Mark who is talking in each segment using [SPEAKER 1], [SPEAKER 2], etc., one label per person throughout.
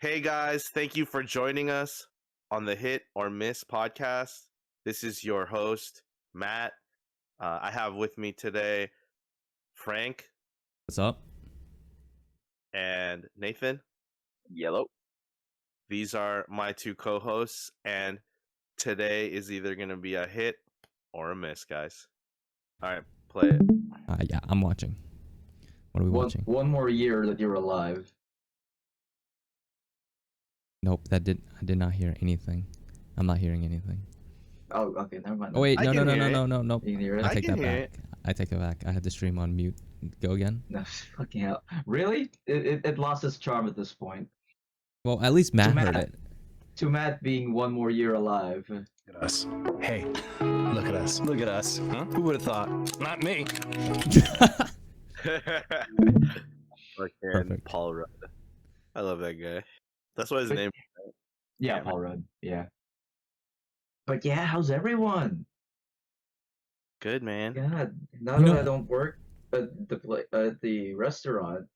[SPEAKER 1] Hey guys, thank you for joining us on the Hit or Miss podcast. This is your host, Matt. I have with me today Frank
[SPEAKER 2] What's up?
[SPEAKER 1] and Nathan.
[SPEAKER 3] Yellow.
[SPEAKER 1] These are my two co hosts, and today is either going to be a hit or a miss, guys. All right, play it.
[SPEAKER 2] Yeah, I'm watching. What are we watching?
[SPEAKER 3] One more year that you're alive.
[SPEAKER 2] Nope, I did not hear anything. I'm not hearing anything.
[SPEAKER 3] Oh, okay, never mind.
[SPEAKER 2] Oh wait,
[SPEAKER 1] I
[SPEAKER 2] no,
[SPEAKER 1] can
[SPEAKER 2] no,
[SPEAKER 1] hear it.
[SPEAKER 2] no.
[SPEAKER 3] You can hear it?
[SPEAKER 2] I take
[SPEAKER 1] can
[SPEAKER 2] that
[SPEAKER 1] hear
[SPEAKER 2] back. I take it back. I had the stream on mute. Go again.
[SPEAKER 3] No, fucking hell. Really? It lost its charm at this point.
[SPEAKER 2] Well, at least Matt heard it.
[SPEAKER 3] To Matt being one more year alive.
[SPEAKER 4] Look at us. Hey, look at us. Look at us. Huh? Who would have thought? Not me.
[SPEAKER 1] Fucking Paul Rudd. I love that guy. That's what his name is.
[SPEAKER 3] Yeah, Paul Rudd. Yeah. But yeah, how's everyone?
[SPEAKER 1] Good, man.
[SPEAKER 3] God, now
[SPEAKER 2] You
[SPEAKER 3] that
[SPEAKER 2] know-
[SPEAKER 3] I don't work at the restaurant.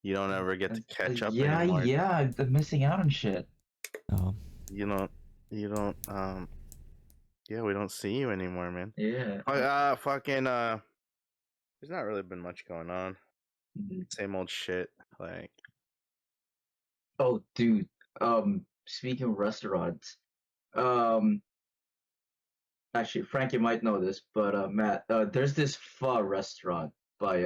[SPEAKER 1] You don't ever get to catch up
[SPEAKER 3] Yeah,
[SPEAKER 1] anymore.
[SPEAKER 3] yeah, I'm missing out on shit.
[SPEAKER 2] Oh,
[SPEAKER 1] You don't, yeah, we don't see you anymore, man.
[SPEAKER 3] Yeah.
[SPEAKER 1] There's not really been much going on.
[SPEAKER 3] Mhm.
[SPEAKER 1] Same old shit. Like,
[SPEAKER 3] Oh, dude. Speaking of restaurants, actually, Frank, you might know this, but Matt, there's this pho restaurant by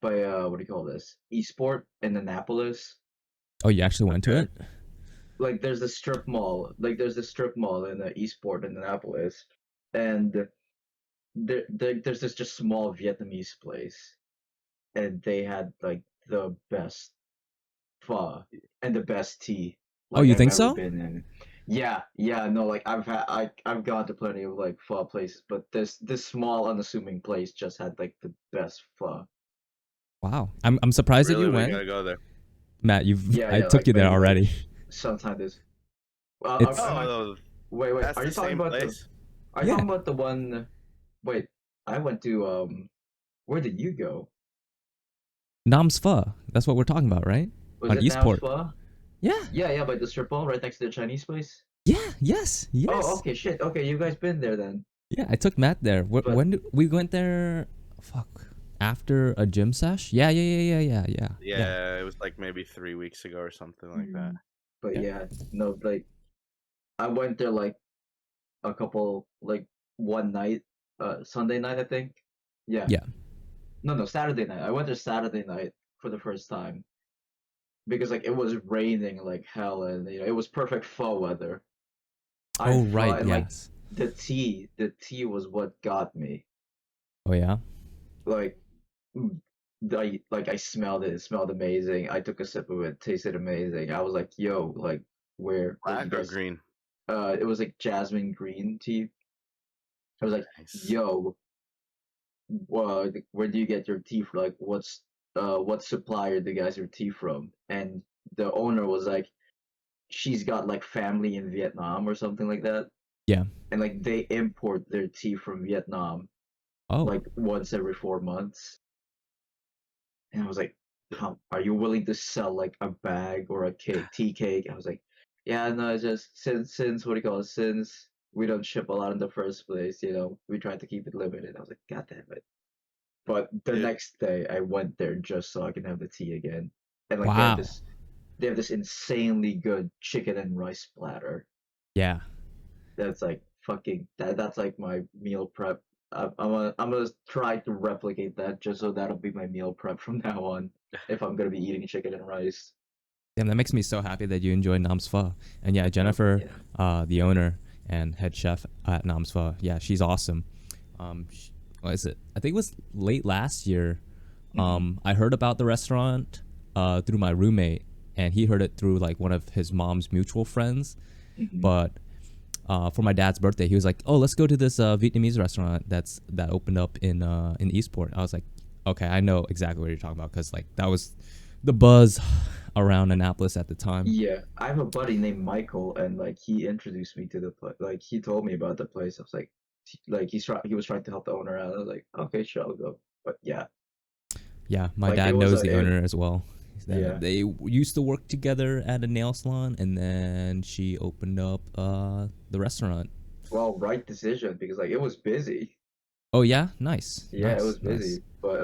[SPEAKER 3] what do you call this? Esport in Annapolis.
[SPEAKER 2] oh, you actually went to
[SPEAKER 1] Okay.
[SPEAKER 2] it?
[SPEAKER 3] Like, there's a strip mall. Like, there's this strip mall in Esport in Annapolis, and there's this just small Vietnamese place, and they had like the best pho and the best tea.
[SPEAKER 2] Oh, you
[SPEAKER 3] I've
[SPEAKER 2] think
[SPEAKER 3] ever
[SPEAKER 2] so?
[SPEAKER 3] been in. Yeah, no, like I've gone to plenty of like pho places, but this small unassuming place just had like the best pho.
[SPEAKER 2] Wow, I'm surprised
[SPEAKER 1] really,
[SPEAKER 2] that you
[SPEAKER 1] we
[SPEAKER 2] went,
[SPEAKER 1] gotta go there.
[SPEAKER 2] Matt. I took
[SPEAKER 3] like,
[SPEAKER 2] you there
[SPEAKER 3] maybe, like,
[SPEAKER 2] already.
[SPEAKER 3] sometime this. Well,
[SPEAKER 2] It's-
[SPEAKER 3] wait,
[SPEAKER 1] that's
[SPEAKER 3] are you
[SPEAKER 1] the
[SPEAKER 3] talking
[SPEAKER 1] same
[SPEAKER 3] about
[SPEAKER 1] place.
[SPEAKER 3] are you
[SPEAKER 2] Yeah.
[SPEAKER 3] talking about the one? Wait, I went to where did you go?
[SPEAKER 2] Nam's Pho. That's what we're talking about, right?
[SPEAKER 3] Was
[SPEAKER 2] On
[SPEAKER 3] it
[SPEAKER 2] Eastport.
[SPEAKER 3] Nam's Pho?
[SPEAKER 2] Yeah.
[SPEAKER 3] Yeah, by the strip mall right next to the Chinese place.
[SPEAKER 2] Yeah. Yes.
[SPEAKER 3] Oh, okay, shit. Okay, you guys been there then?
[SPEAKER 2] Yeah, I took Matt there.
[SPEAKER 3] But-
[SPEAKER 2] When did we went there? Fuck. After a gym sesh? Yeah.
[SPEAKER 1] Yeah, it was like maybe 3 weeks ago or something like that.
[SPEAKER 3] But
[SPEAKER 2] Yeah.
[SPEAKER 3] yeah, no, like I went there like a couple, like one night, Sunday night, I think. Yeah.
[SPEAKER 2] Yeah.
[SPEAKER 3] No, Saturday night. I went there Saturday night for the first time because like it was raining like hell, and it was perfect fall weather.
[SPEAKER 2] Oh
[SPEAKER 3] thought-
[SPEAKER 2] right.
[SPEAKER 3] and, like,
[SPEAKER 2] Yes.
[SPEAKER 3] the tea was what got me.
[SPEAKER 2] Oh yeah.
[SPEAKER 3] Like, I smelled it. It smelled amazing. I took a sip of it. Tasted amazing. I was like, yo, like, where?
[SPEAKER 1] Black or green?
[SPEAKER 3] It was like jasmine green tea. I was like,
[SPEAKER 1] Nice.
[SPEAKER 3] yo, where do you get your tea from? Like, what supplier do you guys your tea from? And the owner was like, she's got like family in Vietnam or something like that.
[SPEAKER 2] Yeah.
[SPEAKER 3] And like they import their tea from Vietnam
[SPEAKER 2] Oh.
[SPEAKER 3] like once every 4 months. And I was like, are you willing to sell like a bag or a tea cake? I was like, yeah, no, it's just since what do you call it? Since we don't ship a lot in the first place, we try to keep it limited. I was like, God damn it. But the
[SPEAKER 1] Dude.
[SPEAKER 3] next day I went there just so I can have the tea again. And like
[SPEAKER 2] Wow.
[SPEAKER 3] they have this insanely good chicken and rice platter.
[SPEAKER 2] Yeah.
[SPEAKER 3] That's like fucking that's like my meal prep. I'm gonna try to replicate that just so that'll be my meal prep from now on if I'm gonna be eating chicken and rice.
[SPEAKER 2] Damn, that makes me so happy that you enjoyed Nam's Pho. And yeah, Jennifer,
[SPEAKER 3] Yeah.
[SPEAKER 2] the owner and head chef at Nam's Pho, yeah, she's awesome. What is it? I think it was late last year. I heard about the restaurant through my roommate, and he heard it through like one of his mom's mutual friends.
[SPEAKER 3] Mhm.
[SPEAKER 2] But for my dad's birthday, he was like, "Oh, let's go to this Vietnamese restaurant that opened up in Eastport." I was like, "Okay, I know exactly what you're talking about," because like that was the buzz around Annapolis at the time.
[SPEAKER 3] Yeah, I have a buddy named Michael, and like he introduced me to the place. Like he told me about the place. I was like, he was trying to help the owner out. I was like, okay, sure, I'll go. But yeah,
[SPEAKER 2] Yeah, my
[SPEAKER 3] Like,
[SPEAKER 2] dad
[SPEAKER 3] it was
[SPEAKER 2] knows
[SPEAKER 3] a-
[SPEAKER 2] the owner as well.
[SPEAKER 3] Yeah.
[SPEAKER 2] They used to work together at a nail salon, and then she opened up the restaurant.
[SPEAKER 3] Well, right decision because like it was busy.
[SPEAKER 2] Oh yeah, nice,
[SPEAKER 3] Yeah, it
[SPEAKER 2] nice,
[SPEAKER 3] was
[SPEAKER 2] nice.
[SPEAKER 3] busy. But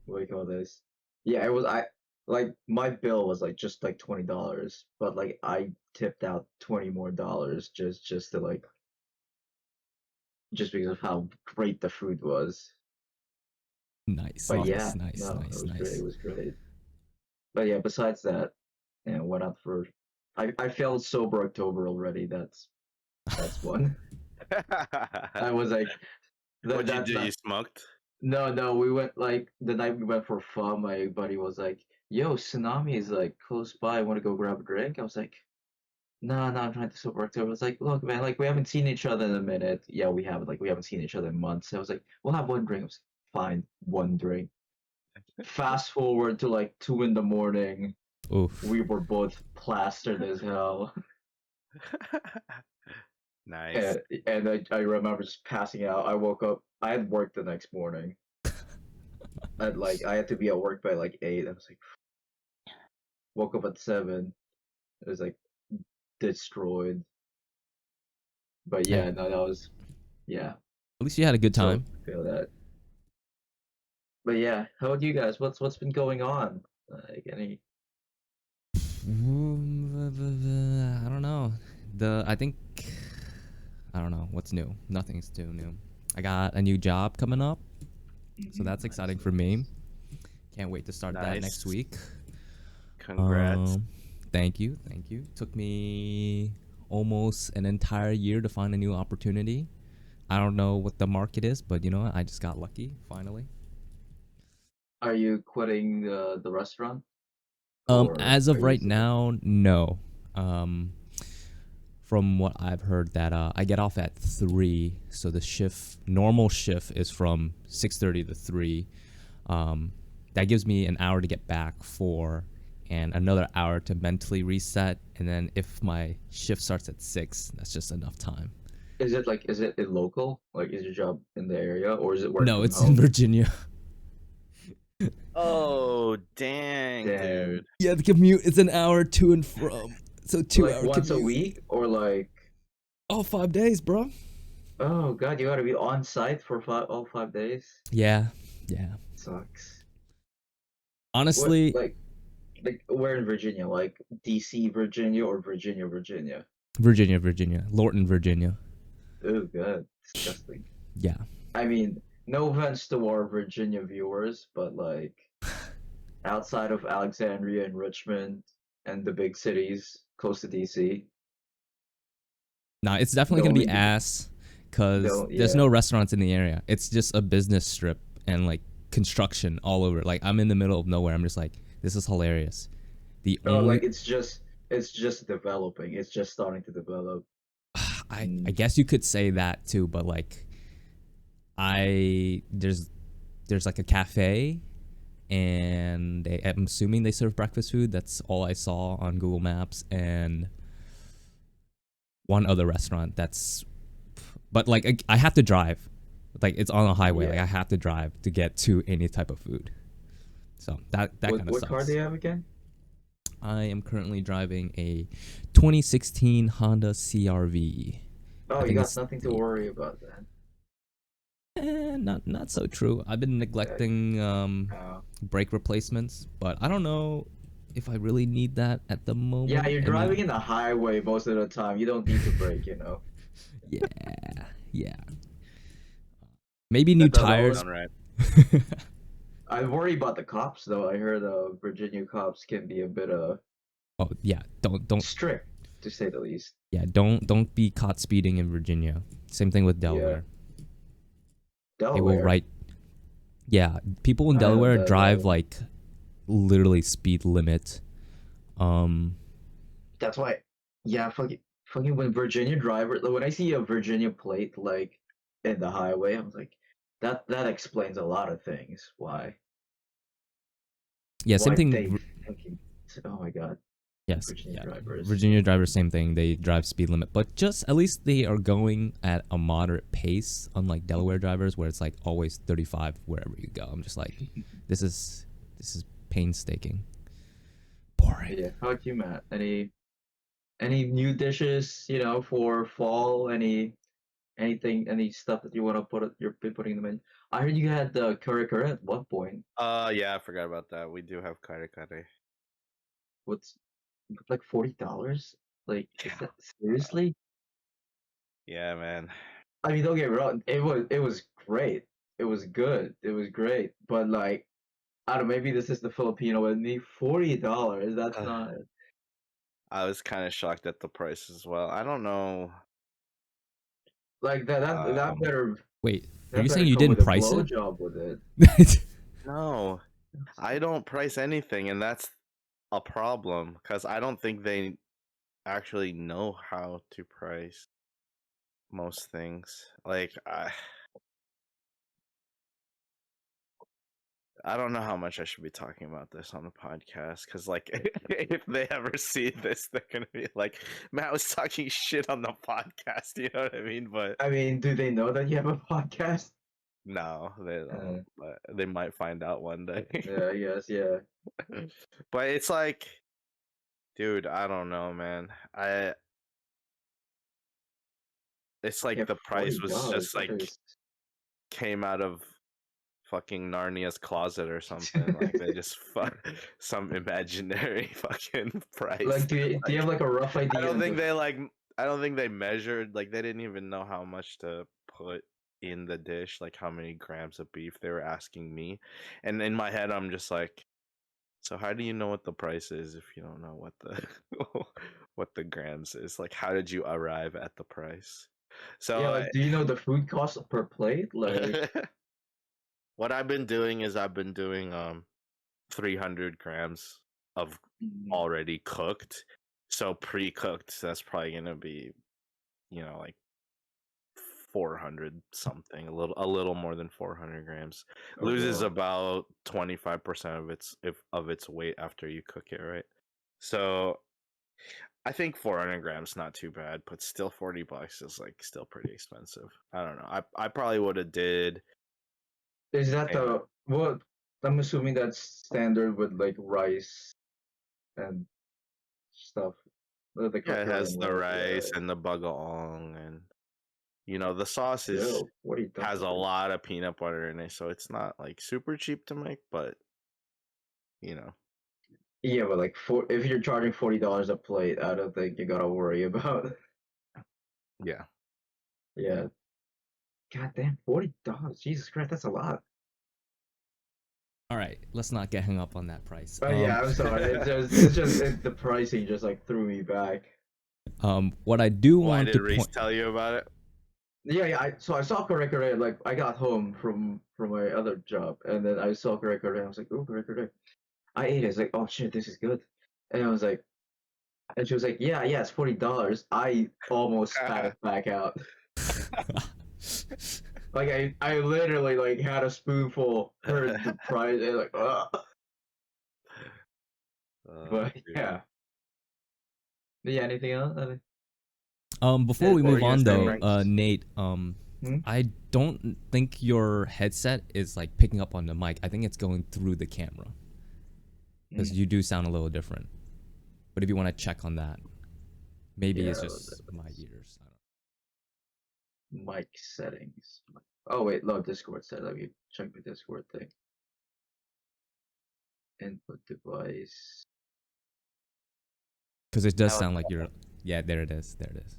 [SPEAKER 3] what do you call this? Yeah, it was I like my bill was like just like $20, but like I tipped out $20 more just to like just because of how great the food was.
[SPEAKER 2] Nice,
[SPEAKER 3] But
[SPEAKER 2] nice,
[SPEAKER 3] yeah,
[SPEAKER 2] nice,
[SPEAKER 3] no, it
[SPEAKER 2] nice,
[SPEAKER 3] was great. It
[SPEAKER 2] nice.
[SPEAKER 3] was great. But yeah, besides that, went out for I failed sober October already. That's one. I was like
[SPEAKER 1] What'd you
[SPEAKER 3] that
[SPEAKER 1] do? You
[SPEAKER 3] night.
[SPEAKER 1] smoked?
[SPEAKER 3] No, we went like the night we went for fun. My buddy was like, "Yo, Tsunami is like close by. Want to go grab a drink?" I was like, "No, no, I'm trying to sober October." I was like, "Look, man, like we haven't seen each other in a minute. Yeah, we haven't. Like we haven't seen each other in months." I was like, "We'll have one drink." I was like, "Fine, one drink." Fast forward to like 2 in the morning.
[SPEAKER 2] Oof.
[SPEAKER 3] We were both plastered as hell.
[SPEAKER 1] Nice.
[SPEAKER 3] And I remember just passing out. I woke up. I had work the next morning. I had to be at work by like 8. I was like, woke up at 7. It was like destroyed. But
[SPEAKER 2] Hey,
[SPEAKER 3] yeah, no, that was yeah.
[SPEAKER 2] at least you had a good
[SPEAKER 3] So
[SPEAKER 2] time.
[SPEAKER 3] feel that. But yeah, how about you guys? What's been going on? Like any?
[SPEAKER 2] I don't know. I don't know what's new. Nothing's too new. I got a new job coming up, so that's
[SPEAKER 3] Nice,
[SPEAKER 2] exciting for me. Can't wait to start that next
[SPEAKER 1] Nice.
[SPEAKER 2] week.
[SPEAKER 1] Congrats.
[SPEAKER 2] Thank you, thank you. Took me almost an entire year to find a new opportunity. I don't know what the market is, but you know what? I just got lucky finally.
[SPEAKER 3] Are you quitting the restaurant, or
[SPEAKER 2] As
[SPEAKER 3] are
[SPEAKER 2] of
[SPEAKER 3] you
[SPEAKER 2] right
[SPEAKER 3] still?
[SPEAKER 2] now, no. Um, from what I've heard, that I get off at 3, so the normal shift is from 6:30 to 3. That gives me an hour to get back for, and another hour to mentally reset. And then if my shift starts at 6, that's just enough time.
[SPEAKER 3] Is it local? Like, is your job in the area, or is it work
[SPEAKER 2] No,
[SPEAKER 3] from
[SPEAKER 2] it's in
[SPEAKER 3] home?
[SPEAKER 2] Virginia.
[SPEAKER 1] Oh, dang,
[SPEAKER 3] Damn.
[SPEAKER 1] dude.
[SPEAKER 2] Yeah, the commute is an hour to and from. So
[SPEAKER 3] Like
[SPEAKER 2] 2 hour
[SPEAKER 3] once a
[SPEAKER 2] commute.
[SPEAKER 3] week, or like,
[SPEAKER 2] All 5 days, bro.
[SPEAKER 3] oh God, you gotta be on site for all 5 days.
[SPEAKER 2] Yeah, yeah.
[SPEAKER 3] Sucks. What
[SPEAKER 2] Honestly,
[SPEAKER 3] like where in Virginia? Like DC, Virginia, or Virginia, Virginia?
[SPEAKER 2] Virginia, Lorton, Virginia.
[SPEAKER 3] Oh God, disgusting.
[SPEAKER 2] Yeah.
[SPEAKER 3] I mean, no offense to our Virginia viewers, but like outside of Alexandria and Richmond and the big cities close to DC,
[SPEAKER 2] Nah, it's definitely gonna be
[SPEAKER 3] don't
[SPEAKER 2] ass, cause
[SPEAKER 3] don't
[SPEAKER 2] there's
[SPEAKER 3] yeah.
[SPEAKER 2] no restaurants in the area. It's just a business strip and like construction all over. Like I'm in the middle of nowhere. I'm just like, this is hilarious. The
[SPEAKER 3] Oh,
[SPEAKER 2] only
[SPEAKER 3] like it's just developing. It's just starting to develop.
[SPEAKER 2] I
[SPEAKER 3] Mm.
[SPEAKER 2] guess you could say that too, but like I there's like a cafe, and I'm assuming they serve breakfast food. That's all I saw on Google Maps, and one other restaurant that's, but like I have to drive, like it's on a highway, like
[SPEAKER 3] Yeah.
[SPEAKER 2] I have to drive to get to any type of food, so that kind of
[SPEAKER 3] What car do
[SPEAKER 2] sucks.
[SPEAKER 3] you have again?
[SPEAKER 2] I am currently driving a 2016 Honda CRV.
[SPEAKER 3] Oh,
[SPEAKER 2] I
[SPEAKER 3] you
[SPEAKER 2] think
[SPEAKER 3] got
[SPEAKER 2] it's
[SPEAKER 3] nothing to
[SPEAKER 2] the
[SPEAKER 3] worry about then.
[SPEAKER 2] not so true. I've been
[SPEAKER 3] Yeah.
[SPEAKER 2] neglecting
[SPEAKER 3] Oh.
[SPEAKER 2] brake replacements, but I don't know if I really need that at the
[SPEAKER 3] Yeah,
[SPEAKER 2] moment.
[SPEAKER 3] you're
[SPEAKER 2] I
[SPEAKER 3] driving
[SPEAKER 2] mean,
[SPEAKER 3] in the highway most of the time. You don't need to brake, you know.
[SPEAKER 2] yeah, yeah. Maybe new
[SPEAKER 3] That
[SPEAKER 1] Doesn't
[SPEAKER 3] always
[SPEAKER 2] tires.
[SPEAKER 1] sound right.
[SPEAKER 3] I worry about the cops though. I heard Virginia cops can be a bit
[SPEAKER 2] Oh yeah, don't
[SPEAKER 3] strict to say the least.
[SPEAKER 2] yeah, don't be caught speeding in Virginia. Same thing with
[SPEAKER 3] Yeah.
[SPEAKER 2] Delaware. They will
[SPEAKER 3] Delaware.
[SPEAKER 2] write. Yeah, people in
[SPEAKER 3] I know
[SPEAKER 2] Delaware
[SPEAKER 3] that
[SPEAKER 2] drive like literally speed limit. Um,
[SPEAKER 3] that's why yeah, fucking when Virginia driver when I see a Virginia plate like in the highway, I'm like that explains a lot of things.
[SPEAKER 2] yeah, same
[SPEAKER 3] Why
[SPEAKER 2] thing.
[SPEAKER 3] they fucking oh my God,
[SPEAKER 2] Yes,
[SPEAKER 3] Virginia
[SPEAKER 2] yeah.
[SPEAKER 3] drivers.
[SPEAKER 2] Virginia drivers, same thing. They drive speed limit, but just at least they are going at a moderate pace, unlike Delaware drivers, where it's like always 35 wherever you go. I'm just like, this is painstaking. Boring.
[SPEAKER 3] Yeah. How about you, Matt? Any new dishes, for fall? Any stuff that you want to you're putting in the menu? I heard you had the curry curry at one point.
[SPEAKER 1] Yeah, I forgot about that. We do have kare kare.
[SPEAKER 3] What's like $40? Like, is
[SPEAKER 1] Yeah.
[SPEAKER 3] that seriously?
[SPEAKER 1] Yeah, man.
[SPEAKER 3] I mean, don't get me wrong. It was great. It was good. It was great. But like, I don't know. Maybe this is the Filipino in me. $40. That's not
[SPEAKER 1] I was kind of shocked at the price as well. I don't know.
[SPEAKER 3] like that. That
[SPEAKER 1] Um,
[SPEAKER 3] better
[SPEAKER 2] Wait, are
[SPEAKER 3] that
[SPEAKER 2] you
[SPEAKER 3] better
[SPEAKER 2] saying you
[SPEAKER 3] come
[SPEAKER 2] didn't
[SPEAKER 3] with a
[SPEAKER 2] price it?
[SPEAKER 3] blowjob with it.
[SPEAKER 1] no, I don't price anything, and that's a problem because I don't think they actually know how to price most things. Like, I don't know how much I should be talking about this on the podcast because, like, if they ever see this, they're gonna be like, "Matt was talking shit on the podcast." You know what I mean? But
[SPEAKER 3] I mean, do they know that you have a podcast?
[SPEAKER 1] no, they
[SPEAKER 3] Uh,
[SPEAKER 1] don't. But they might find out one day.
[SPEAKER 3] yeah, I guess. Yeah.
[SPEAKER 1] But it's like, dude, I don't know, man. It's
[SPEAKER 3] Yeah,
[SPEAKER 1] like the price was
[SPEAKER 3] $40.
[SPEAKER 1] just
[SPEAKER 3] That
[SPEAKER 1] like
[SPEAKER 3] is.
[SPEAKER 1] came out of fucking Narnia's closet or something. Like they just some imaginary fucking price.
[SPEAKER 3] Like, do you have
[SPEAKER 1] Like
[SPEAKER 3] like a rough
[SPEAKER 1] I
[SPEAKER 3] idea
[SPEAKER 1] don't
[SPEAKER 3] of
[SPEAKER 1] think
[SPEAKER 3] the?
[SPEAKER 1] they like I don't think they measured like they didn't even know how much to put in the dish, like how many grams of beef they were asking me. And in my head I'm just like, so how do you know what the price is if you don't know what the what the grams is? Like how did you arrive at the price?
[SPEAKER 3] Yeah,
[SPEAKER 1] So
[SPEAKER 3] like, do you know the food cost per plate? Like,
[SPEAKER 1] what I've been doing is I've been doing 300 grams of
[SPEAKER 3] mm,
[SPEAKER 1] already cooked. So pre-cooked, that's probably gonna be, like 400 something, a little more than 400 grams.
[SPEAKER 3] oh
[SPEAKER 1] Loses
[SPEAKER 3] god.
[SPEAKER 1] about 25% of its weight after you cook it, right? So I think 400 grams not too bad, but still $40 is like still pretty expensive. I don't know. I probably would have did.
[SPEAKER 3] Is that
[SPEAKER 1] And
[SPEAKER 3] the what? I'm assuming that's standard with like rice and stuff. The
[SPEAKER 1] yeah, it has
[SPEAKER 3] Korean
[SPEAKER 1] the
[SPEAKER 3] rice.
[SPEAKER 1] rice and the bagaong, and the sauce is
[SPEAKER 3] Yo, $40.
[SPEAKER 1] has a lot of peanut butter in it, so it's not like super cheap to make, but you know,
[SPEAKER 3] Yeah, but like if you're charging $40 a plate, I don't think you gotta worry about.
[SPEAKER 1] yeah.
[SPEAKER 3] Yeah. God damn, $40. Jesus Christ, that's a lot.
[SPEAKER 2] All right, let's not get hung up on that price.
[SPEAKER 3] But yeah, I'm sorry. It's just the pricing just like threw me back.
[SPEAKER 2] What I do
[SPEAKER 1] Why
[SPEAKER 2] want to
[SPEAKER 1] did Reese
[SPEAKER 2] point.
[SPEAKER 1] tell you about it?
[SPEAKER 3] Yeah. So I saw Correct Correct. Like I got home from my other job, and then I saw Correct Correct. I was like, oh, Correct Correct. I ate it. It's like, oh shit, this is good. And I was like, and she was like, yeah, it's $40. I almost spat it back out. Like I literally like had a spoonful, heard the price, and like, ugh. But
[SPEAKER 1] Dude.
[SPEAKER 3] yeah. Anything else?
[SPEAKER 2] Before
[SPEAKER 3] Yeah,
[SPEAKER 2] we
[SPEAKER 3] what were
[SPEAKER 2] move
[SPEAKER 3] you gonna
[SPEAKER 2] on
[SPEAKER 3] say,
[SPEAKER 2] though,
[SPEAKER 3] Frank?
[SPEAKER 2] Nate,
[SPEAKER 3] Hmm?
[SPEAKER 2] I don't think your headset is like picking up on the mic. I think it's going through the camera because you do sound a little different. But if you want to check on that, maybe it's
[SPEAKER 3] Yeah,
[SPEAKER 2] just my ears. I don't know.
[SPEAKER 3] mic settings. Oh wait, no, Discord set. Let me check the Discord thing. Input device.
[SPEAKER 2] Because it does
[SPEAKER 5] Now
[SPEAKER 2] sound like you're. Yeah, there it is. There it is.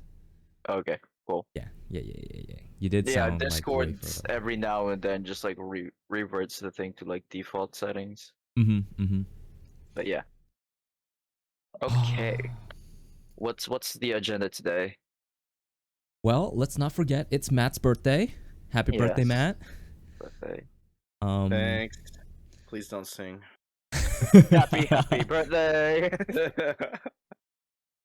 [SPEAKER 5] Okay, cool.
[SPEAKER 2] Yeah. You did
[SPEAKER 5] Yeah,
[SPEAKER 2] sound like way
[SPEAKER 5] Discord
[SPEAKER 2] further.
[SPEAKER 5] every now and then just like reverts the thing to like default settings.
[SPEAKER 2] Mm-hmm.
[SPEAKER 5] But yeah. Okay. What's the agenda today?
[SPEAKER 2] Well, let's not forget it's Matt's birthday. Happy birthday,
[SPEAKER 5] Yes.
[SPEAKER 2] Matt.
[SPEAKER 5] Birthday.
[SPEAKER 1] Thanks. Please don't sing.
[SPEAKER 5] Happy birthday.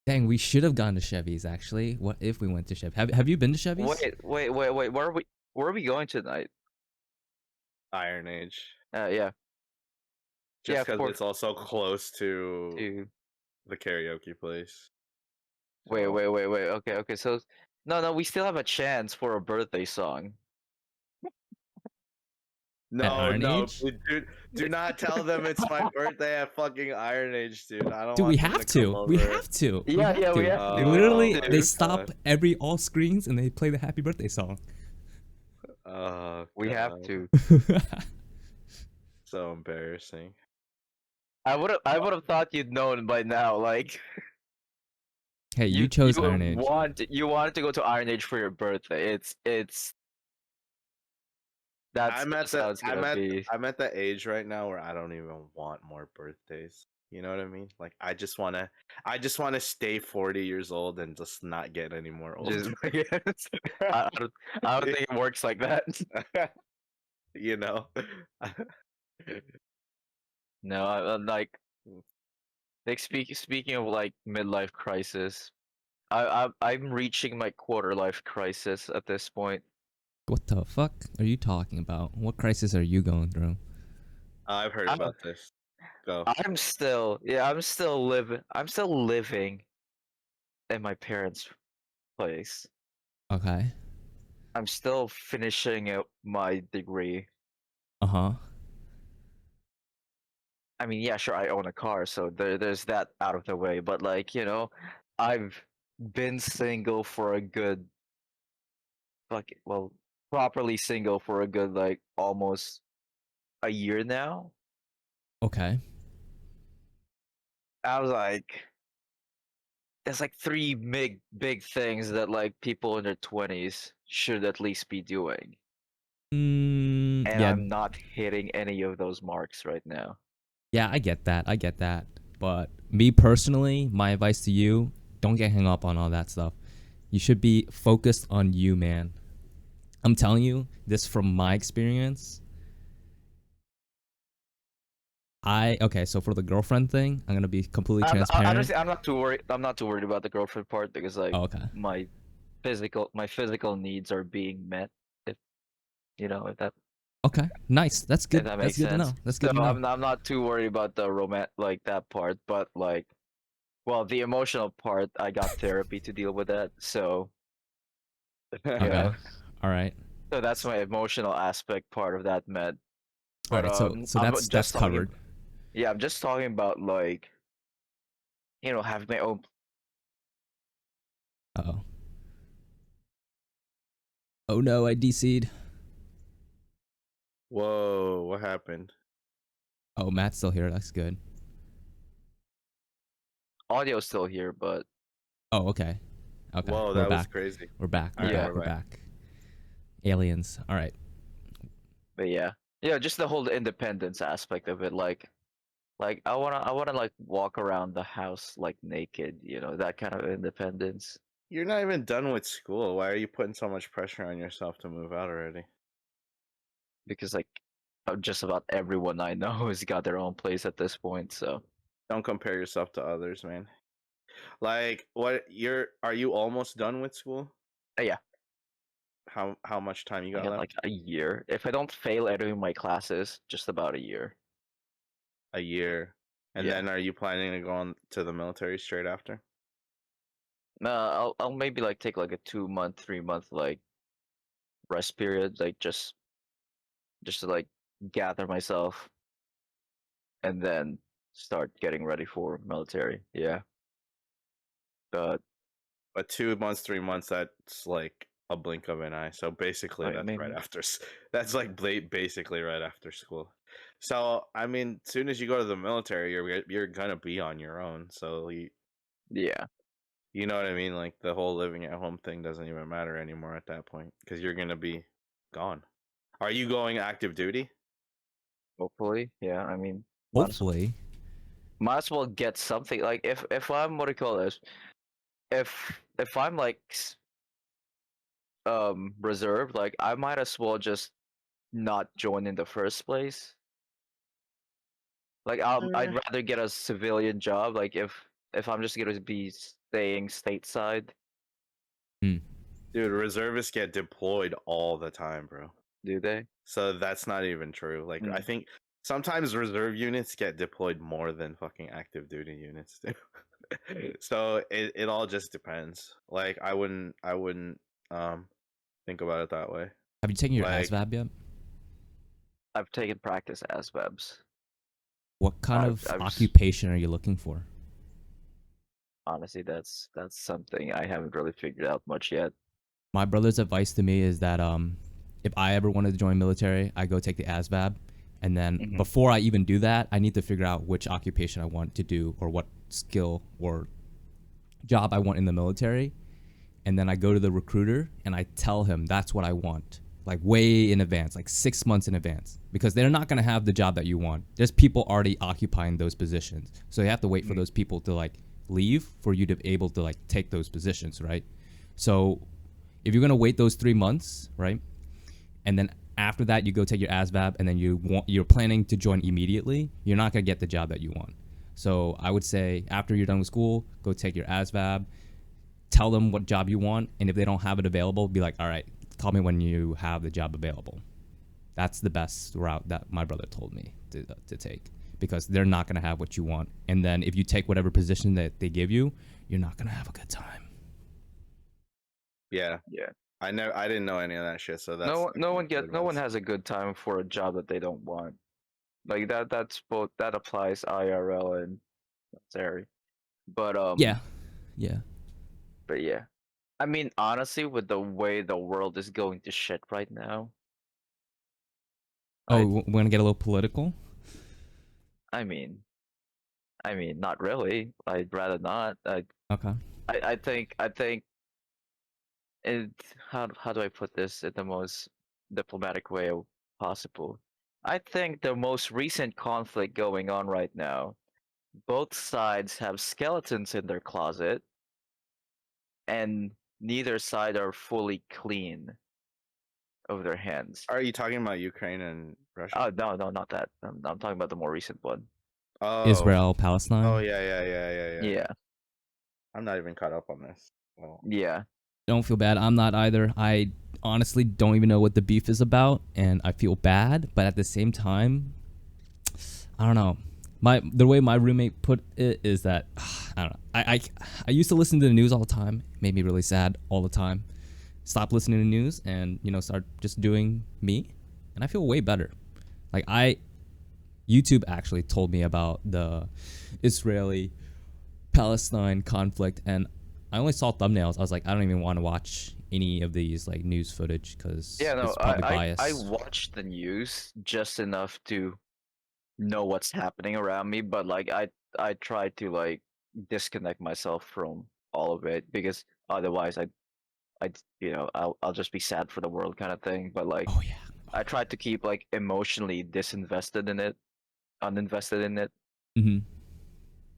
[SPEAKER 2] Dang, we should have gone to Chevy's actually. What if we went to Chevy? Have you been to Chevy's?
[SPEAKER 5] Wait. Where are we going tonight?
[SPEAKER 1] Iron Age.
[SPEAKER 5] Yeah.
[SPEAKER 1] Just
[SPEAKER 5] Yeah,
[SPEAKER 1] because it's also close to
[SPEAKER 5] To
[SPEAKER 1] the karaoke place.
[SPEAKER 5] wait.
[SPEAKER 1] So-
[SPEAKER 5] Okay. So no, we still have a chance for a birthday song.
[SPEAKER 1] No,
[SPEAKER 2] Iron
[SPEAKER 1] no,
[SPEAKER 2] Age?
[SPEAKER 1] dude, do not tell them it's my birthday at fucking Iron Age, dude. I don't
[SPEAKER 2] Dude, we
[SPEAKER 1] want them
[SPEAKER 2] have
[SPEAKER 1] to come
[SPEAKER 2] to. We
[SPEAKER 1] over.
[SPEAKER 2] have to.
[SPEAKER 5] Yeah,
[SPEAKER 2] we
[SPEAKER 5] yeah,
[SPEAKER 2] have
[SPEAKER 5] we
[SPEAKER 2] to.
[SPEAKER 5] have to.
[SPEAKER 2] They
[SPEAKER 5] We
[SPEAKER 2] literally
[SPEAKER 5] have to.
[SPEAKER 2] they
[SPEAKER 1] my
[SPEAKER 2] stop
[SPEAKER 1] God.
[SPEAKER 2] every all screens and they play the happy birthday song.
[SPEAKER 1] Oh,
[SPEAKER 5] We have
[SPEAKER 1] God.
[SPEAKER 5] to.
[SPEAKER 1] So embarrassing.
[SPEAKER 5] I would have thought you'd known by now. Like
[SPEAKER 2] Hey, you chose
[SPEAKER 5] you
[SPEAKER 2] Iron Age.
[SPEAKER 5] wanted to go to Iron Age for your birthday.
[SPEAKER 1] I'm at
[SPEAKER 5] That's
[SPEAKER 1] the
[SPEAKER 5] how it's gonna be.
[SPEAKER 1] I'm at the age right now where I don't even want more birthdays. You know what I mean? Like I just wanna stay 40 years old and just not get any more old.
[SPEAKER 5] Just I don't think it works like that.
[SPEAKER 1] You know?
[SPEAKER 5] No, like speaking of like midlife crisis, I'm reaching my quarter life crisis at this point.
[SPEAKER 2] What the fuck are you talking about? What crisis are you going through?
[SPEAKER 1] I've heard
[SPEAKER 5] I'm-
[SPEAKER 1] about this. Go.
[SPEAKER 5] I'm still living in my parents' place.
[SPEAKER 2] Okay.
[SPEAKER 5] I'm still finishing up my degree.
[SPEAKER 2] Uh-huh.
[SPEAKER 5] I mean, yeah, sure, I own a car, so there's that out of the way. But like, I've been single for a good, well, properly single for a good like almost a year now.
[SPEAKER 2] Okay.
[SPEAKER 5] I was like, there's like three big things that like people in their 20s should at least be doing, and
[SPEAKER 2] Yeah,
[SPEAKER 5] I'm not hitting any of those marks right now.
[SPEAKER 2] yeah, I get that. I get that. But me personally, my advice to you, don't get hung up on all that stuff. You should be focused on you, man. I'm telling you this from my experience. Okay, so for the girlfriend thing, I'm gonna be completely transparent.
[SPEAKER 5] Honestly, I'm not too worried. I'm not too worried about the girlfriend part because like
[SPEAKER 2] Oh, okay.
[SPEAKER 5] my physical needs are being met. If if that
[SPEAKER 2] Okay, nice. That's good.
[SPEAKER 5] if that
[SPEAKER 2] That's
[SPEAKER 5] makes
[SPEAKER 2] good to
[SPEAKER 5] sense.
[SPEAKER 2] know. That's good
[SPEAKER 5] So
[SPEAKER 2] to know.
[SPEAKER 5] I'm not too worried about the like that part, but like, well, the emotional part, I got therapy to deal with that. So
[SPEAKER 2] Okay.
[SPEAKER 5] know.
[SPEAKER 2] All right.
[SPEAKER 5] so that's my emotional aspect part of that met.
[SPEAKER 2] All
[SPEAKER 5] But
[SPEAKER 2] right. So
[SPEAKER 5] I'm
[SPEAKER 2] that's
[SPEAKER 5] just talking.
[SPEAKER 2] covered.
[SPEAKER 5] Yeah, I'm just talking about like, having my own.
[SPEAKER 2] Uh-oh. Oh no, I DC'd.
[SPEAKER 1] Whoa, what happened?
[SPEAKER 2] Oh, Matt's still here. That's good.
[SPEAKER 5] Audio still here, but
[SPEAKER 2] Oh, okay. Okay.
[SPEAKER 1] Whoa,
[SPEAKER 2] we're
[SPEAKER 1] that was
[SPEAKER 2] back.
[SPEAKER 1] crazy.
[SPEAKER 2] We're back. We're
[SPEAKER 1] All right,
[SPEAKER 2] back.
[SPEAKER 1] we're
[SPEAKER 2] We're back. Aliens. All right.
[SPEAKER 5] yeah, just the whole independence aspect of it, like I wanna like walk around the house like naked, that kind of independence.
[SPEAKER 1] You're not even done with school. Why are you putting so much pressure on yourself to move out already?
[SPEAKER 5] Because like just about everyone I know has got their own place at this point. So
[SPEAKER 1] Don't compare yourself to others, man. Like, are you almost done with school?
[SPEAKER 5] yeah,
[SPEAKER 1] How much time you
[SPEAKER 5] I
[SPEAKER 1] got
[SPEAKER 5] got
[SPEAKER 1] left?
[SPEAKER 5] like a year. If I don't fail any of my classes, just about a year.
[SPEAKER 1] A year. And
[SPEAKER 5] Yeah.
[SPEAKER 1] then are you planning to go on to the military straight after?
[SPEAKER 5] No, I'll maybe like take like a 2 month, 3 month like rest period, like just to like gather myself, and then start getting ready for military. Yeah. But
[SPEAKER 1] But 2 months, 3 months, that's like a blink of an eye. So basically,
[SPEAKER 5] I
[SPEAKER 1] that's right
[SPEAKER 5] mean,
[SPEAKER 1] after. That's like basically right after school. So I mean, as soon as you go to the military, you're gonna be on your own. So
[SPEAKER 5] yeah,
[SPEAKER 1] you know what I mean? Like the whole living at home thing doesn't even matter anymore at that point because you're gonna be gone. Are you going active duty?
[SPEAKER 5] hopefully. Yeah, I mean,
[SPEAKER 2] Hopefully.
[SPEAKER 5] might as well get something. Like if I'm, what do you call this? If I'm like reserved, like I might as well just not join in the first place. Like I'd rather get a civilian job. Like if I'm just gonna be staying stateside.
[SPEAKER 1] Dude, reservists get deployed all the time, bro.
[SPEAKER 5] Do they?
[SPEAKER 1] So that's not even true. Like I think sometimes reserve units get deployed more than fucking active duty units do. So it all just depends. Like I wouldn't think about it that way.
[SPEAKER 2] Have you taken your
[SPEAKER 1] Like,
[SPEAKER 2] ASVAB yet?
[SPEAKER 5] I've taken practice ASVABs.
[SPEAKER 2] What kind
[SPEAKER 5] I've
[SPEAKER 2] of
[SPEAKER 5] I've s-
[SPEAKER 2] occupation are you looking for?
[SPEAKER 5] Honestly, that's something I haven't really figured out much yet.
[SPEAKER 2] My brother's advice to me is that if I ever wanted to join military, I go take the ASVAB, and then
[SPEAKER 5] Mhm.
[SPEAKER 2] before I even do that, I need to figure out which occupation I want to do or what skill or job I want in the military, and then I go to the recruiter and I tell him that's what I want, like way in advance, like 6 months in advance, because they're not gonna have the job that you want. There's people already occupying those positions, so you have to wait for those people to like leave for you to be able to like take those positions, right? So if you're gonna wait those 3 months, right, and then after that you go take your ASVAB, and then you're planning to join immediately, you're not gonna get the job that you want. So I would say after you're done with school, go take your ASVAB, tell them what job you want, and if they don't have it available, be like, all right, call me when you have the job available. That's the best route that my brother told me to take, because they're not gonna have what you want, and then if you take whatever position that they give you, you're not gonna have a good time.
[SPEAKER 1] Yeah,
[SPEAKER 5] Yeah.
[SPEAKER 1] I didn't know any of that shit. So that's
[SPEAKER 5] No one
[SPEAKER 1] good
[SPEAKER 5] no one
[SPEAKER 1] advice.
[SPEAKER 5] has a good time for a job that they don't want. Like that's both that applies IRL and military. But
[SPEAKER 2] Yeah.
[SPEAKER 5] but yeah. I mean honestly with the way the world is going to shit right now,
[SPEAKER 2] Oh,
[SPEAKER 5] I
[SPEAKER 2] we're gonna get a little political.
[SPEAKER 5] I mean not really. I'd rather not.
[SPEAKER 2] Okay.
[SPEAKER 5] I think it how do I put this in the most diplomatic way possible? I think the most recent conflict going on right now, both sides have skeletons in their closet, and neither side are fully clean of their hands.
[SPEAKER 1] Are you talking about Ukraine and Russia?
[SPEAKER 5] Oh no, not that. I'm talking about the more recent one.
[SPEAKER 1] Oh,
[SPEAKER 2] Israel, Palestine.
[SPEAKER 1] yeah.
[SPEAKER 5] Yeah,
[SPEAKER 1] I'm not even caught up on this. Well,
[SPEAKER 5] yeah.
[SPEAKER 2] Don't feel bad. I'm not either. I honestly don't even know what the beef is about, and I feel bad. But at the same time, I don't know. The way my roommate put it is that I don't know. I used to listen to the news all the time. It made me really sad all the time. Stop listening to news and start just doing me, and I feel way better. Like YouTube actually told me about the Israeli Palestine conflict, and I only saw thumbnails. I was like, I don't even want to watch any of these like news footage because
[SPEAKER 5] Yeah, no,
[SPEAKER 2] it's probably
[SPEAKER 5] I
[SPEAKER 2] biased.
[SPEAKER 5] watch the news just enough to know what's happening around me, but like I try to like disconnect myself from all of it because otherwise I'll just be sad for the world kind of thing. But like
[SPEAKER 2] Oh yeah.
[SPEAKER 5] I try to keep like emotionally disinvested in it, uninvested in it.
[SPEAKER 2] Mm-hmm.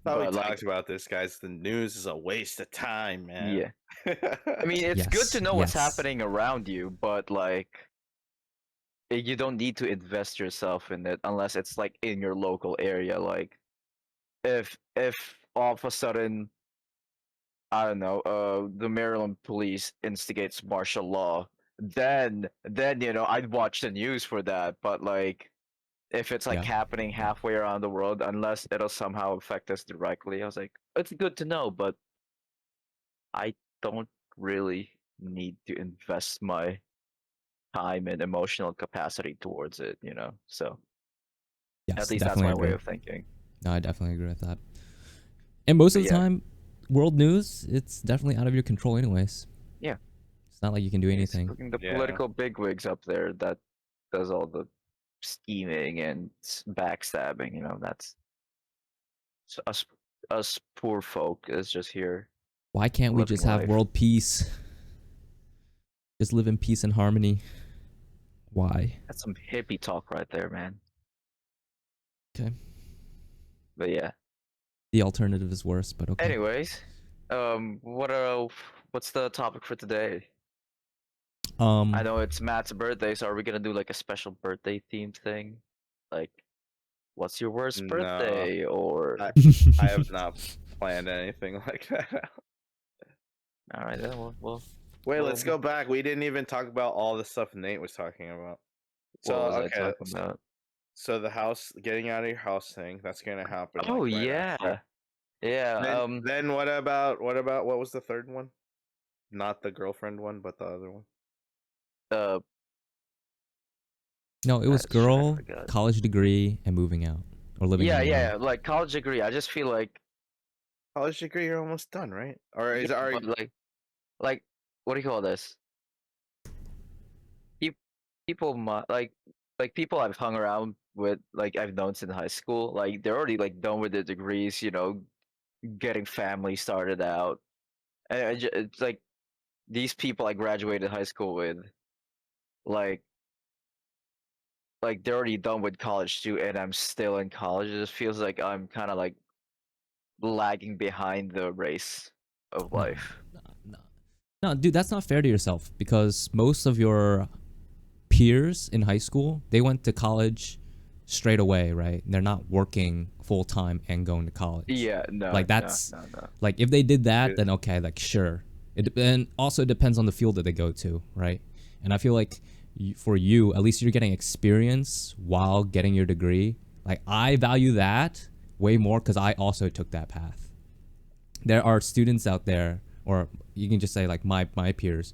[SPEAKER 1] thought we
[SPEAKER 5] But like
[SPEAKER 1] talked about this, guys. The news is a waste of time, man.
[SPEAKER 5] yeah, I mean it's good to
[SPEAKER 2] Yes.
[SPEAKER 5] know what's
[SPEAKER 2] Yes.
[SPEAKER 5] happening around you, but like you don't need to invest yourself in it unless it's like in your local area. Like if all of a sudden I don't know, the Maryland police instigates martial law, then I'd watch the news for that. But like if it's like
[SPEAKER 2] Yeah.
[SPEAKER 5] happening halfway around the world, unless it'll somehow affect us directly, I was like, it's good to know, but I don't really need to invest my time and emotional capacity towards it. So at
[SPEAKER 2] Yes.
[SPEAKER 5] least that's
[SPEAKER 2] Definitely
[SPEAKER 5] my way
[SPEAKER 2] agree.
[SPEAKER 5] of thinking.
[SPEAKER 2] No, I definitely agree with that. And most
[SPEAKER 5] But
[SPEAKER 2] of the
[SPEAKER 5] yeah,
[SPEAKER 2] time, world news, it's definitely out of your control, anyways.
[SPEAKER 5] yeah,
[SPEAKER 2] It's not like you can do
[SPEAKER 5] it's
[SPEAKER 2] anything.
[SPEAKER 5] fucking the
[SPEAKER 1] Yeah.
[SPEAKER 5] political bigwigs up there that does all the scheming and backstabbing. That's us poor folk is just here
[SPEAKER 2] Why can't we
[SPEAKER 5] living
[SPEAKER 2] just have
[SPEAKER 5] life.
[SPEAKER 2] world peace? Just live in peace and harmony. Why?
[SPEAKER 5] That's some hippie talk right there, man.
[SPEAKER 2] Okay.
[SPEAKER 5] But yeah.
[SPEAKER 2] The alternative is worse, but okay.
[SPEAKER 5] Anyways, what's the topic for today? I know it's Matt's birthday, so are we gonna do like a special birthday themed thing? Like, what's your worst
[SPEAKER 1] No,
[SPEAKER 5] birthday? Or
[SPEAKER 1] I have not planned anything like that.
[SPEAKER 5] all right, then
[SPEAKER 1] Wait,
[SPEAKER 5] well,
[SPEAKER 1] let's go back. We didn't even talk about all the stuff Nate was talking about. So
[SPEAKER 5] what was I
[SPEAKER 1] okay,
[SPEAKER 5] talking about?
[SPEAKER 1] so the house, getting out of your house thing, that's gonna happen like
[SPEAKER 5] Oh
[SPEAKER 1] right after.
[SPEAKER 5] yeah, yeah.
[SPEAKER 1] Then what was the third one? Not the girlfriend one, but the other one.
[SPEAKER 5] Uh,
[SPEAKER 2] No, it was
[SPEAKER 5] That's true, I
[SPEAKER 2] girl,
[SPEAKER 5] forgot.
[SPEAKER 2] college degree, and moving out or living
[SPEAKER 5] Yeah,
[SPEAKER 2] on your
[SPEAKER 5] yeah,
[SPEAKER 2] own.
[SPEAKER 5] yeah, like college degree. I just feel like
[SPEAKER 1] College degree, you're almost done, right? Or
[SPEAKER 5] yeah,
[SPEAKER 1] is are
[SPEAKER 5] but like what do you call this? Peop- People like people I've hung around with, like I've known since high school, like they're already like done with their degrees, getting family started out. And it's like these people I graduated high school with, like they're already done with college too, and I'm still in college. It just feels like I'm kind of like lagging behind the race of
[SPEAKER 2] No,
[SPEAKER 5] life.
[SPEAKER 2] no, no, no, dude, that's not fair to yourself because most of your peers in high school they went to college straight away, right? They're not working full time and going to college.
[SPEAKER 5] Yeah, no,
[SPEAKER 2] Like
[SPEAKER 5] no,
[SPEAKER 2] that's
[SPEAKER 5] no, no.
[SPEAKER 2] like if they did that,
[SPEAKER 1] Dude,
[SPEAKER 2] then okay, like sure. And also it depends on the field that they go to, right? And I feel like for you, at least you're getting experience while getting your degree. Like I value that way more because I also took that path. There are students out there, or you can just say like my peers,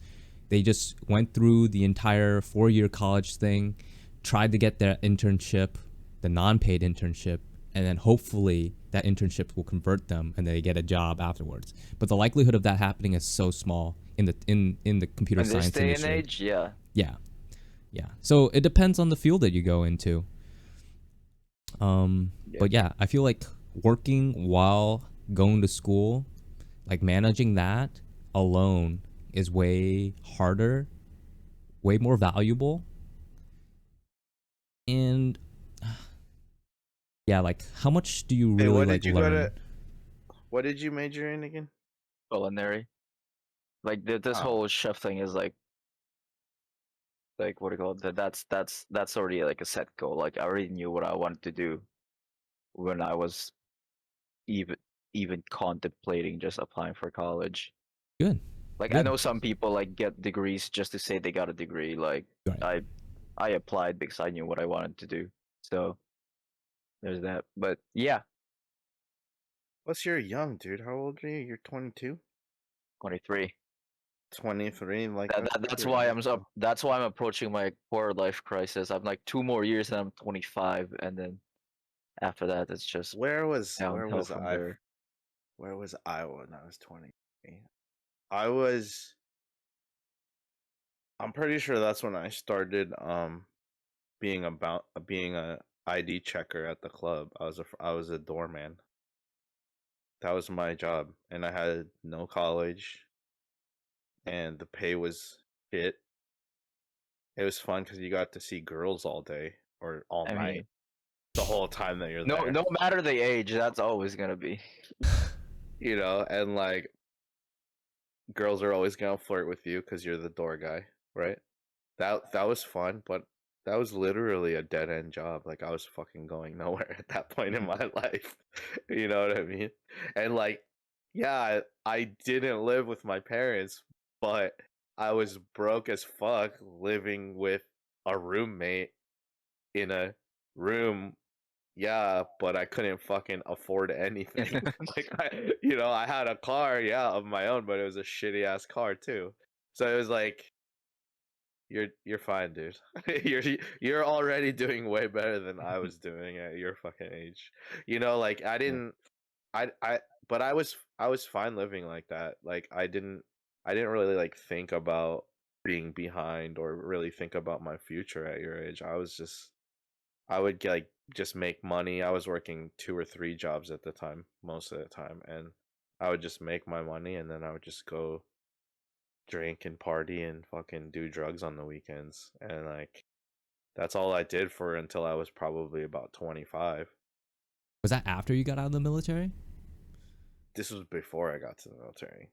[SPEAKER 2] they just went through the entire 4 year college thing, tried to get their internship, the non-paid internship, and then hopefully that internship will convert them and they get a job afterwards. But the likelihood of that happening is so small in the computer
[SPEAKER 5] In this
[SPEAKER 2] science
[SPEAKER 5] day and
[SPEAKER 2] industry.
[SPEAKER 5] age, yeah.
[SPEAKER 2] Yeah, yeah. So it depends on the field that you go into.
[SPEAKER 5] Yeah.
[SPEAKER 2] But yeah, I feel like working while going to school, like managing that alone is way harder, way more valuable. And yeah, like how much do you
[SPEAKER 1] hey,
[SPEAKER 2] really
[SPEAKER 1] what
[SPEAKER 2] like
[SPEAKER 1] did you go
[SPEAKER 2] learn?
[SPEAKER 1] to? What did you major in again?
[SPEAKER 5] Culinary. Like this
[SPEAKER 1] Oh,
[SPEAKER 5] whole chef thing is like what do you call it? That's already like a set goal. Like I already knew what I wanted to do when I was even even contemplating just applying for college.
[SPEAKER 2] Good.
[SPEAKER 5] Like I
[SPEAKER 2] Good.
[SPEAKER 5] know some people like get degrees just to say they got a degree. Like
[SPEAKER 2] Right.
[SPEAKER 5] I I applied because I knew what I wanted to do. So there's that. But yeah,
[SPEAKER 1] plus you're young, dude. How old are you? You're 22?
[SPEAKER 5] 23.
[SPEAKER 1] 23? Like that's
[SPEAKER 5] That's
[SPEAKER 1] super
[SPEAKER 5] why
[SPEAKER 1] young. Bro.
[SPEAKER 5] that's why I'm approaching my quarter life crisis. I'm like 2 more years and I'm 25, and then after that it's just
[SPEAKER 1] Where
[SPEAKER 5] downhill
[SPEAKER 1] was
[SPEAKER 5] from
[SPEAKER 1] I?
[SPEAKER 5] there.
[SPEAKER 1] Where was I when I was 20? I was. I'm pretty sure that's when I started being a ID checker at the club. I was a doorman. That was my job, and I had no college, and the pay was shit. It was fun because you got to see girls all day or all
[SPEAKER 5] I
[SPEAKER 1] night,
[SPEAKER 5] mean,
[SPEAKER 1] the whole time that you're
[SPEAKER 5] no
[SPEAKER 1] there.
[SPEAKER 5] no matter the age, that's always gonna be.
[SPEAKER 1] You know, and like girls are always gonna flirt with you because you're the door guy, right? That was fun, but that was literally a dead end job. Like I was fucking going nowhere at that point in my life. You know what I mean? And like, yeah, I didn't live with my parents, but I was broke as fuck living with a roommate in a room. Yeah, but I couldn't fucking afford anything. Like I had a car, yeah, of my own, but it was a shitty ass car too. So it was like you're fine, dude. You're already doing way better than I was doing at your fucking age. Like
[SPEAKER 5] Yeah.
[SPEAKER 1] I but I was fine living like that. Like I didn't really like think about being behind or really think about my future at your age. I would like just make money. I was working 2 or 3 jobs at the time, most of the time, and I would just make my money and then I would just go drink and party and fucking do drugs on the weekends. And like that's all I did for until I was probably about 25.
[SPEAKER 2] Was that after you got out of the military?
[SPEAKER 1] This was before I got to the military.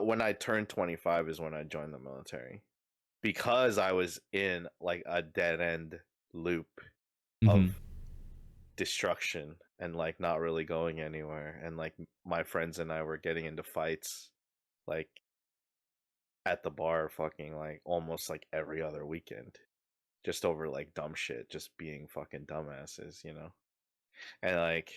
[SPEAKER 1] When I turned 25 is when I joined the military because I was in like a dead end loop
[SPEAKER 2] Mm-hmm.
[SPEAKER 1] of destruction and like not really going anywhere, and like my friends and I were getting into fights like at the bar fucking like almost like every other weekend just over like dumb shit, just being fucking dumbasses. And like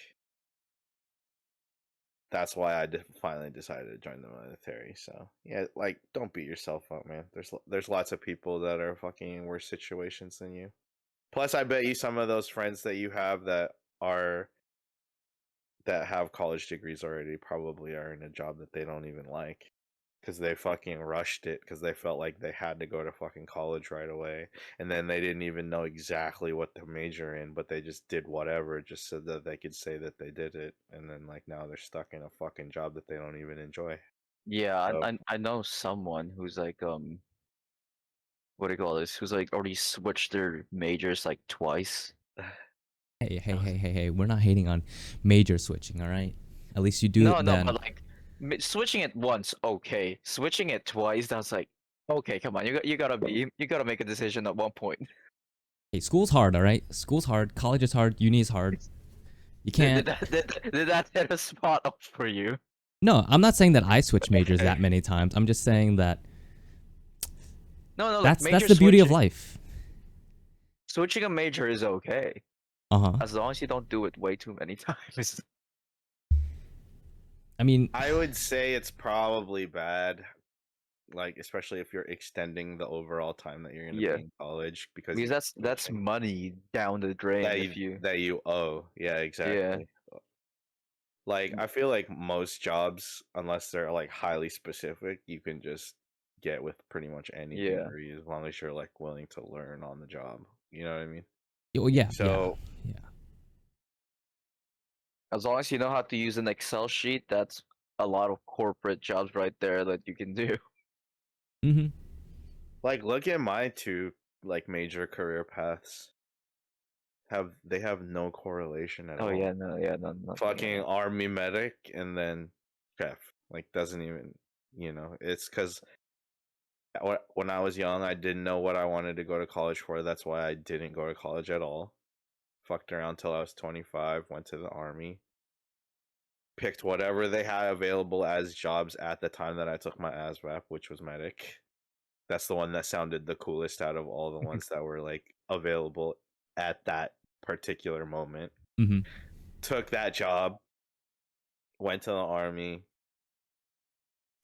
[SPEAKER 1] that's why I finally decided to join the military. So yeah, like don't beat yourself up, man. There's lots of people that are fucking in worse situations than you. Plus, I bet you some of those friends that you have are that have college degrees already probably are in a job that they don't even like because they fucking rushed it because they felt like they had to go to fucking college right away, and then they didn't even know exactly what to major in, but they just did whatever just so that they could say that they did it, and then like now they're stuck in a fucking job that they don't even enjoy.
[SPEAKER 5] Yeah,
[SPEAKER 1] So
[SPEAKER 5] I know someone who's like what do you call this? Who's like already switched their majors like twice.
[SPEAKER 2] Hey, we're not hating on major switching, all right? At least you do
[SPEAKER 5] No,
[SPEAKER 2] it
[SPEAKER 5] no,
[SPEAKER 2] then.
[SPEAKER 5] but like switching it once, okay. Switching it twice, that's like, okay, come on, you gotta make a decision at one point.
[SPEAKER 2] Hey, school's hard, all right? School's hard, college is hard, uni is hard. You
[SPEAKER 5] Did
[SPEAKER 2] can't.
[SPEAKER 5] that hit a spot up for you?
[SPEAKER 2] No, I'm not saying that I switch majors that many times. I'm just saying that
[SPEAKER 5] No, like
[SPEAKER 2] that's
[SPEAKER 5] major
[SPEAKER 2] the beauty of
[SPEAKER 5] switching.
[SPEAKER 2] life.
[SPEAKER 5] Switching a major is okay,
[SPEAKER 2] Uh-huh.
[SPEAKER 5] as long as you don't do it way too many times.
[SPEAKER 2] I mean,
[SPEAKER 1] I would say it's probably bad, like especially if you're extending the overall time that you're going to
[SPEAKER 5] Yeah.
[SPEAKER 1] be in college because
[SPEAKER 5] Because
[SPEAKER 1] you
[SPEAKER 5] that's money down the drain if you
[SPEAKER 1] that you owe. Yeah, exactly. Like I feel like most jobs, unless they're like highly specific, you can just get with pretty much any
[SPEAKER 5] Yeah.
[SPEAKER 1] degree as long as you're like willing to learn on the job. You know what I mean?
[SPEAKER 2] oh yeah,
[SPEAKER 1] So
[SPEAKER 2] yeah.
[SPEAKER 5] As long as you know how to use an Excel sheet, that's a lot of corporate jobs right there that you can do.
[SPEAKER 2] Mm-hmm.
[SPEAKER 1] like look at my two like major career paths. They have no correlation at
[SPEAKER 5] Oh
[SPEAKER 1] all.
[SPEAKER 5] yeah, no, nothing
[SPEAKER 1] Fucking
[SPEAKER 5] at all.
[SPEAKER 1] army medic and then chef. Like doesn't even, it's because when I was young, I didn't know what I wanted to go to college for. That's why I didn't go to college at all. Fucked around till I was 25, went to the army, picked whatever they had available as jobs at the time that I took my ASVAB, which was medic. That's the one that sounded the coolest out of all the ones that were like available at that particular moment.
[SPEAKER 2] Mm-hmm.
[SPEAKER 1] Took that job, went to the army,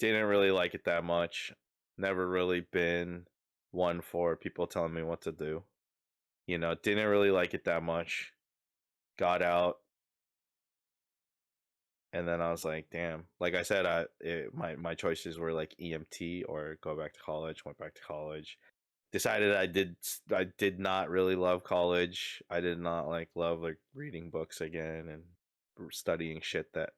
[SPEAKER 1] didn't really like it that much. Never really been one for people telling me what to do. Didn't really like it that much. Got out. And then I was like, damn. Like I said, my choices were like EMT or go back to college. Went back to college. Decided I did not really love college. I did not love like reading books again and studying shit that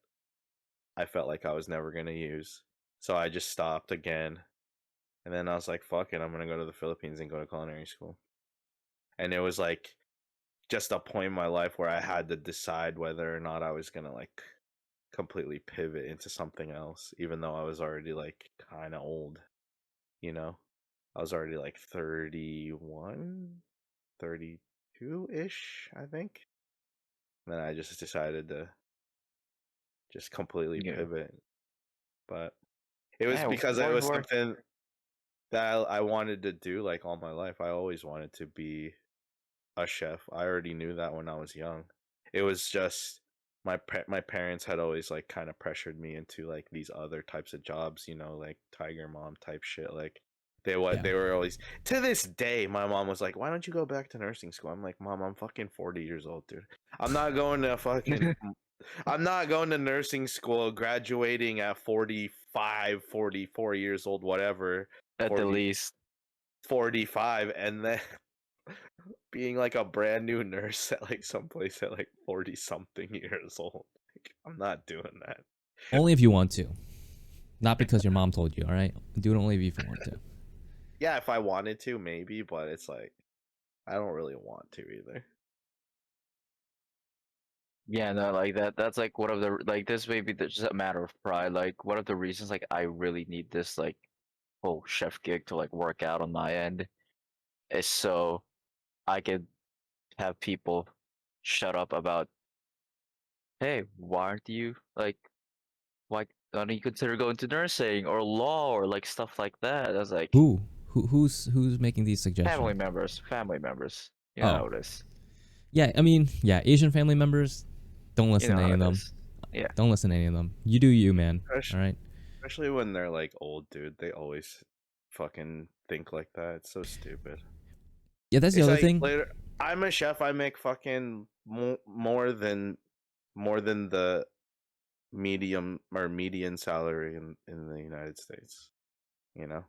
[SPEAKER 1] I felt like I was never gonna use. So I just stopped again. And then I was like, fuck it, I'm gonna go to the Philippines and go to culinary school. And it was like just a point in my life where I had to decide whether or not I was gonna like completely pivot into something else, even though I was already like kind of old. I was already like 31, 32-ish, I think. And then I just decided to just completely
[SPEAKER 5] Yeah.
[SPEAKER 1] pivot. But it was
[SPEAKER 5] Yeah,
[SPEAKER 1] because it
[SPEAKER 5] word,
[SPEAKER 1] was
[SPEAKER 5] word.
[SPEAKER 1] something that I wanted to do like all my life. I always wanted to be a chef. I already knew that when I was young. It was just my parents had always like kind of pressured me into like these other types of jobs, like Tiger Mom type shit. Like they were always, to this day, my mom was like, "Why don't you go back to nursing school?" I'm like, "Mom, I'm fucking 40 years old, dude. I'm not going to fucking I'm not going to nursing school, graduating at 45, 44 years old, whatever,
[SPEAKER 5] At the
[SPEAKER 1] 40,
[SPEAKER 5] least.
[SPEAKER 1] 45, and then being like a brand new nurse at like someplace at like 40 something years old. Like, I'm not doing that.
[SPEAKER 2] Only if you want to, not because your mom told you. All right, do it only if you want to.
[SPEAKER 1] Yeah, if I wanted to, maybe, but it's like I don't really want to either.
[SPEAKER 5] Yeah, no, like that's like one of the like this may be just a matter of pride. Like one of the reasons like I really need this like whole chef gig to like work out on my end is so I could have people shut up about, hey, why aren't you like, why don't you consider going to nursing or law or like stuff like that? I was like,
[SPEAKER 2] Who's making these suggestions?
[SPEAKER 5] family members. You
[SPEAKER 2] Oh.
[SPEAKER 5] know this.
[SPEAKER 2] Yeah, I mean, yeah, Asian family members, don't listen
[SPEAKER 5] You know
[SPEAKER 2] to any
[SPEAKER 5] how
[SPEAKER 2] of
[SPEAKER 5] it
[SPEAKER 2] them.
[SPEAKER 5] is. Yeah.
[SPEAKER 2] Don't listen to any of them. You do you, man.
[SPEAKER 1] Especially,
[SPEAKER 2] All right.
[SPEAKER 1] especially when they're like old, dude. They always fucking think like that. It's so stupid.
[SPEAKER 2] Yeah, that's the
[SPEAKER 1] It's
[SPEAKER 2] other
[SPEAKER 1] like
[SPEAKER 2] thing.
[SPEAKER 1] later. I'm a chef. I make fucking more than the medium or median salary in the United States. You know,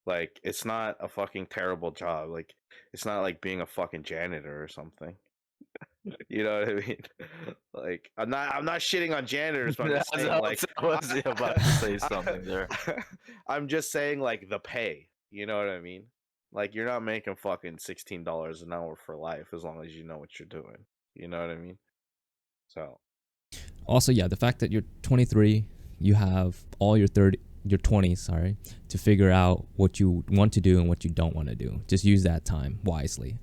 [SPEAKER 1] like it's not a fucking terrible job. Like it's not like being a fucking janitor or something. You know what I mean? Like I'm not shitting on janitors, but I'm just saying like
[SPEAKER 5] I was about to say something there.
[SPEAKER 1] I'm just saying like the pay. You know what I mean? Like you're not making fucking $16 an hour for life as long as you know what you're doing. You know what I mean? So
[SPEAKER 2] Also, yeah, the fact that you're 23, you have all your 20s, sorry, to figure out what you want to do and what you don't want to do. Just use that time wisely.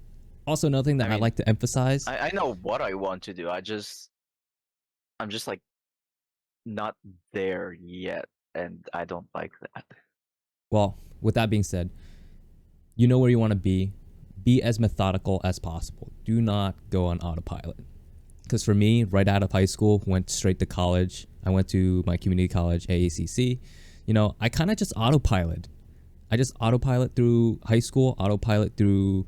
[SPEAKER 2] Also, another thing that I
[SPEAKER 5] mean,
[SPEAKER 2] like to emphasize.
[SPEAKER 5] I know what I want to do. I'm just like not there yet, and I don't like that.
[SPEAKER 2] Well, with that being said, you know where you want to be. Be as methodical as possible. Do not go on autopilot. Because for me, right out of high school, went straight to college. I went to my community college, AACC. You know, I kind of just autopilot. I just autopilot through high school, autopilot through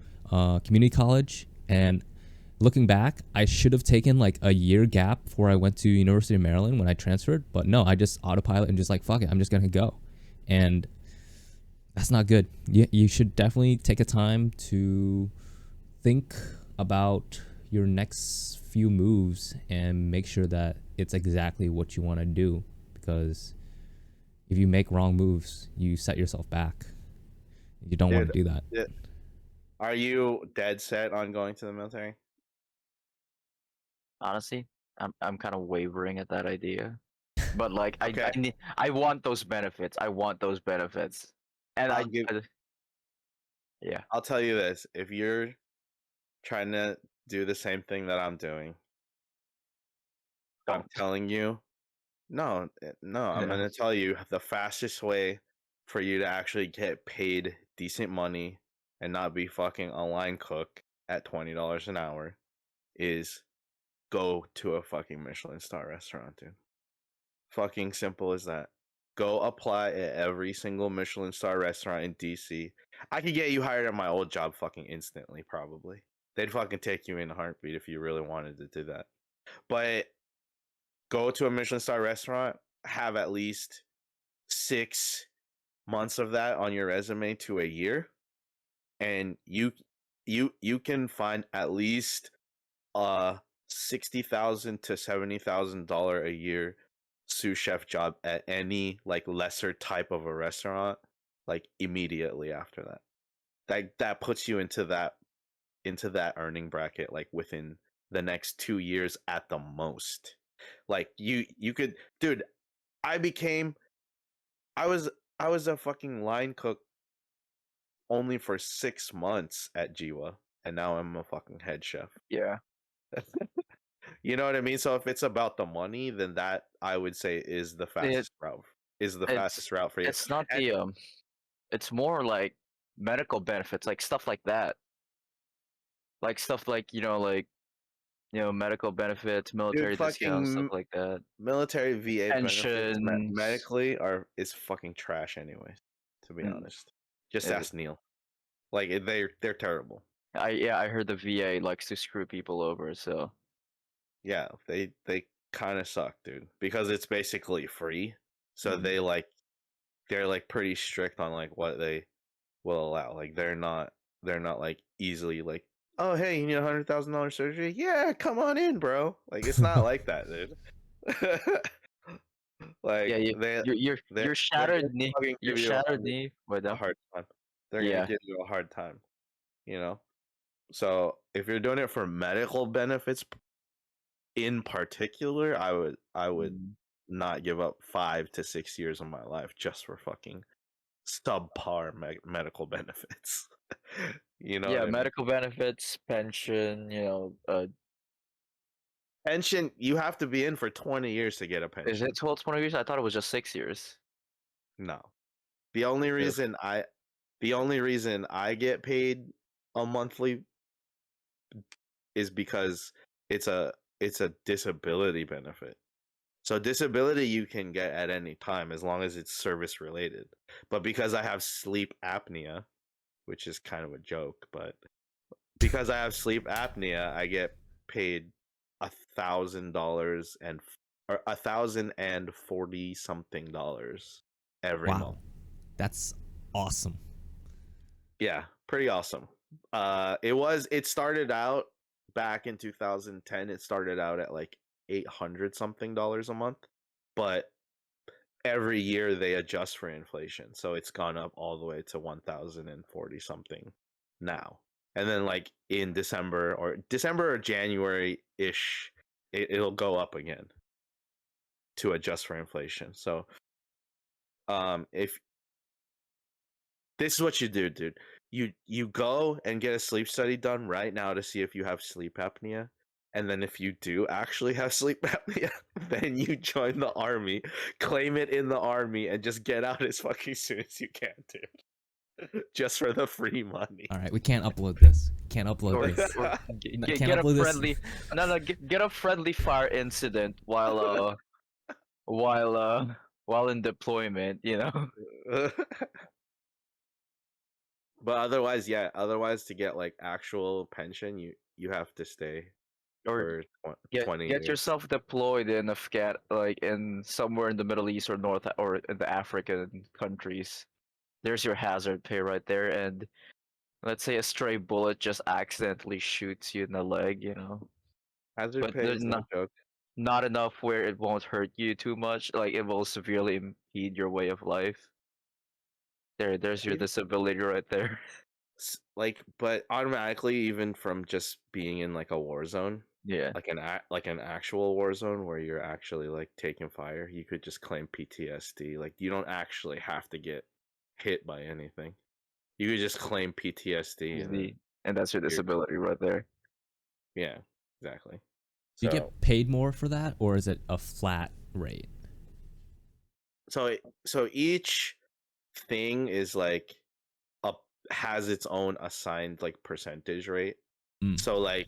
[SPEAKER 2] community college, and looking back, I should have taken like a year gap before I went to University of Maryland when I transferred. But no, I just autopilot and just like fuck it, I'm just gonna go, and that's not good. You should definitely take a time to think about your next few moves and make sure that it's exactly what you want to do, because if you make wrong moves, you set yourself back. You don't want to do that.
[SPEAKER 1] yeah. Are you dead set on going to the military?
[SPEAKER 5] Honestly, I'm kind of wavering at that idea. But like
[SPEAKER 1] Okay.
[SPEAKER 5] I want those benefits. I want those benefits. And
[SPEAKER 1] I'll give
[SPEAKER 5] yeah.
[SPEAKER 1] I'll tell you this. If you're trying to do the same thing that I'm doing, I'm
[SPEAKER 5] Don't.
[SPEAKER 1] telling you, no, I'm
[SPEAKER 5] Yeah.
[SPEAKER 1] gonna tell you the fastest way for you to actually get paid decent money and not be fucking a line cook at $20 an hour is go to a fucking Michelin star restaurant, dude. Fucking simple as that. Go apply at every single Michelin star restaurant in DC. I could get you hired at my old job fucking instantly, probably. They'd fucking take you in a heartbeat if you really wanted to do that. But go to a Michelin star restaurant, have at least 6 months of that on your resume to a year, and you can find at least $60,000 to $70,000 a year sous chef job at any like lesser type of a restaurant like immediately after that. That puts you into that earning bracket like within the next 2 years at the most. Like you could, dude. I became I was I was a fucking line cook only for 6 months at Jiwa, and now I'm a fucking head chef.
[SPEAKER 5] Yeah.
[SPEAKER 1] You know what I mean? So if it's about the money, then that I would say is the
[SPEAKER 5] It,
[SPEAKER 1] fastest route. Is the
[SPEAKER 5] it's
[SPEAKER 1] fastest route for you.
[SPEAKER 5] it's not
[SPEAKER 1] And
[SPEAKER 5] the it's more like medical benefits, like stuff like that. Like stuff like, medical benefits,
[SPEAKER 1] dude,
[SPEAKER 5] military discounts, stuff
[SPEAKER 1] fucking
[SPEAKER 5] like that.
[SPEAKER 1] military VA benefits
[SPEAKER 5] Pensions.
[SPEAKER 1] medically is fucking trash anyways, to be
[SPEAKER 5] Mm,
[SPEAKER 1] honest. Just
[SPEAKER 5] is it?
[SPEAKER 1] ask Neil. Like they're terrible.
[SPEAKER 5] I heard the VA likes to screw people over, so
[SPEAKER 1] Yeah, they kind of suck, dude, because it's basically free. So
[SPEAKER 5] mm,
[SPEAKER 1] they're like pretty strict on like what they will allow. Like they're not like easily like, oh hey, you need $100,000 surgery? Yeah, come on in, bro. Like it's not like that, dude.
[SPEAKER 5] yeah,
[SPEAKER 1] Like
[SPEAKER 5] you
[SPEAKER 1] they're
[SPEAKER 5] your
[SPEAKER 1] gonna
[SPEAKER 5] shattered knee,
[SPEAKER 1] fucking
[SPEAKER 5] your
[SPEAKER 1] give you
[SPEAKER 5] shattered knee with
[SPEAKER 1] a
[SPEAKER 5] them.
[SPEAKER 1] hard time. They're gonna
[SPEAKER 5] Yeah.
[SPEAKER 1] give you a hard time, you know. So if you're doing it for medical benefits in particular, I would
[SPEAKER 5] Mm.
[SPEAKER 1] not give up 5 to 6 years of my life just for fucking subpar medical benefits. You know
[SPEAKER 5] Yeah,
[SPEAKER 1] what I mean?
[SPEAKER 5] medical benefits, pension,
[SPEAKER 1] Pension, you have to be in for 20 years to get a
[SPEAKER 5] is
[SPEAKER 1] pension.
[SPEAKER 5] it 12, 20 years? I thought it was just 6 years.
[SPEAKER 1] No. The only
[SPEAKER 5] Ugh.
[SPEAKER 1] reason I get paid a monthly is because it's a disability benefit. So disability you can get at any time as long as it's service related. But because I have sleep apnea, which is kind of a joke, but because I have sleep apnea, I get paid $1,000 and or $1,040 something dollars every
[SPEAKER 2] Wow,
[SPEAKER 1] month.
[SPEAKER 2] that's awesome.
[SPEAKER 1] Yeah, pretty awesome. It started out back in 2010. It started out at like 800 something dollars a month, but every year they adjust for inflation, so it's gone up all the way to 1,040 something now. And then like in December or January ish, it'll go up again to adjust for inflation. So if this is what you do, dude. You go and get a sleep study done right now to see if you have sleep apnea. And then if you do actually have sleep apnea, then you join the army, claim it in the army, and just get out as fucking soon as you can, dude. Just for the free money.
[SPEAKER 2] All right, we can't upload this. Can't upload
[SPEAKER 5] Or,
[SPEAKER 2] this.
[SPEAKER 5] or
[SPEAKER 2] No,
[SPEAKER 5] get,
[SPEAKER 2] can't
[SPEAKER 5] get a
[SPEAKER 2] upload this.
[SPEAKER 5] friendly get a friendly fire incident while in deployment, you know.
[SPEAKER 1] But otherwise to get like actual pension, you have to stay
[SPEAKER 5] Or
[SPEAKER 1] for
[SPEAKER 5] get
[SPEAKER 1] 20
[SPEAKER 5] get
[SPEAKER 1] years.
[SPEAKER 5] yourself deployed in Afghan, like in somewhere in the Middle East or North or in the African countries. There's your hazard pay right there, and let's say a stray bullet just accidentally shoots you in the leg, you know.
[SPEAKER 1] Hazard
[SPEAKER 5] But
[SPEAKER 1] pay
[SPEAKER 5] there's
[SPEAKER 1] is no joke.
[SPEAKER 5] not enough where it won't hurt you too much, like it will severely impede your way of life. There's your
[SPEAKER 1] Even-
[SPEAKER 5] disability right there.
[SPEAKER 1] Like, but automatically, even from just being in like a war zone,
[SPEAKER 5] Yeah.
[SPEAKER 1] like an actual war zone where you're actually like taking fire, you could just claim PTSD. Like, you don't actually have to get hit by anything. You could just claim PTSD, and then
[SPEAKER 5] And that's your
[SPEAKER 1] you're
[SPEAKER 5] disability right there.
[SPEAKER 1] yeah, exactly.
[SPEAKER 2] Do you
[SPEAKER 1] So
[SPEAKER 2] get paid more for that, or is it a flat rate?
[SPEAKER 1] so each thing is like has its own assigned like percentage rate.
[SPEAKER 2] Mm.
[SPEAKER 1] So like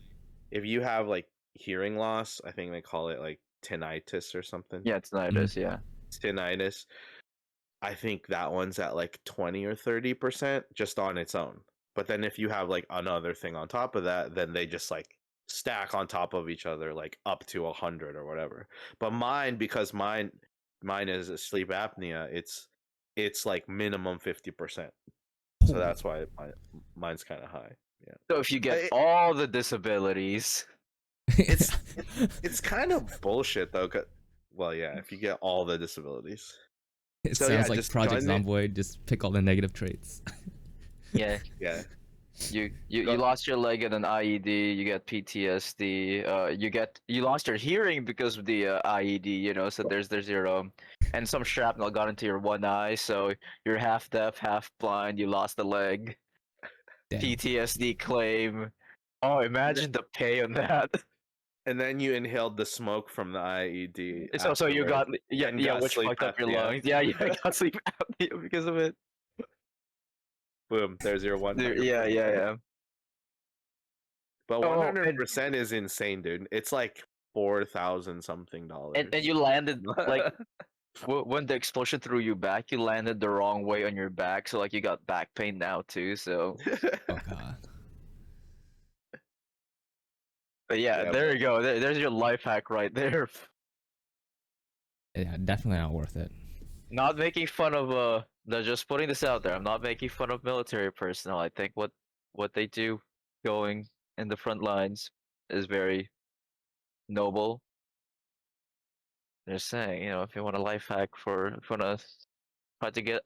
[SPEAKER 1] if you have like hearing loss, I think they call it like tinnitus or something.
[SPEAKER 5] Yeah, it's tinnitus, yeah.
[SPEAKER 1] Tinnitus. I think that one's at like 20 or 30% just on its own. But then if you have like another thing on top of that, then they just like stack on top of each other like up to 100 or whatever. But mine, because mine is a sleep apnea, it's like minimum 50%. So that's why mine's kind of high. Yeah.
[SPEAKER 5] So if you get
[SPEAKER 1] It-
[SPEAKER 5] all the disabilities,
[SPEAKER 1] It's kind of bullshit though. Well, yeah, if you get all the disabilities.
[SPEAKER 2] It
[SPEAKER 1] So,
[SPEAKER 2] sounds
[SPEAKER 1] yeah,
[SPEAKER 2] like
[SPEAKER 1] just
[SPEAKER 2] Project
[SPEAKER 1] join it.
[SPEAKER 2] Zomboid. Just pick all the negative traits.
[SPEAKER 5] yeah,
[SPEAKER 1] Yeah.
[SPEAKER 5] you
[SPEAKER 1] Go-
[SPEAKER 5] lost your leg in an IED, you get PTSD, you lost your hearing because of the IED, you know. So there's your and some shrapnel got into your one eye, so you're half deaf, half blind. You lost a leg.
[SPEAKER 2] Damn.
[SPEAKER 5] PTSD claim. Oh, imagine the pay on that.
[SPEAKER 1] And then you inhaled the smoke from the IED.
[SPEAKER 5] So you got
[SPEAKER 1] afterwards,
[SPEAKER 5] yeah
[SPEAKER 1] and
[SPEAKER 5] yeah
[SPEAKER 1] got
[SPEAKER 5] which
[SPEAKER 1] sleep
[SPEAKER 5] fucked up your
[SPEAKER 1] apnea.
[SPEAKER 5] lungs. Yeah, I got sleep apnea because of it.
[SPEAKER 1] Boom, there's your 100%.
[SPEAKER 5] Yeah.
[SPEAKER 1] But
[SPEAKER 5] Oh,
[SPEAKER 1] 100% is insane, dude. It's like 4,000 something dollars.
[SPEAKER 5] And you landed like when the explosion threw you back, you landed the wrong way on your back, so like you got back pain now too. So,
[SPEAKER 2] Oh god.
[SPEAKER 5] but yeah,
[SPEAKER 1] Yeah,
[SPEAKER 5] there you go. There's your life hack right there.
[SPEAKER 2] Yeah, definitely not worth it.
[SPEAKER 5] Not making fun of just putting this out there. I'm not making fun of military personnel. I think what they do going in the front lines is very noble. Just saying, you know, if you want a life hack if you want to try to get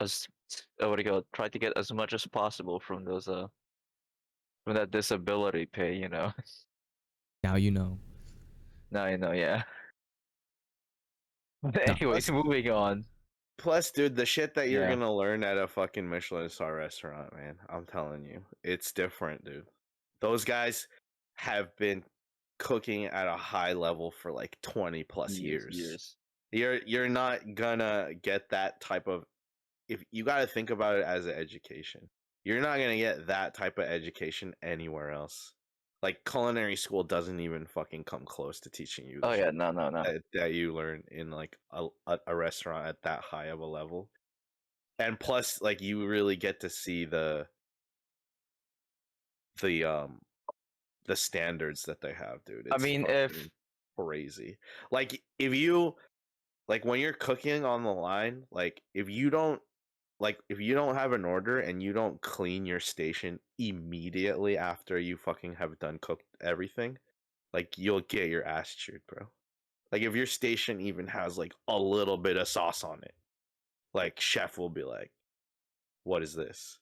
[SPEAKER 5] try to get as much as possible from those from that disability pay, you know.
[SPEAKER 2] Now you know.
[SPEAKER 5] Now you know, yeah. But
[SPEAKER 2] No.
[SPEAKER 5] anyways, moving on.
[SPEAKER 1] Plus, dude, the shit that you're
[SPEAKER 5] Yeah.
[SPEAKER 1] gonna learn at a fucking Michelin star restaurant, man. I'm telling you, it's different, dude. Those guys have been cooking at a high level for like 20 plus years. You're not gonna get that type of, if you got to think about it as an education. You're not gonna get that type of education anywhere else. Like culinary school doesn't even fucking come close to teaching you the
[SPEAKER 5] Oh
[SPEAKER 1] shit
[SPEAKER 5] yeah, no.
[SPEAKER 1] that you learn in like a restaurant at that high of a level. And plus, like you really get to see the um the standards that they have, dude.
[SPEAKER 5] I
[SPEAKER 1] It's
[SPEAKER 5] mean,
[SPEAKER 1] fucking crazy. Like if you like when you're cooking on the line, like if you don't have an order and you don't clean your station immediately after you fucking have done cooked everything, like you'll get your ass chewed, bro. Like if your station even has like a little bit of sauce on it, like chef will be like, "What is this?"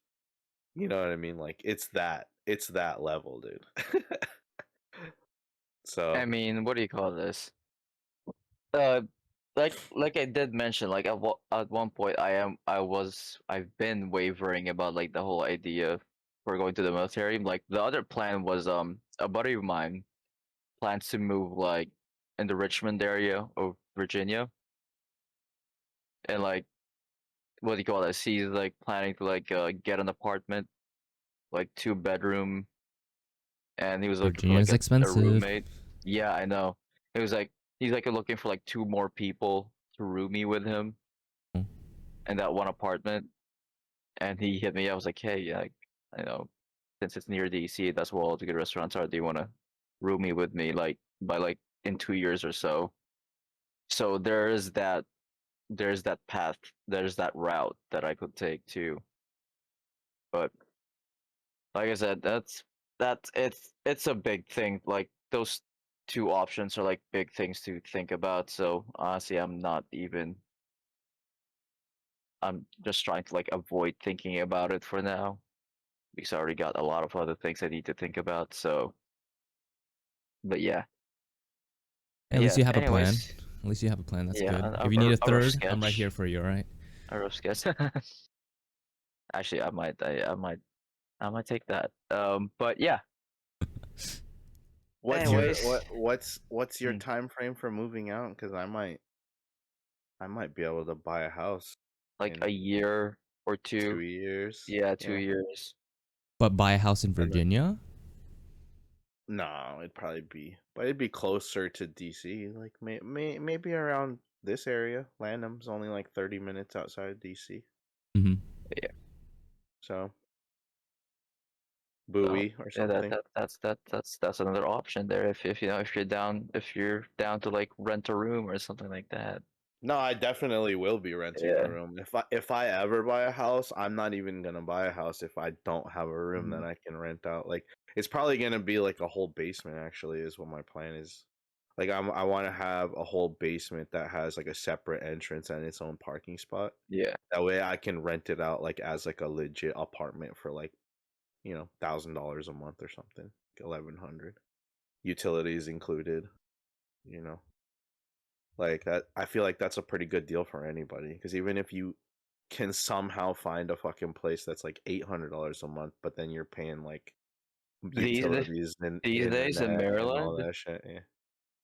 [SPEAKER 1] You know what I mean? Like it's that level, dude. So
[SPEAKER 5] I mean, what do you call this? Uh, like I did mention, like at one point, I've been wavering about like the whole idea for going to the military. Like the other plan was a buddy of mine plans to move like in the Richmond area of Virginia, and like what do you call this? He's like planning to like get an apartment, like 2 bedroom, and he was looking for like
[SPEAKER 2] Virginia's
[SPEAKER 5] a
[SPEAKER 2] expensive.
[SPEAKER 5] roommate. Yeah, I know. It was like he's like looking for like 2 more people to roomie with him
[SPEAKER 2] Mm.
[SPEAKER 5] in that one apartment. And he hit me. I was like, hey, yeah, like, I know, since it's near DC, that's where all the good restaurants are. Do you want to roomie with me, like by like in 2 years or so? So there's that path, there's that route that I could take too. But like I said, that's it's a big thing. Like those two options are like big things to think about. So honestly, I'm just trying to like avoid thinking about it for now because I already got a lot of other things I need to think about. So, but yeah,
[SPEAKER 2] At least
[SPEAKER 5] yeah.
[SPEAKER 2] you have a plan.
[SPEAKER 5] Anyways,
[SPEAKER 2] At least you have a plan. That's
[SPEAKER 5] yeah,
[SPEAKER 2] good. If you need a
[SPEAKER 5] a rough
[SPEAKER 2] third, I'm right here
[SPEAKER 5] sketch,
[SPEAKER 2] for you. All right.
[SPEAKER 5] a rough sketch. Actually, I might take that. But yeah. Anyways,
[SPEAKER 1] what's your
[SPEAKER 5] hmm,
[SPEAKER 1] time frame for moving out? Because I might be able to buy a house
[SPEAKER 5] like a
[SPEAKER 1] in
[SPEAKER 5] year or
[SPEAKER 1] 2
[SPEAKER 5] two.
[SPEAKER 1] years.
[SPEAKER 5] Yeah, two
[SPEAKER 1] Yeah.
[SPEAKER 5] years.
[SPEAKER 2] But buy a house in
[SPEAKER 1] And then,
[SPEAKER 2] Virginia?
[SPEAKER 1] no, it'd be closer to DC. Like maybe around this area. Lanham's only like 30 minutes outside of DC.
[SPEAKER 2] Mm-hmm.
[SPEAKER 5] Yeah.
[SPEAKER 1] So
[SPEAKER 5] So
[SPEAKER 1] Bowie or
[SPEAKER 5] yeah,
[SPEAKER 1] something.
[SPEAKER 5] that's another option there. If you know if you're down to like rent a room or something like that.
[SPEAKER 1] No, I definitely will be renting a
[SPEAKER 5] Yeah.
[SPEAKER 1] room. If I ever buy a house, I'm not even gonna buy a house if I don't have a room
[SPEAKER 5] Mhm.
[SPEAKER 1] that I can rent out. Like it's probably gonna be like a whole basement actually is what my plan is. Like I want to have a whole basement that has like a separate entrance and its own parking spot.
[SPEAKER 5] Yeah.
[SPEAKER 1] That way I can rent it out like as like a legit apartment for like, $1,000 a month or something. 1,100. Utilities included, you know. Like that, I feel like that's a pretty good deal for anybody. Because even if you can somehow find a fucking place that's like $800 a month, but then you're paying like
[SPEAKER 5] These da-
[SPEAKER 1] utilities and
[SPEAKER 5] these days in
[SPEAKER 1] internet and all
[SPEAKER 5] Maryland,
[SPEAKER 1] that shit. Yeah.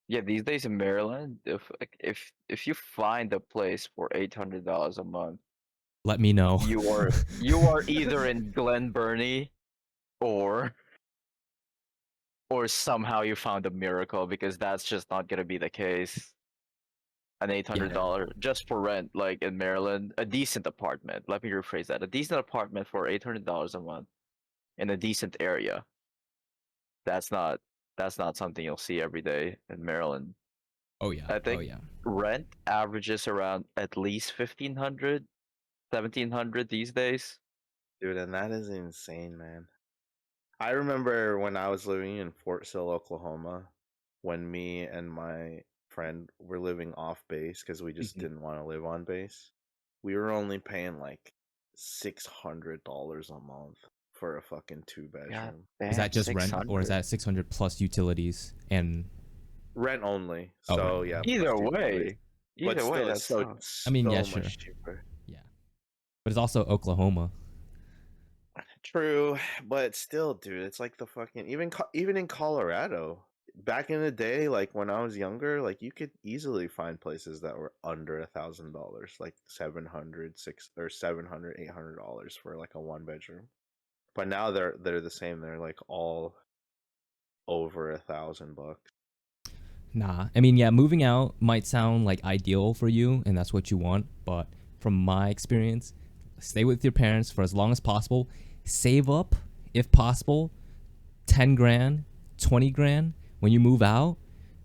[SPEAKER 5] yeah, these days in Maryland, if you find a place for $800 a month,
[SPEAKER 2] Let me know.
[SPEAKER 5] you are either in Glen Burnie or somehow you found a miracle because that's just not gonna be the case. An eight hundred
[SPEAKER 2] Yeah.
[SPEAKER 5] dollar just for rent, like in Maryland, a decent apartment. Let me rephrase that: a decent apartment for $800 a month in a decent area. That's not something you'll see every day in Maryland.
[SPEAKER 2] Oh yeah.
[SPEAKER 5] I
[SPEAKER 2] Oh
[SPEAKER 5] think
[SPEAKER 2] yeah.
[SPEAKER 5] rent averages around at least 1,500, 1,700 these days.
[SPEAKER 1] Dude, and that is insane, man. I remember when I was living in Fort Sill, Oklahoma, when me and my friend were living off base because we just
[SPEAKER 5] Mhm.
[SPEAKER 1] didn't want to live on base. We were only paying like $600 a month for a fucking two
[SPEAKER 5] God
[SPEAKER 1] bedroom.
[SPEAKER 2] Is
[SPEAKER 5] damn,
[SPEAKER 2] that just
[SPEAKER 5] six
[SPEAKER 2] rent or is
[SPEAKER 5] hundred.
[SPEAKER 2] that 600 plus utilities and
[SPEAKER 1] Rent only.
[SPEAKER 2] oh rent
[SPEAKER 1] So
[SPEAKER 2] only?
[SPEAKER 1] yeah, plus
[SPEAKER 5] Either
[SPEAKER 1] utilities.
[SPEAKER 5] way,
[SPEAKER 1] But still it's
[SPEAKER 5] that's
[SPEAKER 1] so
[SPEAKER 5] tough.
[SPEAKER 2] I mean, yeah,
[SPEAKER 1] so
[SPEAKER 2] sure.
[SPEAKER 1] much cheaper.
[SPEAKER 2] Yeah. But it's also Oklahoma.
[SPEAKER 1] True, but still, dude, it's like the fucking even in Colorado. Back in the day, like when I was younger, like you could easily find places that were under $1,000, like 700, $700, $800 for like a one bedroom. But now they're the same. They're like all over $1,000.
[SPEAKER 2] Nah, I mean, yeah, moving out might sound like ideal for you, and that's what you want. But from my experience, stay with your parents for as long as possible. Save up, if possible, 10 grand, 20 grand. When you move out,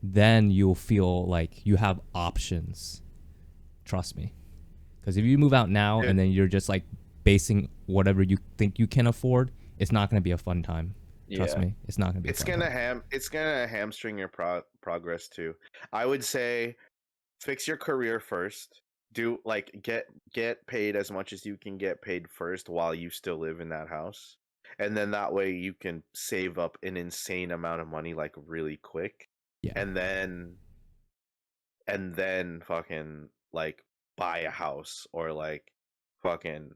[SPEAKER 2] then you'll feel like you have options. Trust me. Because if you move out now
[SPEAKER 1] Yeah.
[SPEAKER 2] and then you're just like basing whatever you think you can afford, it's not going to be a fun time. Trust
[SPEAKER 5] Yeah.
[SPEAKER 2] me, it's not going to be.
[SPEAKER 1] It's
[SPEAKER 2] a fun
[SPEAKER 1] gonna
[SPEAKER 2] time.
[SPEAKER 1] it's gonna hamstring your progress too. I would say fix your career first. Do like get paid as much as you can get paid first while you still live in that house. And then that way you can save up an insane amount of money like really quick.
[SPEAKER 2] Yeah.
[SPEAKER 1] And then fucking like buy a house or like fucking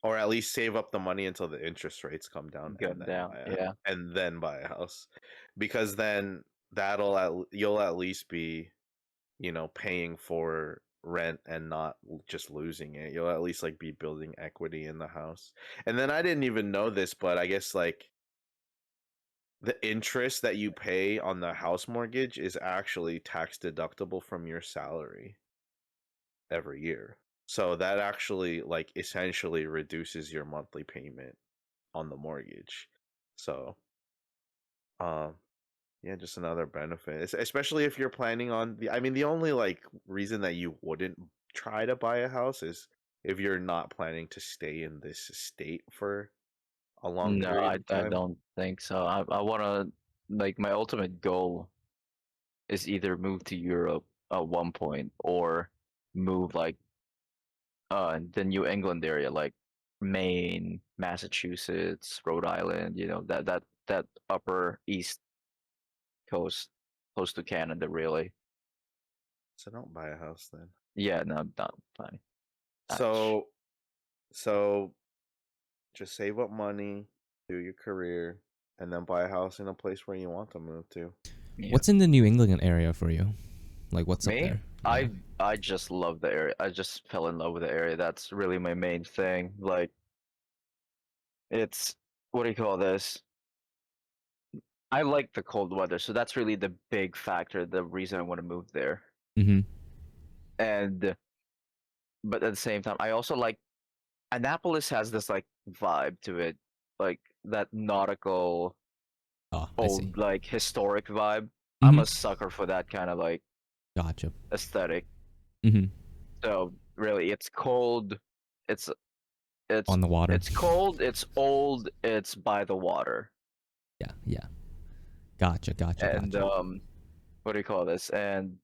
[SPEAKER 1] or at least save up the money until the interest rates come down
[SPEAKER 5] Go
[SPEAKER 1] and then
[SPEAKER 5] down. Yeah.
[SPEAKER 1] and then buy a house, because then you'll at least be, you know, paying for rent and not just losing it. You'll at least like be building equity in the house. And then I didn't even know this, but I guess like the interest that you pay on the house mortgage is actually tax deductible from your salary every year. So that actually like essentially reduces your monthly payment on the mortgage. So yeah, just another benefit. Especially if you're planning on the I mean the only like reason that you wouldn't try to buy a house is if you're not planning to stay in this state for a long
[SPEAKER 5] No,
[SPEAKER 1] period of
[SPEAKER 5] I
[SPEAKER 1] time.
[SPEAKER 5] don't think so. I wanna like my ultimate goal is either move to Europe at one point or move like the New England area, like Maine, Massachusetts, Rhode Island, you know, that upper east coast, close to Canada, really.
[SPEAKER 1] So don't buy a house then.
[SPEAKER 5] Yeah, no, not fine.
[SPEAKER 1] So so just save up money, do your career, and then buy a house in a place where you want to move to.
[SPEAKER 5] Yeah.
[SPEAKER 2] What's in the New England area for you? Like, what's up
[SPEAKER 5] Me?
[SPEAKER 2] there? Yeah.
[SPEAKER 5] I just love the area. I just fell in love with the area. That's really my main thing. Like, it's what do you call this? I like the cold weather, so that's really the big factor, the reason I want to move there.
[SPEAKER 2] Mm-hmm.
[SPEAKER 5] And but at the same time, I also like Annapolis has this like vibe to it, like that nautical,
[SPEAKER 2] Oh, I see.
[SPEAKER 5] old, like historic vibe. I'm
[SPEAKER 2] Mhm.
[SPEAKER 5] a sucker for that kind of like
[SPEAKER 2] Gotcha.
[SPEAKER 5] aesthetic.
[SPEAKER 2] Mm-hmm.
[SPEAKER 5] So really, it's cold. It's it's
[SPEAKER 2] On the water.
[SPEAKER 5] it's cold. It's old. It's by the water.
[SPEAKER 2] Yeah, yeah. Gotcha.
[SPEAKER 5] And what do you call this? And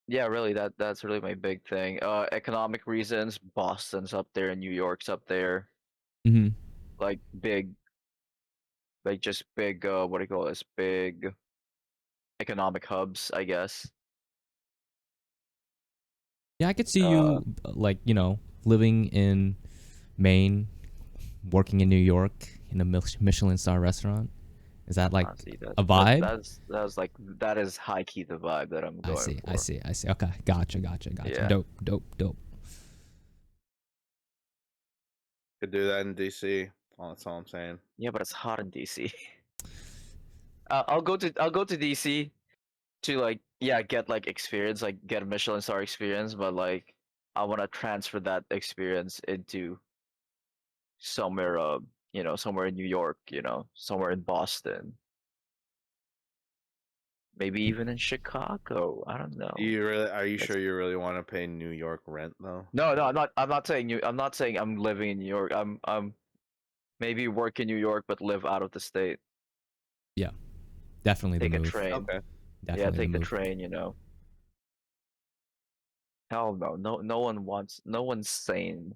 [SPEAKER 5] yeah, really, that's really my big thing. Economic reasons. Boston's up there, and New York's up there.
[SPEAKER 2] Mm-hmm.
[SPEAKER 5] Like big, like just big. What do you call this? Big economic hubs, I guess.
[SPEAKER 2] Yeah, I could see you like, living in Maine, working in New York in a Michelin star restaurant. Is that like
[SPEAKER 5] Honestly,
[SPEAKER 2] a vibe?
[SPEAKER 5] That's like that is high key the vibe that I'm going for.
[SPEAKER 2] I see. Okay, gotcha.
[SPEAKER 5] Yeah.
[SPEAKER 2] Dope.
[SPEAKER 1] Could do that in DC. That's all I'm saying.
[SPEAKER 5] Yeah, but it's hot in DC. I'll go to DC to like get like experience, like get a Michelin star experience, but like I want to transfer that experience into somewhere somewhere in New York, somewhere in Boston. Maybe even in Chicago. I don't know.
[SPEAKER 1] Are you
[SPEAKER 5] That's-
[SPEAKER 1] sure you really want to pay New York rent though?
[SPEAKER 5] No, I'm not saying I'm not saying I'm living in New York. I'm maybe work in New York but live out of the state.
[SPEAKER 2] Yeah, definitely
[SPEAKER 5] Take
[SPEAKER 2] the
[SPEAKER 5] a
[SPEAKER 2] move.
[SPEAKER 5] train.
[SPEAKER 1] Okay.
[SPEAKER 2] Definitely
[SPEAKER 5] Yeah, take the
[SPEAKER 2] move.
[SPEAKER 5] train, Hell no. No one sane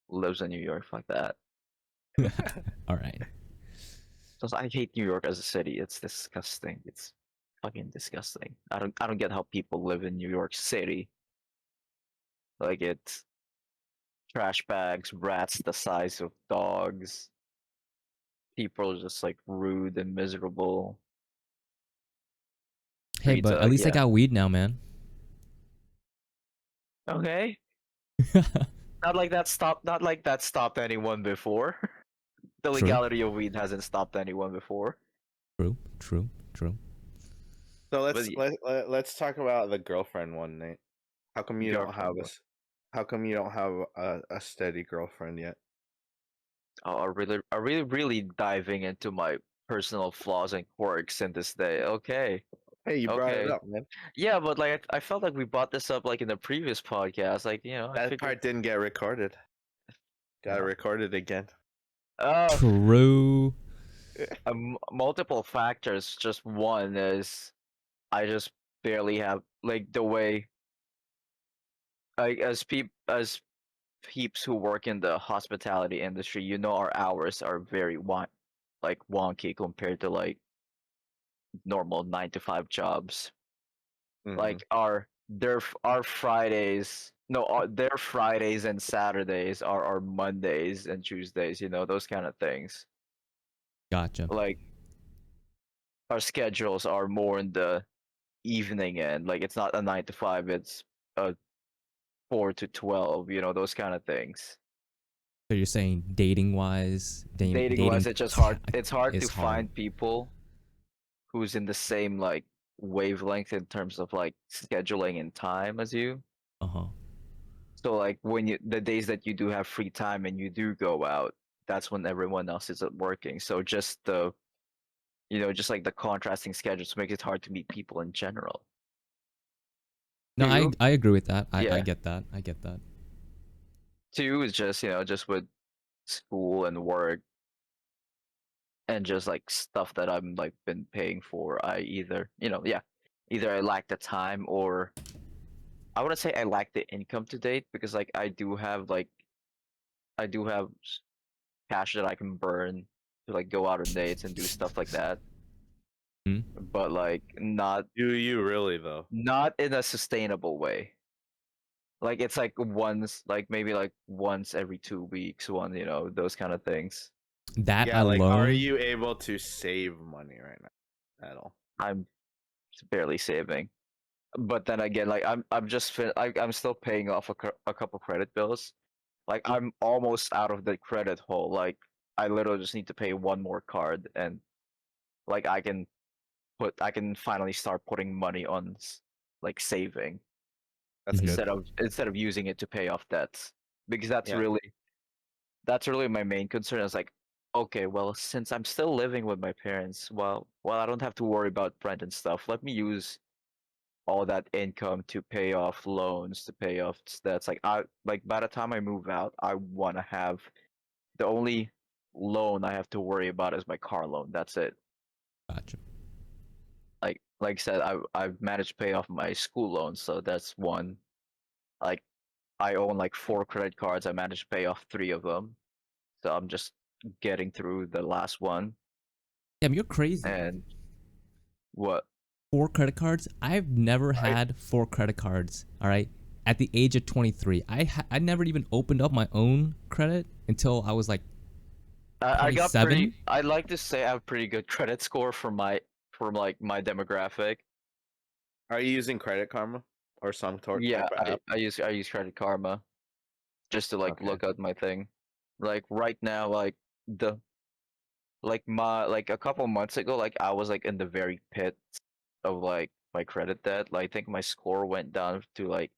[SPEAKER 5] lives in New York. Fuck that.
[SPEAKER 2] All right.
[SPEAKER 5] Plus, I hate New York as a city. It's disgusting. It's fucking disgusting. I don't get how people live in New York City. Like it's trash bags, rats the size of dogs. People are just like rude and miserable.
[SPEAKER 2] Hey, but at least I got weed now, man.
[SPEAKER 5] Okay. Not like that stopped anyone before. the
[SPEAKER 2] True.
[SPEAKER 5] legality of weed hasn't stopped anyone before.
[SPEAKER 2] True. True. True.
[SPEAKER 1] So
[SPEAKER 5] But
[SPEAKER 1] let's talk about the girlfriend one, Nate. How come you don't have
[SPEAKER 5] girlfriend one.
[SPEAKER 1] how come you don't have a steady girlfriend yet?
[SPEAKER 5] Oh, really diving into my personal flaws and quirks in this day. Okay.
[SPEAKER 1] Hey, you brought it
[SPEAKER 5] Okay.
[SPEAKER 1] up, man.
[SPEAKER 5] Yeah, but like I felt like we brought this up like in the previous podcast. Like, I
[SPEAKER 1] That
[SPEAKER 5] figured.
[SPEAKER 1] part didn't get recorded. Got to
[SPEAKER 5] No.
[SPEAKER 1] record it again.
[SPEAKER 5] Oh,
[SPEAKER 2] True.
[SPEAKER 5] multiple factors. Just one is I just barely have like the way like as peeps who work in the hospitality industry, our hours are very wonky compared to like normal 9 to 5 jobs.
[SPEAKER 1] Mhm.
[SPEAKER 5] Like our Fridays, no, their Fridays and Saturdays are our Mondays and Tuesdays. Those kind of things.
[SPEAKER 2] Gotcha.
[SPEAKER 5] Like our schedules are more in the evening end. Like it's not a 9 to 5; it's a 4 to 12. Those kind of things.
[SPEAKER 2] So you're saying dating wise,
[SPEAKER 5] Dating wise, it's just hard. It's hard
[SPEAKER 2] is
[SPEAKER 5] to find people who's in the same like wavelength in terms of like scheduling and time as you.
[SPEAKER 2] Uh-huh.
[SPEAKER 5] So like when the days that you do have free time and you do go out, that's when everyone else is working. So just just like the contrasting schedules makes it hard to meet people in general.
[SPEAKER 2] No, I
[SPEAKER 5] Two,
[SPEAKER 2] I agree with that. I
[SPEAKER 5] yeah.
[SPEAKER 2] get that. I get that.
[SPEAKER 5] Two is just just with school and work and just like stuff that I'm like been paying for. I either either I lack the time or I wouldn't say I lack the income to date because like I do have cash that I can burn to like go out on dates and do stuff like that.
[SPEAKER 2] Hmm?
[SPEAKER 5] But like
[SPEAKER 1] Do you really though?
[SPEAKER 5] not in a sustainable way. Like it's like maybe like once every 2 weeks, those kind of things.
[SPEAKER 2] That
[SPEAKER 1] Yeah, like are
[SPEAKER 2] alone.
[SPEAKER 1] you able to save money right now at all?
[SPEAKER 5] I'm barely saving. But then again, like I'm still paying off a couple credit bills. Like I'm almost out of the credit hole. Like I literally just need to pay one more card and like I can finally start putting money on like saving
[SPEAKER 1] That's
[SPEAKER 2] Mhm.
[SPEAKER 1] good.
[SPEAKER 5] instead of using it to pay off debts because
[SPEAKER 1] Yeah.
[SPEAKER 5] that's really my main concern. Is like, okay, well, since I'm still living with my parents, well, I don't have to worry about rent and stuff. Let me use all that income to pay off loans, to pay off debts. Like by the time I move out, I want to have the only loan I have to worry about is my car loan. That's it.
[SPEAKER 2] Gotcha.
[SPEAKER 5] Like I said, I've managed to pay off my school loan, so that's one. Like I own like 4 credit cards. I managed to pay off 3 of them, so I'm just getting through the last one.
[SPEAKER 2] Damn, you're crazy.
[SPEAKER 5] And what?
[SPEAKER 2] 4 credit cards? I've never
[SPEAKER 5] I-
[SPEAKER 2] had 4 credit cards. All right. At the age of 23, I never even opened up my own credit until I was like
[SPEAKER 5] I got
[SPEAKER 2] 27.
[SPEAKER 5] I'd like to say I have pretty good credit score for like my demographic.
[SPEAKER 1] Are you using Credit Karma or some
[SPEAKER 5] Yeah,
[SPEAKER 1] type of app?
[SPEAKER 5] I use Credit Karma just to like
[SPEAKER 1] Okay.
[SPEAKER 5] look at my thing. Like right now, like the like a couple months ago, like I was like in the very pit of like my credit debt. Like I think my score went down to like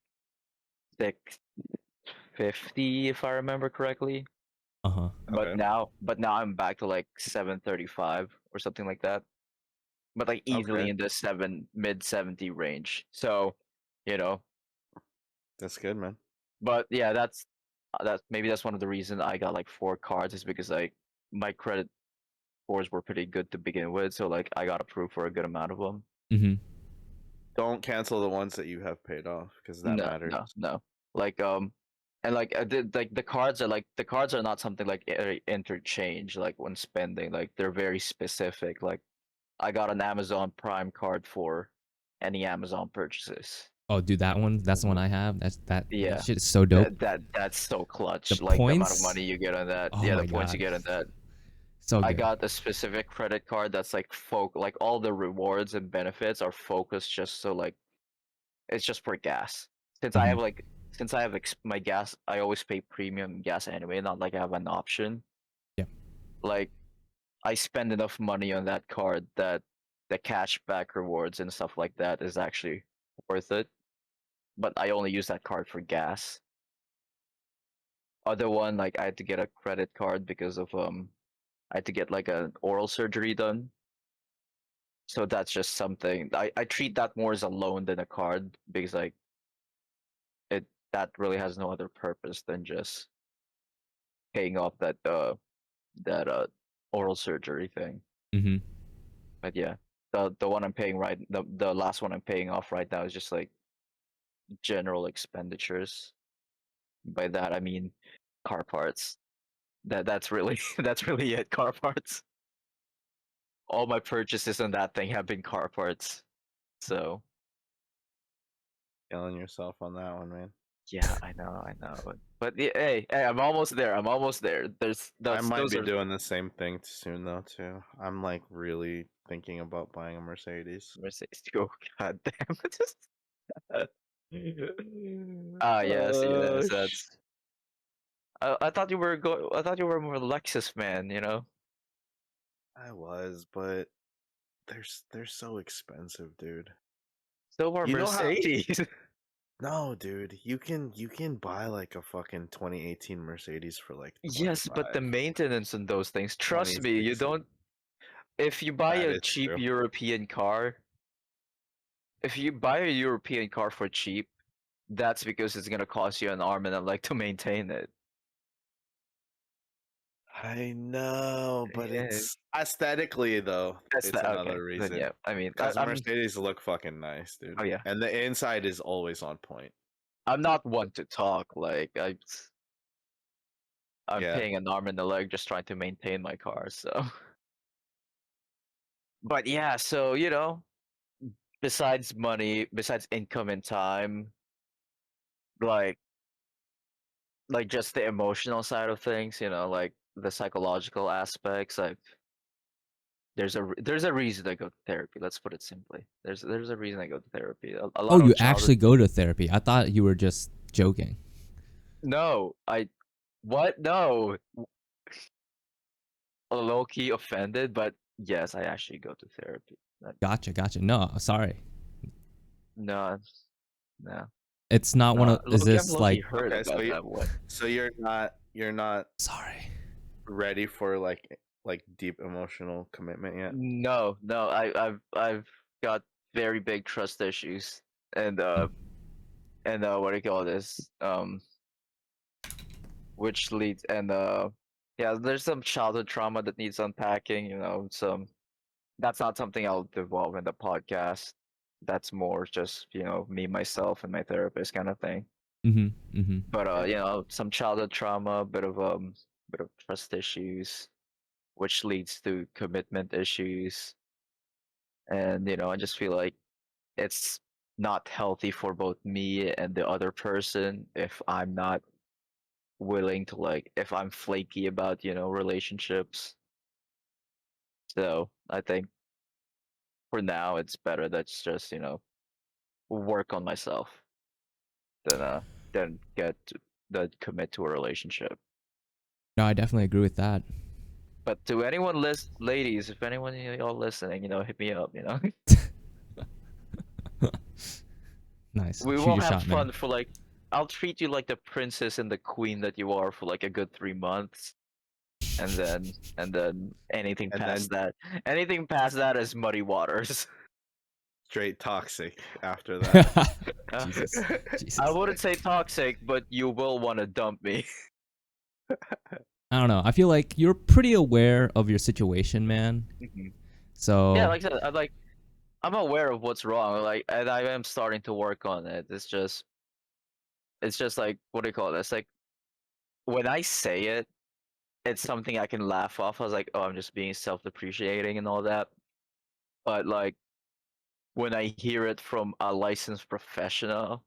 [SPEAKER 5] 650 if I remember correctly.
[SPEAKER 2] Uh-huh.
[SPEAKER 5] But
[SPEAKER 1] Okay.
[SPEAKER 5] now I'm back to like 735 or something like that. But like easily
[SPEAKER 1] Okay.
[SPEAKER 5] in the mid 70 range. So, you know,
[SPEAKER 1] That's good, man.
[SPEAKER 5] but yeah, that's one of the reasons I got like 4 cards is because like my credit scores were pretty good to begin with, so like I got approved for a good amount of them.
[SPEAKER 2] Mm-hmm.
[SPEAKER 1] Don't cancel the ones that you have paid off because that
[SPEAKER 5] No,
[SPEAKER 1] matters.
[SPEAKER 5] no. Like and like I did like the cards are not something like interchange like when spending. Like they're very specific. Like I got an Amazon Prime card for any Amazon purchases.
[SPEAKER 2] Oh, dude, that's the one I have. That
[SPEAKER 5] Yeah.
[SPEAKER 2] shit is so dope.
[SPEAKER 5] That's so clutch.
[SPEAKER 2] The
[SPEAKER 5] Like the amount of
[SPEAKER 2] points?
[SPEAKER 5] money you get on that.
[SPEAKER 2] Oh
[SPEAKER 5] Yeah,
[SPEAKER 2] my
[SPEAKER 5] the points you
[SPEAKER 2] God.
[SPEAKER 5] get on that.
[SPEAKER 2] So
[SPEAKER 5] I
[SPEAKER 2] good.
[SPEAKER 5] got the specific credit card that's like like all the rewards and benefits are focused just so like it's just for gas. Since I have
[SPEAKER 2] Mhm.
[SPEAKER 5] like since I have my gas, I always pay premium gas anyway, not like I have an option.
[SPEAKER 2] Yeah.
[SPEAKER 5] like I spend enough money on that card that the cashback rewards and stuff like that is actually worth it. But I only use that card for gas. Other one, like I had to get a credit card because of I had to get like an oral surgery done. So that's just something I treat that more as a loan than a card because like it that really has no other purpose than just paying off that oral surgery thing.
[SPEAKER 2] Mm-hmm.
[SPEAKER 5] But yeah, the one I'm paying the last one I'm paying off right now is just like general expenditures. By that I mean car parts. That's really that's really it. Car parts. All my purchases on that thing have been car parts. So
[SPEAKER 1] Killing yourself on that one, man.
[SPEAKER 5] yeah, I know. But yeah, hey, I'm almost there. I'm almost there.
[SPEAKER 1] I might
[SPEAKER 5] those
[SPEAKER 1] be
[SPEAKER 5] are
[SPEAKER 1] doing the same thing soon though too. I'm like really thinking about buying a Mercedes.
[SPEAKER 5] Mercedes. Oh god damn it. Ah yes, yes. That's. I thought you were I thought you were more Lexus man. You know.
[SPEAKER 1] I was, but they're so expensive, dude.
[SPEAKER 5] So are
[SPEAKER 1] You know how?
[SPEAKER 5] Mercedes.
[SPEAKER 1] No, dude. You can buy like a fucking 2018 Mercedes for like
[SPEAKER 5] Yes, but the
[SPEAKER 1] 25,
[SPEAKER 5] maintenance on those things. Trust me, you
[SPEAKER 1] 26.
[SPEAKER 5] don't. If you buy
[SPEAKER 1] That
[SPEAKER 5] a
[SPEAKER 1] is
[SPEAKER 5] cheap
[SPEAKER 1] true.
[SPEAKER 5] European car, if you buy a European car for cheap, that's because it's gonna cost you an arm and a leg to maintain it.
[SPEAKER 1] I know, but
[SPEAKER 5] Yeah,
[SPEAKER 1] it's aesthetically though,
[SPEAKER 5] that's
[SPEAKER 1] it's
[SPEAKER 5] the okay.
[SPEAKER 1] another
[SPEAKER 5] Then
[SPEAKER 1] reason.
[SPEAKER 5] yeah, I mean,
[SPEAKER 1] Because Mercedes look fucking nice, dude.
[SPEAKER 5] oh yeah,
[SPEAKER 1] And the inside is always on point.
[SPEAKER 5] I'm not one to talk. Like I'm
[SPEAKER 1] Yeah.
[SPEAKER 5] paying an arm and a leg just trying to maintain my car. So, but yeah, so besides money, besides income and time, like just the emotional side of things, like the psychological aspects, like there's a reason I go to therapy. Let's put it simply. There's a reason I go to therapy. A
[SPEAKER 2] Oh,
[SPEAKER 5] lot
[SPEAKER 2] you
[SPEAKER 5] of childhood.
[SPEAKER 2] actually go to therapy? I thought you were just joking.
[SPEAKER 5] No, what? No, low key offended, but yes, I actually go to therapy.
[SPEAKER 2] Gotcha. No, sorry.
[SPEAKER 5] No, no,
[SPEAKER 2] It's not one
[SPEAKER 5] no.
[SPEAKER 2] of. Is
[SPEAKER 5] Low key, I'm
[SPEAKER 2] this
[SPEAKER 5] low key
[SPEAKER 2] like?
[SPEAKER 5] hurt
[SPEAKER 1] Okay,
[SPEAKER 5] about that one.
[SPEAKER 1] so you're not
[SPEAKER 2] Sorry.
[SPEAKER 1] ready for like deep emotional commitment yet?
[SPEAKER 5] No, no, I've got very big trust issues, and what do you call this? Which leads and yeah, there's some childhood trauma that needs unpacking. Some that's not something I'll devolve in the podcast. That's more just me, myself, and my therapist kind of thing.
[SPEAKER 2] Mm-hmm.
[SPEAKER 5] But
[SPEAKER 1] Yeah.
[SPEAKER 5] some childhood trauma, bit of trust issues, which leads to commitment issues, and I just feel like it's not healthy for both me and the other person if I'm not willing to if I'm flaky about relationships. So I think for now it's better that's just work on myself than commit to a relationship.
[SPEAKER 2] No, I definitely agree with that.
[SPEAKER 5] But to anyone ladies, if anyone y'all listening, hit me up.
[SPEAKER 2] Nice.
[SPEAKER 5] We
[SPEAKER 2] Shoot
[SPEAKER 5] will
[SPEAKER 2] your
[SPEAKER 5] have
[SPEAKER 2] shot, man.
[SPEAKER 5] fun for I'll treat you like the princess and the queen that you are for like a good 3 months, and then anything
[SPEAKER 1] And
[SPEAKER 5] past
[SPEAKER 1] then
[SPEAKER 5] that is muddy waters.
[SPEAKER 1] straight toxic after that.
[SPEAKER 2] Jesus.
[SPEAKER 5] I
[SPEAKER 2] Jesus.
[SPEAKER 5] wouldn't say toxic, but you will want to dump me.
[SPEAKER 2] I don't know. I feel like you're pretty aware of your situation, man.
[SPEAKER 5] Mhm.
[SPEAKER 2] So
[SPEAKER 5] Yeah, like I said, I'm aware of what's wrong, and I am starting to work on it. It's just like, what do you call it? It's like when I say it, it's something I can laugh off. I was like, oh, I'm just being self-depreciating and all that. But like when I hear it from a licensed professional,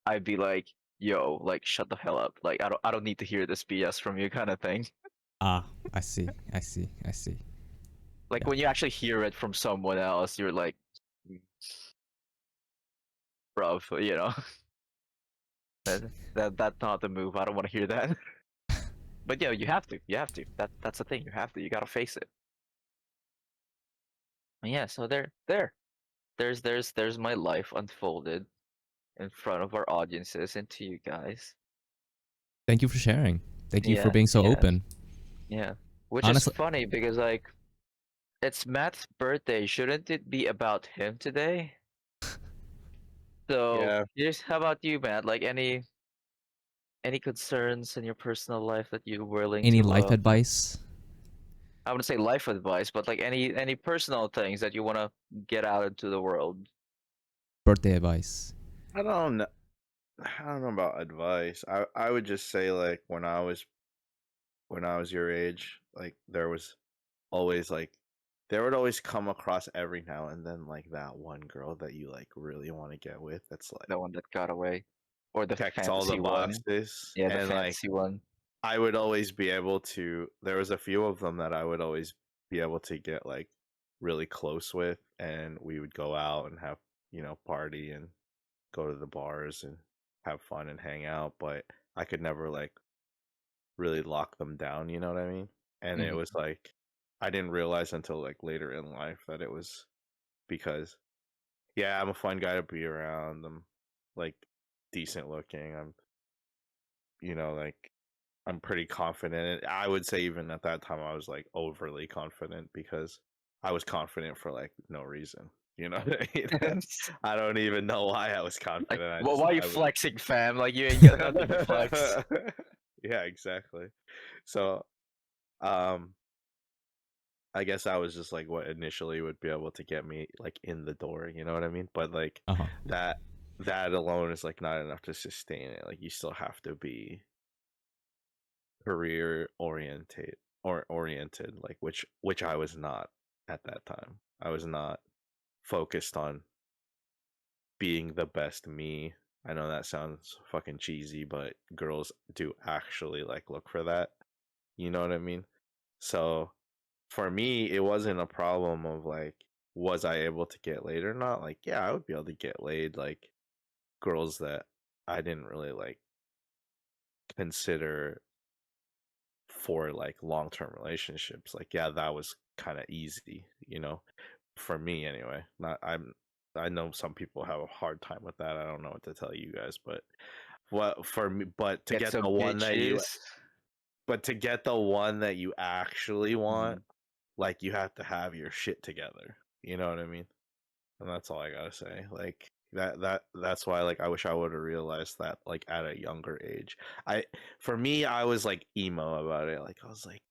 [SPEAKER 5] I'd be like, yo, like shut the hell up. Like I don't need to hear this BS from you kind of thing.
[SPEAKER 2] I see.
[SPEAKER 5] Like
[SPEAKER 2] Yeah.
[SPEAKER 5] when you actually hear it from someone else, you're like, bruv, that that's not the move. I don't want to hear that. But yeah, you have to. You have to. That's the thing. You have to. You gotta face it. And yeah. So there's my life unfolded in front of our audiences and to you guys.
[SPEAKER 2] Thank you for sharing. Thank you for
[SPEAKER 5] Yeah.
[SPEAKER 2] being so
[SPEAKER 5] Yeah.
[SPEAKER 2] open.
[SPEAKER 5] Yeah. Which
[SPEAKER 2] Honestly,
[SPEAKER 5] is funny because like it's Matt's birthday. Shouldn't it be about him today? So
[SPEAKER 1] Yeah.
[SPEAKER 5] here's how about you, Matt? Like any concerns in your personal life that you're willing
[SPEAKER 2] any
[SPEAKER 5] to
[SPEAKER 2] life advice?
[SPEAKER 5] I wouldn't say life advice, but like any personal things that you want to get out into the world.
[SPEAKER 2] Birthday advice.
[SPEAKER 1] I don't know. I don't know about advice. I would just say like when I was your age, like there was always like there would always come across every now and then like that one girl that you like really want to get with. That's like
[SPEAKER 5] The one that got away, or the
[SPEAKER 1] checks all the
[SPEAKER 5] fantasy one.
[SPEAKER 1] boxes,
[SPEAKER 5] Yeah, the
[SPEAKER 1] and like
[SPEAKER 5] fantasy one.
[SPEAKER 1] I would always be able to. There was a few of them that I would always be able to get like really close with, and we would go out and have party and go to the bars and have fun and hang out. But I could never like really lock them down. You know what I mean? And it
[SPEAKER 5] Mhm.
[SPEAKER 1] was like I didn't realize until like later in life that it was because yeah, I'm a fun guy to be around. I'm like decent looking. I'm like I'm pretty confident. And I would say even at that time I was like overly confident because I was confident for like no reason. You know what I mean? I don't even know why I was
[SPEAKER 5] Like,
[SPEAKER 1] confident.
[SPEAKER 5] well, why are you flexing, fam? Like, you ain't got nothing to flex.
[SPEAKER 1] Yeah, exactly. So, I guess I was just like what initially would be able to get me like in the door, you know what I mean? But like
[SPEAKER 2] Uh-huh.
[SPEAKER 1] that alone is like not enough to sustain it. Like you still have to be career oriented, like which I was not at that time. I was not focused on being the best me. I know that sounds fucking cheesy, but girls do actually like look for that. You know what I mean? So for me, it wasn't a problem of like, was I able to get laid or not? Like, yeah, I would be able to get laid. Like girls that I didn't really like consider for like long term relationships. Like, yeah, that was kind of easy, for me anyway. Not I know some people have a hard time with that. I don't know what to tell you guys, but what for me, but to
[SPEAKER 5] Get
[SPEAKER 1] get
[SPEAKER 5] some
[SPEAKER 1] the one that you
[SPEAKER 5] bitches.
[SPEAKER 1] actually want,
[SPEAKER 5] Mhm.
[SPEAKER 1] like you have to have your shit together. You know what I mean? And that's all I gotta say. Like that's why like I wish I would have realized that like at a younger age. For me, I was like emo about it. Like I was like,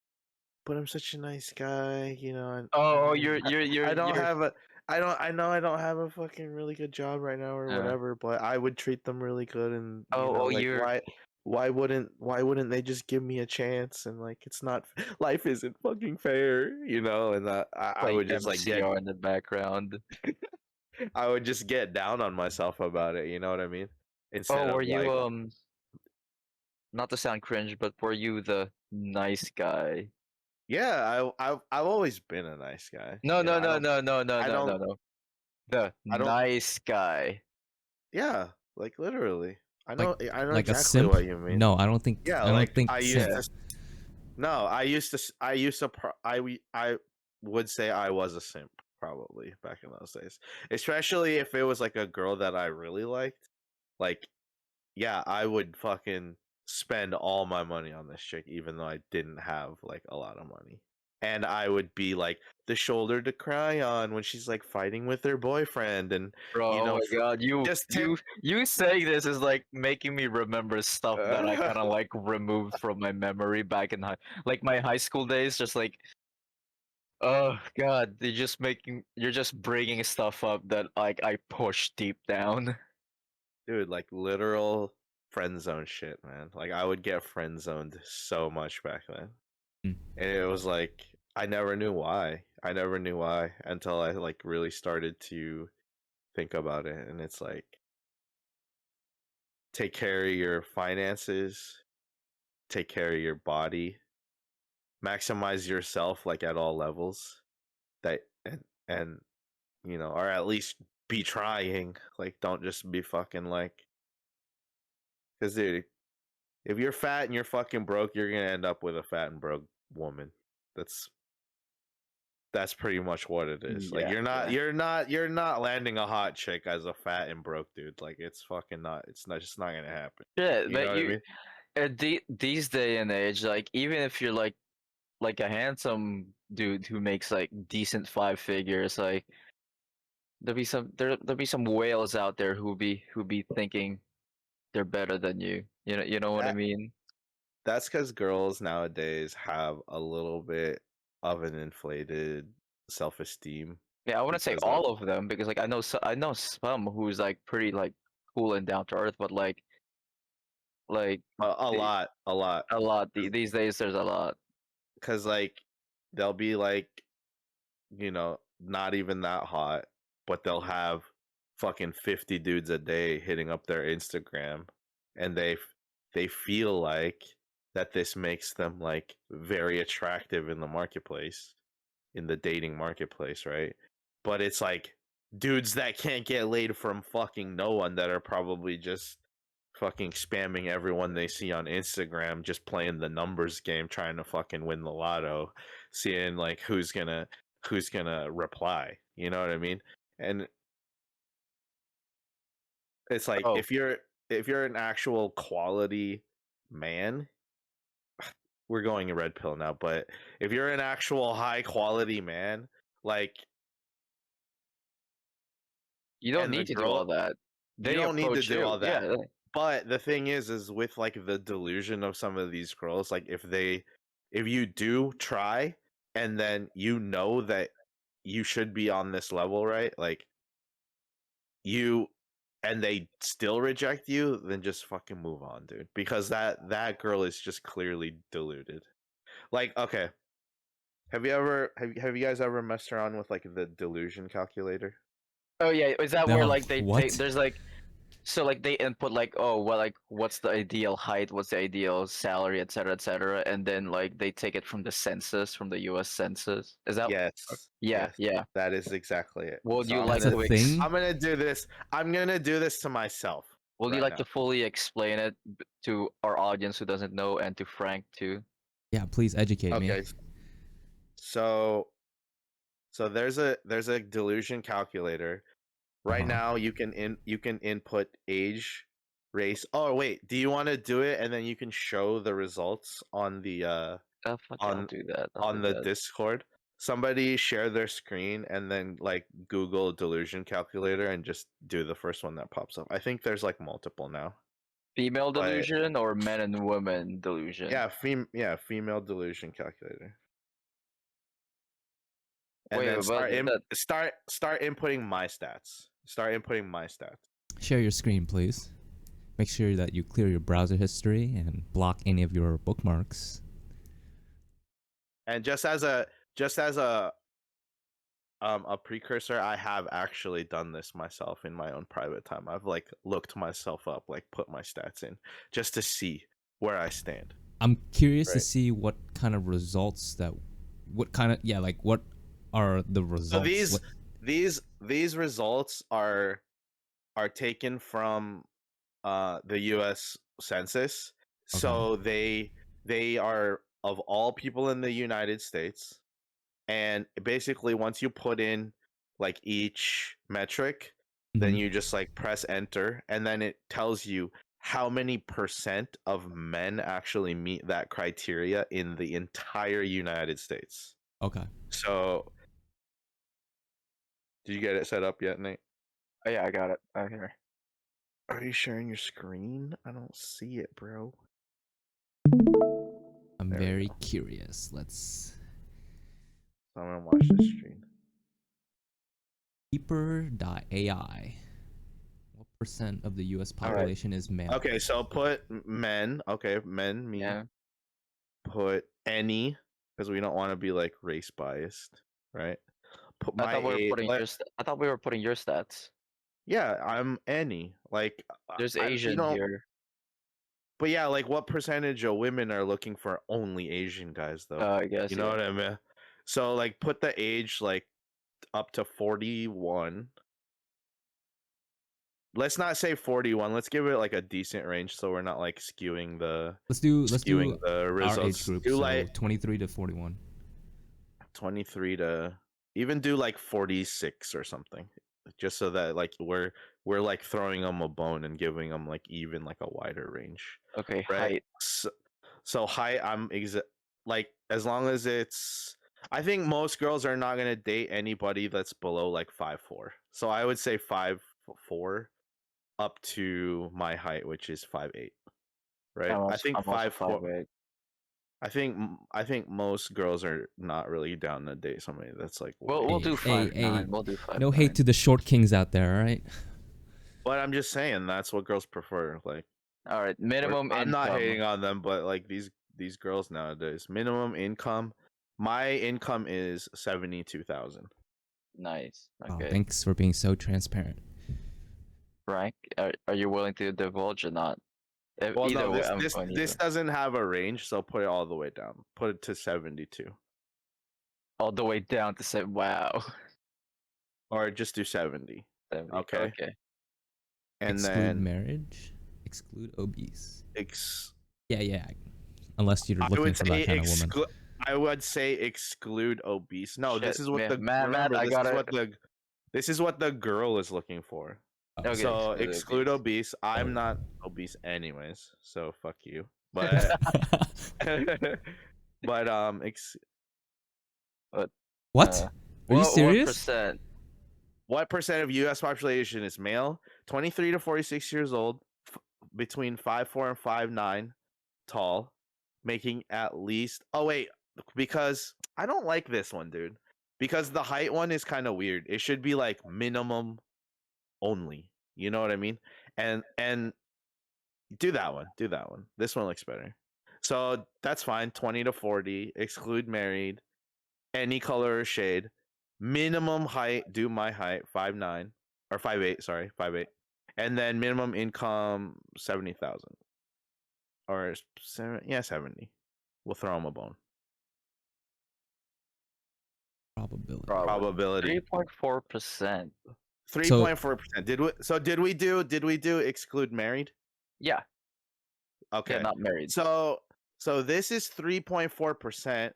[SPEAKER 1] but I'm such a nice guy, and
[SPEAKER 5] Oh, you're
[SPEAKER 1] I don't
[SPEAKER 5] you're.
[SPEAKER 1] have a I know I don't have a fucking really good job right now or
[SPEAKER 5] Uh,
[SPEAKER 1] whatever, but I would treat them really good and
[SPEAKER 5] oh,
[SPEAKER 1] like
[SPEAKER 5] you're.
[SPEAKER 1] why wouldn't they just give me a chance and like it's not life isn't fucking fair, and I
[SPEAKER 5] Playing
[SPEAKER 1] would just like
[SPEAKER 5] MCR in the background.
[SPEAKER 1] I would just get down on myself about it, you know what I mean?
[SPEAKER 5] Oh,
[SPEAKER 1] Instead
[SPEAKER 5] were
[SPEAKER 1] of
[SPEAKER 5] you
[SPEAKER 1] like
[SPEAKER 5] not to sound cringe, but were you the nice guy?
[SPEAKER 1] yeah, I've always been a nice guy.
[SPEAKER 5] No, no, no, no, no, no,
[SPEAKER 1] I
[SPEAKER 5] no,
[SPEAKER 1] don't
[SPEAKER 5] no, no. The
[SPEAKER 1] I don't
[SPEAKER 5] nice guy.
[SPEAKER 1] yeah, like literally.
[SPEAKER 2] Like
[SPEAKER 1] I know
[SPEAKER 2] like a
[SPEAKER 1] exactly
[SPEAKER 2] simp?
[SPEAKER 1] what you mean.
[SPEAKER 2] No, I don't think
[SPEAKER 1] Yeah,
[SPEAKER 2] I don't
[SPEAKER 1] like
[SPEAKER 2] think
[SPEAKER 1] I used
[SPEAKER 2] simp.
[SPEAKER 5] Yeah.
[SPEAKER 1] to no, I used to I would say I was a simp probably back in those days. Especially if it was like a girl that I really liked. Like yeah, I would fucking spend all my money on this chick even though I didn't have like a lot of money. And I would be like the shoulder to cry on when she's like fighting with her boyfriend and
[SPEAKER 5] Bro, oh my
[SPEAKER 1] for
[SPEAKER 5] god, you
[SPEAKER 1] just
[SPEAKER 5] you you saying this is like making me remember stuff that I kind of like removed from my memory back in like my high school days. Just like, oh god, you're just bringing stuff up that like I pushed deep down.
[SPEAKER 1] dude, like literal friend zone shit, man. Like I would get friend zoned so much back then.
[SPEAKER 2] Mm.
[SPEAKER 1] And it was like I never knew why. I never knew why until I like really started to think about it. And it's like take care of your finances, take care of your body, maximize yourself like at all levels. That and or at least be trying. Like don't just be fucking like because dude, If you're fat and you're fucking broke, you're gonna end up with a fat and broke woman. That's pretty much what it is. Like
[SPEAKER 5] Yeah, yeah.
[SPEAKER 1] you're not landing a hot chick as a fat and broke dude. Like it's fucking not. It's not just not gonna happen.
[SPEAKER 5] Yeah,
[SPEAKER 1] You know
[SPEAKER 5] but
[SPEAKER 1] what I mean?
[SPEAKER 5] these day and age, like even if you're like a handsome dude who makes like decent five figures, like there'll be some whales out there who be thinking they're better than you. You know what I
[SPEAKER 1] That
[SPEAKER 5] mean?
[SPEAKER 1] that's because girls nowadays have a little bit of an inflated self-esteem
[SPEAKER 5] Yeah, I wouldn't say
[SPEAKER 1] because of
[SPEAKER 5] all of them because like I know some who's like pretty like cool and down to earth, but like
[SPEAKER 1] a
[SPEAKER 5] the,
[SPEAKER 1] lot, a lot.
[SPEAKER 5] a lot these days there's a lot.
[SPEAKER 1] Because like they'll be like, not even that hot, but they'll have fucking 50 dudes a day hitting up their Instagram, and they feel like that this makes them like very attractive in the marketplace, in the dating marketplace, right? But it's like dudes that can't get laid from fucking no one, that are probably just fucking spamming everyone they see on Instagram, just playing the numbers game, trying to fucking win the lotto, seeing like who's gonna reply. You know what I mean? And it's like
[SPEAKER 5] Oh,
[SPEAKER 1] if you're an actual quality man, we're going a red pill now, but if you're an actual high quality man, like,
[SPEAKER 5] you don't
[SPEAKER 1] and the
[SPEAKER 5] need to do all
[SPEAKER 1] girl,
[SPEAKER 5] that.
[SPEAKER 1] you
[SPEAKER 5] They
[SPEAKER 1] don't need to
[SPEAKER 5] approach
[SPEAKER 1] do
[SPEAKER 5] you.
[SPEAKER 1] all that. But the thing is with like the delusion of some of these girls, like if you do try, and then that you should be on this level, right? Like you and they still reject you, then just fucking move on, dude. Because that girl is just clearly deluded. Like, okay, have you guys ever messed around with like the delusion calculator?
[SPEAKER 5] Oh yeah, is that where
[SPEAKER 2] No,
[SPEAKER 5] like they take
[SPEAKER 2] what?
[SPEAKER 5] there's like so like they input like oh well like what's the ideal height, what's the ideal salary, etc., and then like they take it from the census, from the U.S. Census. Is that
[SPEAKER 1] Yes.
[SPEAKER 5] yeah,
[SPEAKER 1] Yes.
[SPEAKER 5] yeah.
[SPEAKER 1] That is exactly it.
[SPEAKER 5] Would
[SPEAKER 1] So
[SPEAKER 5] you
[SPEAKER 1] I'm
[SPEAKER 2] That's
[SPEAKER 5] like
[SPEAKER 2] a
[SPEAKER 1] gonna
[SPEAKER 5] to
[SPEAKER 2] thing?
[SPEAKER 1] I'm gonna do this. I'm gonna do this to myself
[SPEAKER 5] would you
[SPEAKER 1] right
[SPEAKER 5] like
[SPEAKER 1] now.
[SPEAKER 5] to fully explain it to our audience who doesn't know and to Frank too?
[SPEAKER 2] Yeah, please educate me.
[SPEAKER 1] Okay. So there's a delusion calculator. Right
[SPEAKER 2] Uh-huh.
[SPEAKER 1] now you can input age, race. Oh wait, do you want to do it and then you can show the results on the
[SPEAKER 5] Fuck yeah, I'll
[SPEAKER 1] on
[SPEAKER 5] do that. I'll
[SPEAKER 1] on
[SPEAKER 5] do
[SPEAKER 1] the
[SPEAKER 5] that.
[SPEAKER 1] Discord? Somebody share their screen and then like Google delusion calculator and just do the first one that pops up. I think there's like multiple now.
[SPEAKER 5] Female
[SPEAKER 1] But
[SPEAKER 5] delusion or men and women delusion?
[SPEAKER 1] female delusion calculator. And
[SPEAKER 5] Wait,
[SPEAKER 1] then
[SPEAKER 5] but that
[SPEAKER 1] start inputting my stats. Start inputting my stats.
[SPEAKER 2] Share your screen, please. Make sure that you clear your browser history and block any of your bookmarks.
[SPEAKER 1] And just as a precursor, I have actually done this myself in my own private time. I've like looked myself up, like put my stats in just to see where I stand.
[SPEAKER 2] I'm curious to
[SPEAKER 1] Right.
[SPEAKER 2] see what kind of results like what are the
[SPEAKER 1] So
[SPEAKER 2] results?
[SPEAKER 1] these results are taken from the US Census.
[SPEAKER 2] Okay.
[SPEAKER 1] So they are of all people in the United States. And basically once you put in like each metric, then
[SPEAKER 2] Mhm.
[SPEAKER 1] you just like press enter, and then it tells you how many percent of men actually meet that criteria in the entire United States.
[SPEAKER 2] Okay.
[SPEAKER 1] So did you get it set up yet, Nate?
[SPEAKER 5] oh, yeah, I got it. I hear.
[SPEAKER 1] Are you sharing your screen? I don't see it, bro.
[SPEAKER 2] I'm
[SPEAKER 1] There we
[SPEAKER 2] very
[SPEAKER 1] go.
[SPEAKER 2] curious. Let's
[SPEAKER 1] So I'm gonna watch this screen.
[SPEAKER 2] Keeper.ai. What percent of the US
[SPEAKER 5] All right.
[SPEAKER 2] population is male?
[SPEAKER 1] Okay, so put men. Okay, men, me.
[SPEAKER 5] Yeah.
[SPEAKER 1] Put any, because we don't want to be like race biased, right? Put
[SPEAKER 5] I
[SPEAKER 1] my
[SPEAKER 5] thought we were
[SPEAKER 1] age.
[SPEAKER 5] putting your I thought we were putting your stats.
[SPEAKER 1] Yeah, I'm any. Like,
[SPEAKER 5] There's
[SPEAKER 1] you
[SPEAKER 5] Asian
[SPEAKER 1] know,
[SPEAKER 5] here.
[SPEAKER 1] but yeah, like what percentage of women are looking for only Asian guys though?
[SPEAKER 5] I guess
[SPEAKER 1] You know
[SPEAKER 5] yeah.
[SPEAKER 1] what I mean? So like put the age like up to 41, let's not say 41. Let's give it like a decent range so we're not like skewing the
[SPEAKER 2] Let's do
[SPEAKER 1] the
[SPEAKER 2] our
[SPEAKER 1] results.
[SPEAKER 2] age group.
[SPEAKER 1] Do
[SPEAKER 2] So
[SPEAKER 1] like
[SPEAKER 2] 23 to 41.
[SPEAKER 1] 23 to even do like 46 or something, just so that like we're like throwing them a bone and giving them like even like a wider range,
[SPEAKER 5] Okay,
[SPEAKER 1] right?
[SPEAKER 5] height.
[SPEAKER 1] So height, like as long as it's, I think most girls are not gonna date anybody that's below like 5'4". So I would say 5'4" up to my height, which is 5'8", right? I think
[SPEAKER 5] I'm also
[SPEAKER 1] 5'4".
[SPEAKER 5] 5'8".
[SPEAKER 1] I think most girls are not really down to date somebody that's like
[SPEAKER 5] We'll do
[SPEAKER 2] Hey,
[SPEAKER 5] 5'9".
[SPEAKER 2] hey,
[SPEAKER 5] We'll do 5'9".
[SPEAKER 2] No hate to the short kings out there, all right?
[SPEAKER 1] But I'm just saying that's what girls prefer. Like,
[SPEAKER 5] All right,
[SPEAKER 1] or-
[SPEAKER 5] minimum
[SPEAKER 1] I'm not
[SPEAKER 5] income.
[SPEAKER 1] hating on them, but like these girls nowadays, minimum income. My income is 72,000.
[SPEAKER 5] Nice.
[SPEAKER 2] Oh,
[SPEAKER 5] Okay.
[SPEAKER 2] thanks for being so transparent.
[SPEAKER 5] Frank, are you willing to divulge or not?
[SPEAKER 1] Well,
[SPEAKER 5] Either
[SPEAKER 1] no,
[SPEAKER 5] way,
[SPEAKER 1] this
[SPEAKER 5] I'm
[SPEAKER 1] this
[SPEAKER 5] fine
[SPEAKER 1] this
[SPEAKER 5] either.
[SPEAKER 1] doesn't have a range, so put it all the way down. Put it to 72,
[SPEAKER 5] All the way down to say, wow.
[SPEAKER 1] or just do 70.
[SPEAKER 5] 70.
[SPEAKER 1] Okay,
[SPEAKER 5] Okay.
[SPEAKER 1] and
[SPEAKER 2] Exclude
[SPEAKER 1] then
[SPEAKER 2] marriage. Exclude obese.
[SPEAKER 1] ex.
[SPEAKER 2] Yeah. Unless you're
[SPEAKER 1] I
[SPEAKER 2] looking
[SPEAKER 1] would
[SPEAKER 2] for
[SPEAKER 1] say
[SPEAKER 2] that kind of woman.
[SPEAKER 1] I would say exclude obese. No,
[SPEAKER 5] Shit,
[SPEAKER 1] this is what the
[SPEAKER 5] Matt,
[SPEAKER 1] remember.
[SPEAKER 5] I
[SPEAKER 1] This
[SPEAKER 5] got
[SPEAKER 1] is
[SPEAKER 5] it.
[SPEAKER 1] what the girl is looking for.
[SPEAKER 2] Oh,
[SPEAKER 5] Okay,
[SPEAKER 1] So
[SPEAKER 5] exclude
[SPEAKER 1] exclude
[SPEAKER 5] obese.
[SPEAKER 1] obese. I'm
[SPEAKER 2] Oh.
[SPEAKER 1] not obese anyways, so fuck you. But but
[SPEAKER 2] What?
[SPEAKER 5] Uh,
[SPEAKER 2] Are you serious?
[SPEAKER 5] 1%?
[SPEAKER 1] what percent of U.S. population is male? 23 to 46 years old, between 5'4" and 5'9", tall, making at least. Oh wait, because I don't like this one, dude. Because the height one is kind of weird. It should be like minimum only. You know what I mean? And do that one. Do that one. This one looks better. So that's fine. 20 to 40. Exclude married. Any color or shade. Minimum height. Do my height. 5'9" or 5'8". Sorry, 5'8". And then minimum income 70,000 or 70. We'll throw them a bone.
[SPEAKER 2] Probability.
[SPEAKER 1] Probability.
[SPEAKER 5] 3.4%.
[SPEAKER 1] 3.4%. Did we do exclude married?
[SPEAKER 5] Yeah.
[SPEAKER 1] Okay.
[SPEAKER 5] Yeah, not married.
[SPEAKER 1] So this is 3.4%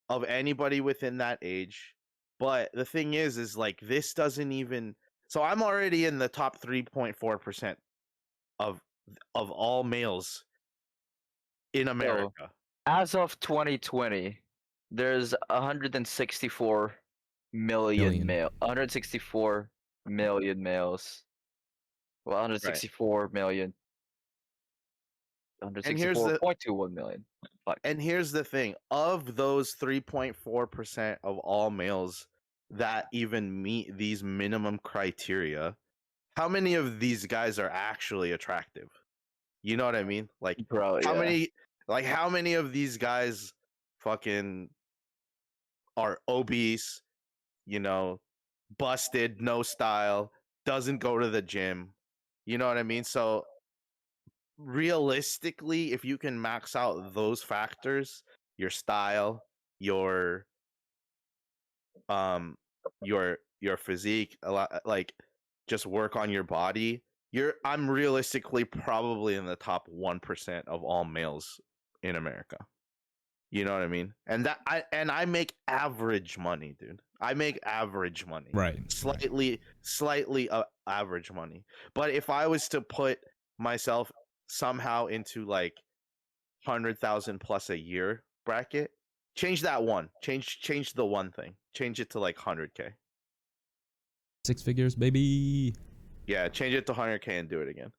[SPEAKER 1] of anybody within that age. But the thing is like this doesn't even, so I'm already in the top 3.4% of all males in America.
[SPEAKER 5] As of 2020, there's 164 million male. 164 million males. Well, 164 million.
[SPEAKER 1] And here's the
[SPEAKER 5] 164.21 million. Fuck.
[SPEAKER 1] And here's the thing, of those 3.4% of all males that even meet these minimum criteria, how many of these guys are actually attractive? You know what I mean? Like
[SPEAKER 5] Bro,
[SPEAKER 1] how
[SPEAKER 5] yeah.
[SPEAKER 1] how many of these guys fucking are obese, you know, busted, no style, doesn't go to the gym. You know what I mean? So realistically, if you can max out those factors, your style, your physique, a lot, like just work on your body, I'm realistically probably in the top 1% of all males in America. You know what I mean? And I make average money, dude. I make average money.
[SPEAKER 2] Right.
[SPEAKER 1] Slightly average money. But if I was to put myself somehow into like 100,000 plus a year bracket, change that one. Change the one thing. Change it to like 100K.
[SPEAKER 2] 6 figures, baby.
[SPEAKER 1] Yeah, change it to 100K and do it again.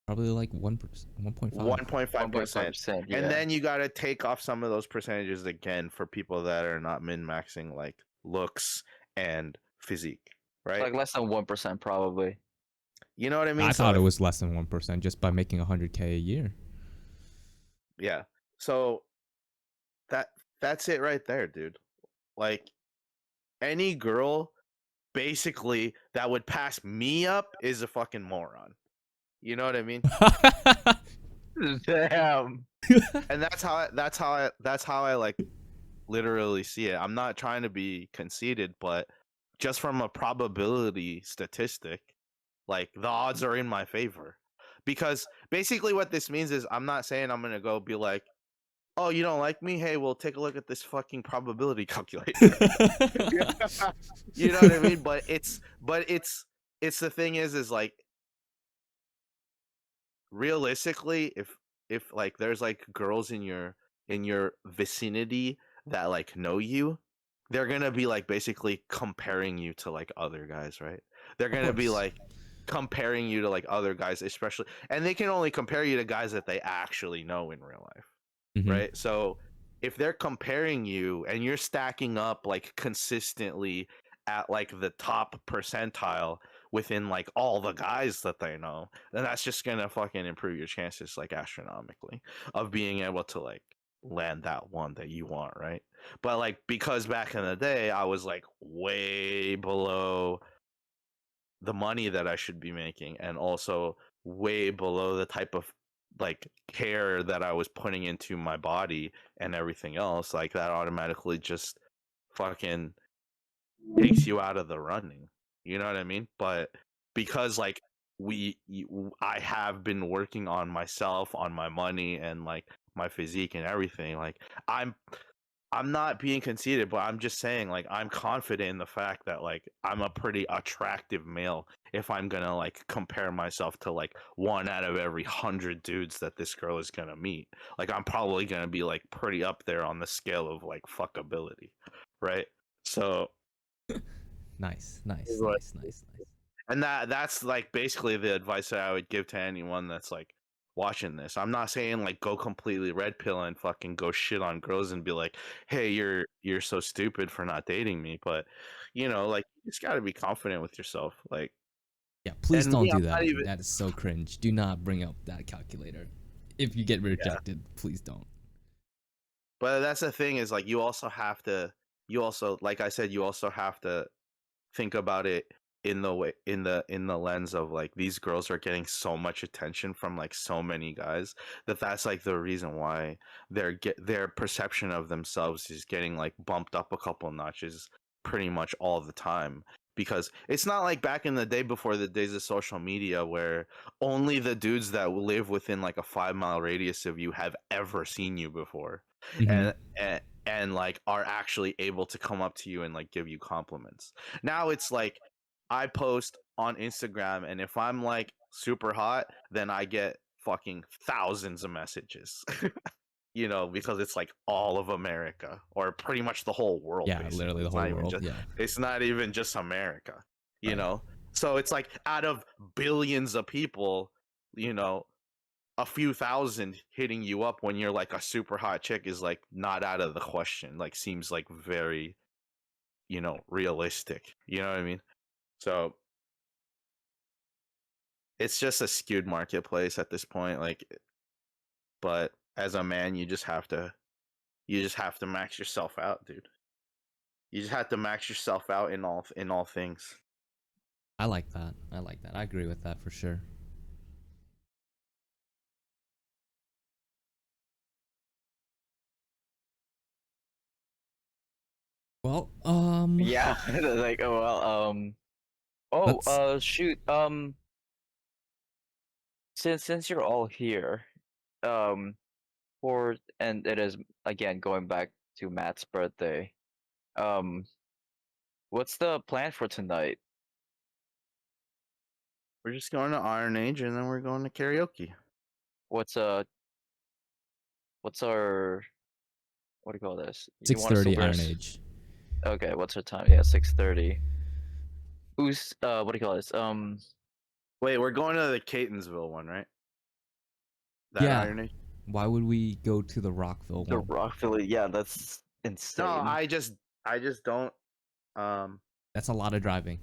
[SPEAKER 2] Probably like 1%, 1.5.
[SPEAKER 1] 1.5%.
[SPEAKER 5] Yeah.
[SPEAKER 1] And then you got to take off some of those percentages again for people that are not min-maxing like looks and physique, right?
[SPEAKER 5] Like less than 1% probably.
[SPEAKER 1] You know what I mean?
[SPEAKER 2] I
[SPEAKER 1] So
[SPEAKER 2] thought it
[SPEAKER 1] if-
[SPEAKER 2] was less than 1% just by making 100K a year.
[SPEAKER 1] Yeah. So that's it right there, dude. Like any girl basically that would pass me up is a fucking moron. You know what I mean?
[SPEAKER 5] Damn.
[SPEAKER 1] And that's how I like literally see it. I'm not trying to be conceited, but just from a probability statistic, Like the odds are in my favor. Because basically what this means is I'm not saying I'm gonna go be like, oh, you don't like me? Hey, well, take a look at this fucking probability calculator. You know what I mean? But it's the thing is like realistically, if like there's like girls in your vicinity that like know you, they're gonna be like basically comparing you to like other guys, right? They're
[SPEAKER 2] Of
[SPEAKER 1] gonna be
[SPEAKER 2] course.
[SPEAKER 1] like comparing you to like other guys, especially, and they can only compare you to guys that they actually know in real life,
[SPEAKER 2] Mhm.
[SPEAKER 1] right? So if they're comparing you and you're stacking up like consistently at like the top percentile within like all the guys that they know, then that's just gonna fucking improve your chances like astronomically of being able to like land that one that you want, right? But like because back in the day I was like way below the money that I should be making and also way below the type of like care that I was putting into my body and everything else, like that automatically just fucking takes you out of the running. You know what I mean? But because like I have been working on myself, on my money and like my physique and everything, like I'm not being conceited, but I'm just saying, like, I'm confident in the fact that, like, I'm a pretty attractive male if I'm gonna, like, compare myself to, like, one out of every 100 dudes that this girl is gonna meet. Like, I'm probably gonna be, like, pretty up there on the scale of, like, fuckability, right? So,
[SPEAKER 2] Nice, nice,
[SPEAKER 1] like,
[SPEAKER 2] nice, nice, nice.
[SPEAKER 1] and that's like basically the advice that I would give to anyone that's like watching this. I'm not saying like go completely red pill and fucking go shit on girls and be like, "Hey, you're so stupid for not dating me." But you know, like you just got to be confident with yourself. Like,
[SPEAKER 2] Yeah, please
[SPEAKER 1] and
[SPEAKER 2] don't
[SPEAKER 1] me, I'm
[SPEAKER 2] do
[SPEAKER 1] not
[SPEAKER 2] that.
[SPEAKER 1] even.
[SPEAKER 2] That is so cringe. Do not bring up that calculator. If you get
[SPEAKER 1] Yeah,
[SPEAKER 2] rejected, please don't.
[SPEAKER 1] but that's the thing is like you also have to. You also, like I said, you also have to think about it in the way in the lens of like these girls are getting so much attention from like so many guys that's like the reason why their perception of themselves is getting like bumped up a couple notches pretty much all the time, because it's not like back in the day before the days of social media where only the dudes that live within like a 5 mile radius of you have ever seen you before
[SPEAKER 2] Hmm.
[SPEAKER 1] and and like are actually able to come up to you and like give you compliments. Now it's like I post on Instagram, and if I'm like super hot, then I get fucking thousands of messages. You know, because it's like all of America or pretty much the whole world
[SPEAKER 2] Yeah, literally
[SPEAKER 1] basically.
[SPEAKER 2] the whole world. Yeah,
[SPEAKER 1] It's not even just America, you
[SPEAKER 2] right.
[SPEAKER 1] know? So it's like out of billions of people, you know, a few thousand hitting you up when you're like a super hot chick is like not out of the question. Like seems like very, you know, realistic. You know what I mean? So it's just a skewed marketplace at this point. Like, but as a man, you just have to max yourself out, dude. You just have to max yourself out in all things.
[SPEAKER 2] I like that. I like that. I agree with that for sure. Well,
[SPEAKER 5] Yeah, like oh well, oh
[SPEAKER 2] let's.
[SPEAKER 5] shoot, since you're all here, um, for and it is again going back to Matt's birthday. Um, what's the plan for tonight?
[SPEAKER 1] We're just going to Iron Age and then we're going to karaoke.
[SPEAKER 5] What's what's our what do you call this? You want us to
[SPEAKER 2] 6:30
[SPEAKER 5] wear
[SPEAKER 2] Iron Age.
[SPEAKER 5] okay, what's our time? Yeah, 6:30. Who's what do you call this?
[SPEAKER 1] Wait, we're going to the Catonsville one, right? That
[SPEAKER 2] Yeah.
[SPEAKER 1] Iron Age?
[SPEAKER 2] Why would we go to the Rockville
[SPEAKER 5] the
[SPEAKER 2] one?
[SPEAKER 5] Rockville. Yeah, that's
[SPEAKER 1] No,
[SPEAKER 5] insane.
[SPEAKER 1] I just don't um
[SPEAKER 2] That's a lot of driving.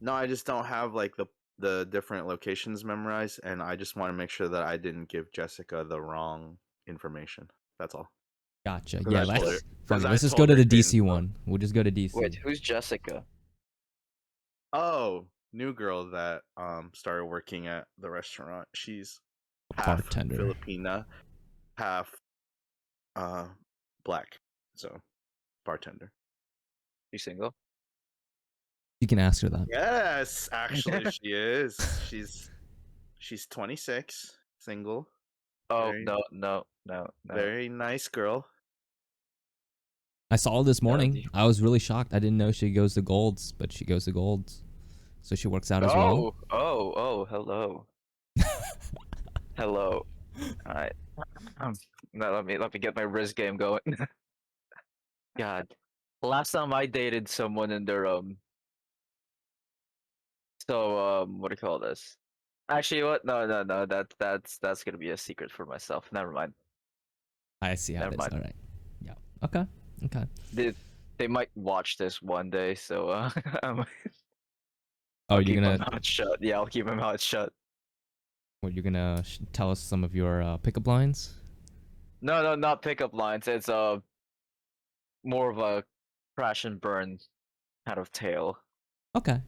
[SPEAKER 1] no, I just don't have like the different locations memorized, and I just want to make sure that I didn't give Jessica the wrong information. That's all.
[SPEAKER 2] Gotcha.
[SPEAKER 1] Because
[SPEAKER 2] Yeah,
[SPEAKER 1] I told her
[SPEAKER 2] let's fuck
[SPEAKER 1] because
[SPEAKER 2] it.
[SPEAKER 1] I
[SPEAKER 2] Let's just go
[SPEAKER 1] told
[SPEAKER 2] to
[SPEAKER 1] her
[SPEAKER 2] the DC
[SPEAKER 1] Catonsville.
[SPEAKER 2] one. We'll just go to
[SPEAKER 5] Wait,
[SPEAKER 2] DC.
[SPEAKER 5] who's Jessica?
[SPEAKER 1] Oh, new girl that started working at the restaurant. She's half
[SPEAKER 2] Bartender.
[SPEAKER 1] Filipina, half uh black. So bartender.
[SPEAKER 5] You single?
[SPEAKER 2] You can ask her that.
[SPEAKER 1] Yes, actually, she is. She's 26, single,
[SPEAKER 5] Oh
[SPEAKER 1] very
[SPEAKER 5] no.
[SPEAKER 1] very nice girl.
[SPEAKER 2] I saw her this
[SPEAKER 5] No,
[SPEAKER 2] morning. I was really shocked. I didn't know she goes to Golds, but she goes to Golds. So she works out as well.
[SPEAKER 5] Hello. Hello. Alright. Now let me get my wrist game going. God. Last time I dated someone in their what do you call this? Actually what? No, that's gonna be a secret for myself. Never mind.
[SPEAKER 2] I see how
[SPEAKER 5] Never
[SPEAKER 2] it is.
[SPEAKER 5] mind.
[SPEAKER 2] All right. Yeah. Okay. Okay.
[SPEAKER 5] They might watch this one day, so
[SPEAKER 2] Oh,
[SPEAKER 5] I'll
[SPEAKER 2] you're
[SPEAKER 5] keep my
[SPEAKER 2] gonna
[SPEAKER 5] mouth shut. Yeah, I'll keep my mouth shut.
[SPEAKER 2] you're gonna tell us some of your pickup lines?
[SPEAKER 5] No, not pickup lines. It's more of a crash and burn kind of tale.
[SPEAKER 2] Okay.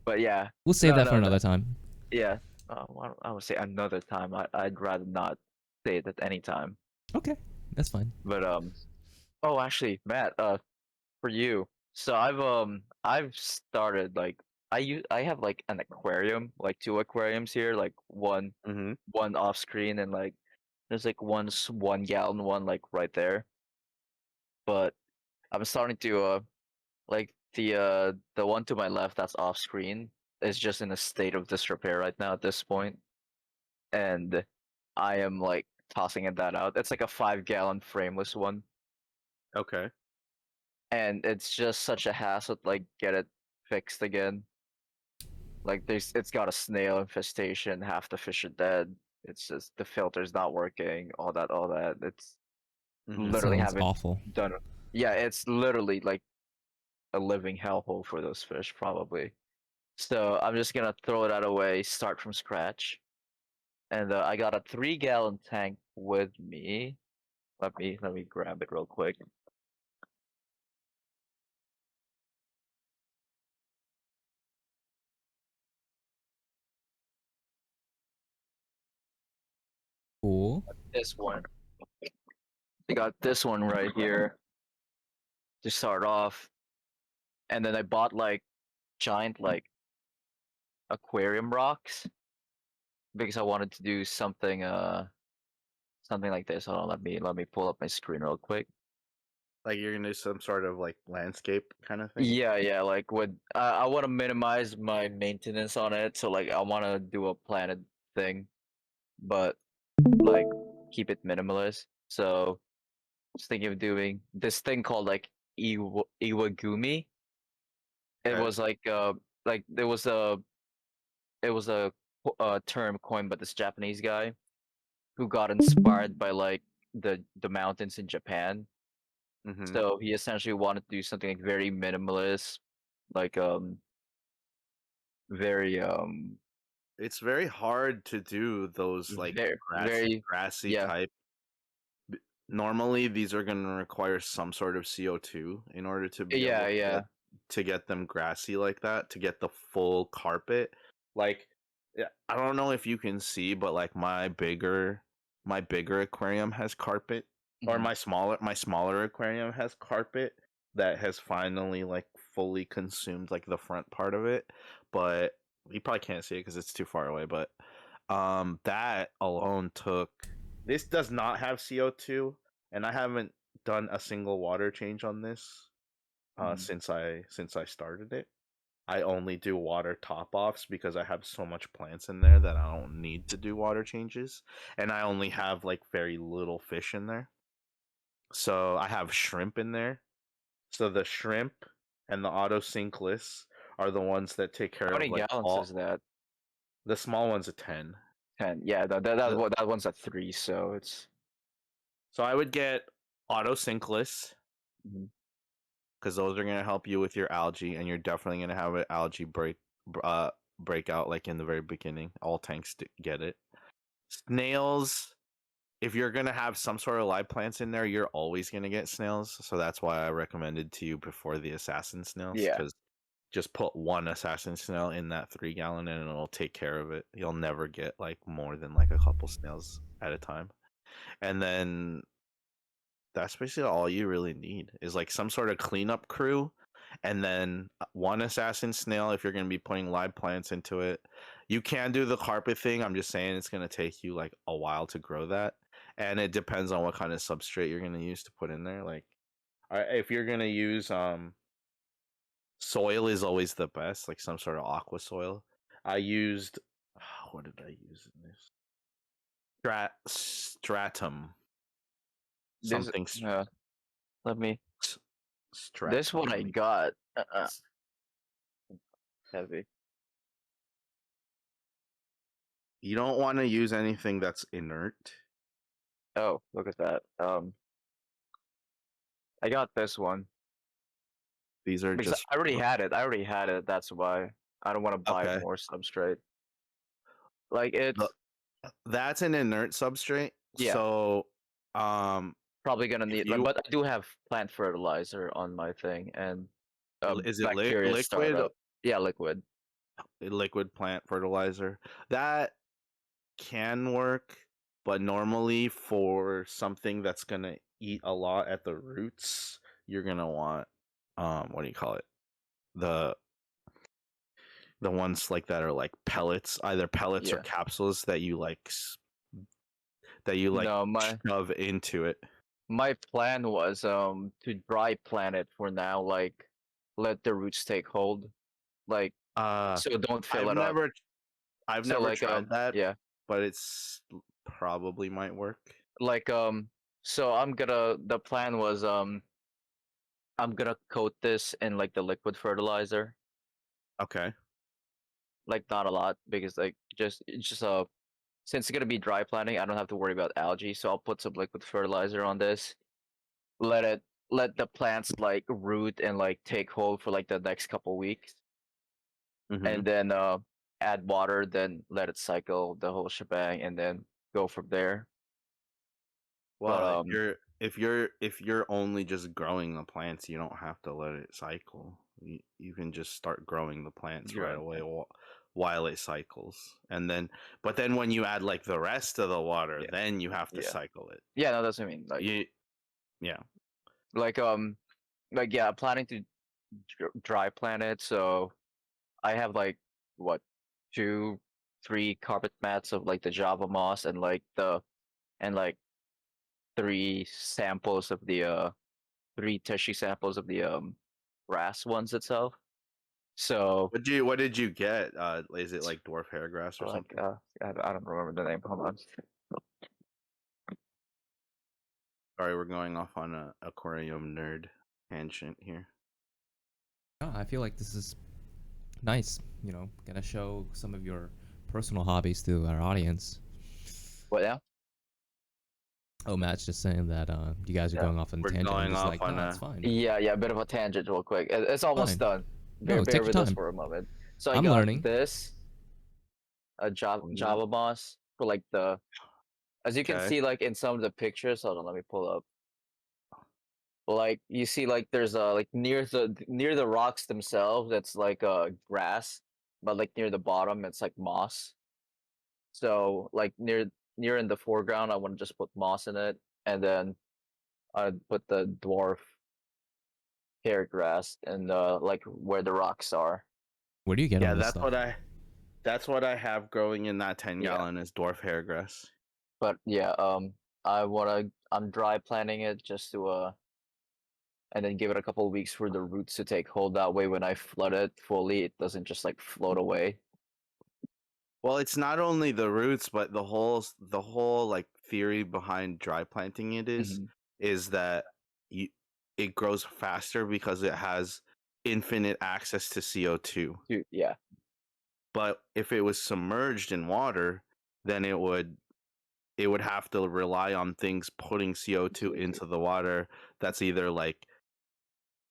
[SPEAKER 5] But yeah,
[SPEAKER 2] We'll save
[SPEAKER 5] no,
[SPEAKER 2] that for
[SPEAKER 5] no,
[SPEAKER 2] another time.
[SPEAKER 5] yeah. I would say another time. I'd rather not say it at any time.
[SPEAKER 2] Okay. That's fine.
[SPEAKER 5] But oh, actually, Matt, for you. So I've started like I have like an aquarium, like two aquariums here, like
[SPEAKER 1] Mm-hmm.
[SPEAKER 5] one off screen and like there's like 1 gallon one like right there. But I'm starting to like the one to my left that's off screen is just in a state of disrepair right now at this point, and I am like tossing that out. It's like a 5 gallon frameless one,
[SPEAKER 1] Okay.
[SPEAKER 5] and it's just such a hassle to like get it fixed again. Like it's got a snail infestation, half the fish are dead. It's just the filter's not working, all that. It's
[SPEAKER 1] Mm-hmm.
[SPEAKER 5] literally
[SPEAKER 2] Sounds
[SPEAKER 5] haven't
[SPEAKER 2] awful.
[SPEAKER 5] done it. Yeah, it's literally like a living hellhole for those fish, probably. So I'm just gonna throw that away, start from scratch, and I got a 3 gallon tank with me. Let me grab it real quick.
[SPEAKER 2] Cool.
[SPEAKER 5] This one. I got this one right here to start off, and then I bought like giant like aquarium rocks because I wanted to do something like this. Hold on, let me pull up my screen real quick.
[SPEAKER 1] Like you're gonna do some sort of like landscape kind of thing.
[SPEAKER 5] Yeah, like with I want to minimize my maintenance on it, so like I want to do a planted thing, but like keep it minimalist. So just thinking of doing this thing called like Iwagumi. It
[SPEAKER 1] Okay.
[SPEAKER 5] was like it was a term coined by this Japanese guy who got inspired by like the mountains in Japan.
[SPEAKER 1] Mm-hmm.
[SPEAKER 5] So he essentially wanted to do something like very minimalist, like very
[SPEAKER 1] It's very hard to do those like
[SPEAKER 5] very
[SPEAKER 1] grassy
[SPEAKER 5] yeah
[SPEAKER 1] type. Normally, these are going to require some sort of CO2 in order to be able
[SPEAKER 5] yeah
[SPEAKER 1] to get them grassy like that, to get the full carpet. Like, yeah, I don't know if you can see, but like my bigger aquarium has carpet, or
[SPEAKER 5] Mhm.
[SPEAKER 1] my smaller aquarium has carpet that has finally like fully consumed like the front part of it. But you probably can't see it because it's too far away. But that alone took. This does not have CO2, and I haven't done a single water change on this
[SPEAKER 5] Mhm.
[SPEAKER 1] since I started it. I only do water top offs because I have so much plants in there that I don't need to do water changes, and I only have like very little fish in there. So I have shrimp in there. So the shrimp and the auto sinkless are the ones that take care
[SPEAKER 5] How
[SPEAKER 1] of
[SPEAKER 5] many
[SPEAKER 1] like
[SPEAKER 5] gallons is
[SPEAKER 1] all
[SPEAKER 5] that?
[SPEAKER 1] the small ones. A 10.
[SPEAKER 5] 10. Yeah, that one's at 3, so it's
[SPEAKER 1] So I would get auto sinkless
[SPEAKER 5] mhm.
[SPEAKER 1] because those are gonna help you with your algae, and you're definitely gonna have an algae breakout like in the very beginning. All tanks get it. Snails, if you're gonna have some sort of live plants in there, you're always gonna get snails. So that's why I recommended to you before the assassin snails,
[SPEAKER 5] Yeah.
[SPEAKER 1] because just put one assassin snail in that 3 gallon and it'll take care of it. You'll never get like more than like a couple snails at a time. And then that's basically all you really need is like some sort of cleanup crew. and then one assassin snail if you're going to be putting live plants into it. You can do the carpet thing. I'm just saying it's going to take you like a while to grow that, and it depends on what kind of substrate you're going to use to put in there. Like, if you're going to use soil is always the best, like some sort of aqua soil. I used what did I use in this? Stratum.
[SPEAKER 5] This
[SPEAKER 1] Something
[SPEAKER 5] let me.
[SPEAKER 1] stratum.
[SPEAKER 5] This one I got. Heavy.
[SPEAKER 1] You don't want to use anything that's inert.
[SPEAKER 5] Oh, look at that. I got this one
[SPEAKER 1] These are
[SPEAKER 5] because
[SPEAKER 1] just
[SPEAKER 5] I already had it. I already had it. That's why I don't want to buy
[SPEAKER 1] Okay.
[SPEAKER 5] more substrate. Like it's
[SPEAKER 1] that's an inert substrate.
[SPEAKER 5] Yeah.
[SPEAKER 1] So
[SPEAKER 5] probably gonna
[SPEAKER 1] if
[SPEAKER 5] need,
[SPEAKER 1] you-
[SPEAKER 5] but I do have plant fertilizer on my thing and
[SPEAKER 1] is it
[SPEAKER 5] bacteria
[SPEAKER 1] liquid?
[SPEAKER 5] startup. Yeah, liquid.
[SPEAKER 1] Liquid plant fertilizer. That can work, but normally for something that's gonna eat a lot at the roots, you're gonna want what do you call it? The ones like that are like pellets, either pellets or
[SPEAKER 5] Yeah.
[SPEAKER 1] capsules that you like
[SPEAKER 5] No,
[SPEAKER 1] shove into it.
[SPEAKER 5] my plan was to dry plant it for now, like let the roots take hold, like so don't fill it up.
[SPEAKER 1] I've
[SPEAKER 5] So,
[SPEAKER 1] never
[SPEAKER 5] like,
[SPEAKER 1] tried that,
[SPEAKER 5] Yeah,
[SPEAKER 1] but it's probably might work.
[SPEAKER 5] like so the plan was I'm gonna coat this in like the liquid fertilizer,
[SPEAKER 1] Okay.
[SPEAKER 5] like not a lot because like it's just since it's gonna be dry planting, I don't have to worry about algae, so I'll put some liquid fertilizer on this. Let the plants like root and like take hold for like the next couple weeks,
[SPEAKER 1] Mhm.
[SPEAKER 5] and then add water, then let it cycle the whole shebang, and then go from there.
[SPEAKER 1] Well,
[SPEAKER 5] But
[SPEAKER 1] if you're only just growing the plants, you don't have to let it cycle. You can just start growing the plants right
[SPEAKER 5] Growing
[SPEAKER 1] away while it cycles, and then but then when you add like the rest of the water,
[SPEAKER 5] Yeah.
[SPEAKER 1] then you have to
[SPEAKER 5] Yeah.
[SPEAKER 1] cycle it.
[SPEAKER 5] yeah, no, that's what I mean. Like
[SPEAKER 1] Yeah.
[SPEAKER 5] like yeah, I'm planning to dry plant it, so I have like what 2, 3 carpet mats of like the Java moss and like 3 samples of the 3 tissue samples of the grass ones itself. So
[SPEAKER 1] What did you get? Is it like dwarf hair grass or
[SPEAKER 5] like
[SPEAKER 1] something?
[SPEAKER 5] I don't remember the name. Hold on.
[SPEAKER 1] Sorry, we're going off on a aquarium nerd tangent here.
[SPEAKER 2] Oh, I feel like this is nice. You know, gonna show some of your personal hobbies to our audience.
[SPEAKER 5] What now?
[SPEAKER 2] Oh, Matt's just saying that you guys are
[SPEAKER 5] Yeah.
[SPEAKER 2] going off on a
[SPEAKER 1] We're
[SPEAKER 2] tangent. I'm
[SPEAKER 1] going
[SPEAKER 2] just
[SPEAKER 1] off
[SPEAKER 2] like,
[SPEAKER 1] on
[SPEAKER 2] no,
[SPEAKER 1] a-
[SPEAKER 2] it's fine.
[SPEAKER 5] Yeah, a bit of a tangent, real quick. It's almost
[SPEAKER 2] Fine.
[SPEAKER 5] done.
[SPEAKER 2] No,
[SPEAKER 5] Bear
[SPEAKER 2] take your
[SPEAKER 5] with us
[SPEAKER 2] time.
[SPEAKER 5] for a moment. So I
[SPEAKER 2] I'm
[SPEAKER 5] got
[SPEAKER 2] learning.
[SPEAKER 5] this a Java moss for like as you can
[SPEAKER 1] Okay.
[SPEAKER 5] see like in some of the pictures. Hold on, let me pull up. Like you see like there's like near the rocks themselves that's like grass, but like near the bottom it's like moss. So like near in the foreground I want to just put moss in it, and then I'd put the dwarf hair grass and like where the rocks are.
[SPEAKER 2] Where do you get
[SPEAKER 1] Yeah,
[SPEAKER 2] all this stuff?
[SPEAKER 1] that's what I have growing in that 10
[SPEAKER 5] Yeah.
[SPEAKER 1] gallon is dwarf hair grass.
[SPEAKER 5] But yeah, I'm dry planting it just to and then give it a couple of weeks for the roots to take hold. That way when I flood it fully, it doesn't just like float away.
[SPEAKER 1] Well, it's not only the roots, but the whole like theory behind dry planting it
[SPEAKER 5] Mhm.
[SPEAKER 1] is that it grows faster because it has infinite access to CO2.
[SPEAKER 5] Yeah.
[SPEAKER 1] But if it was submerged in water, then it would have to rely on things putting CO2
[SPEAKER 5] CO2.
[SPEAKER 1] into the water. That's either like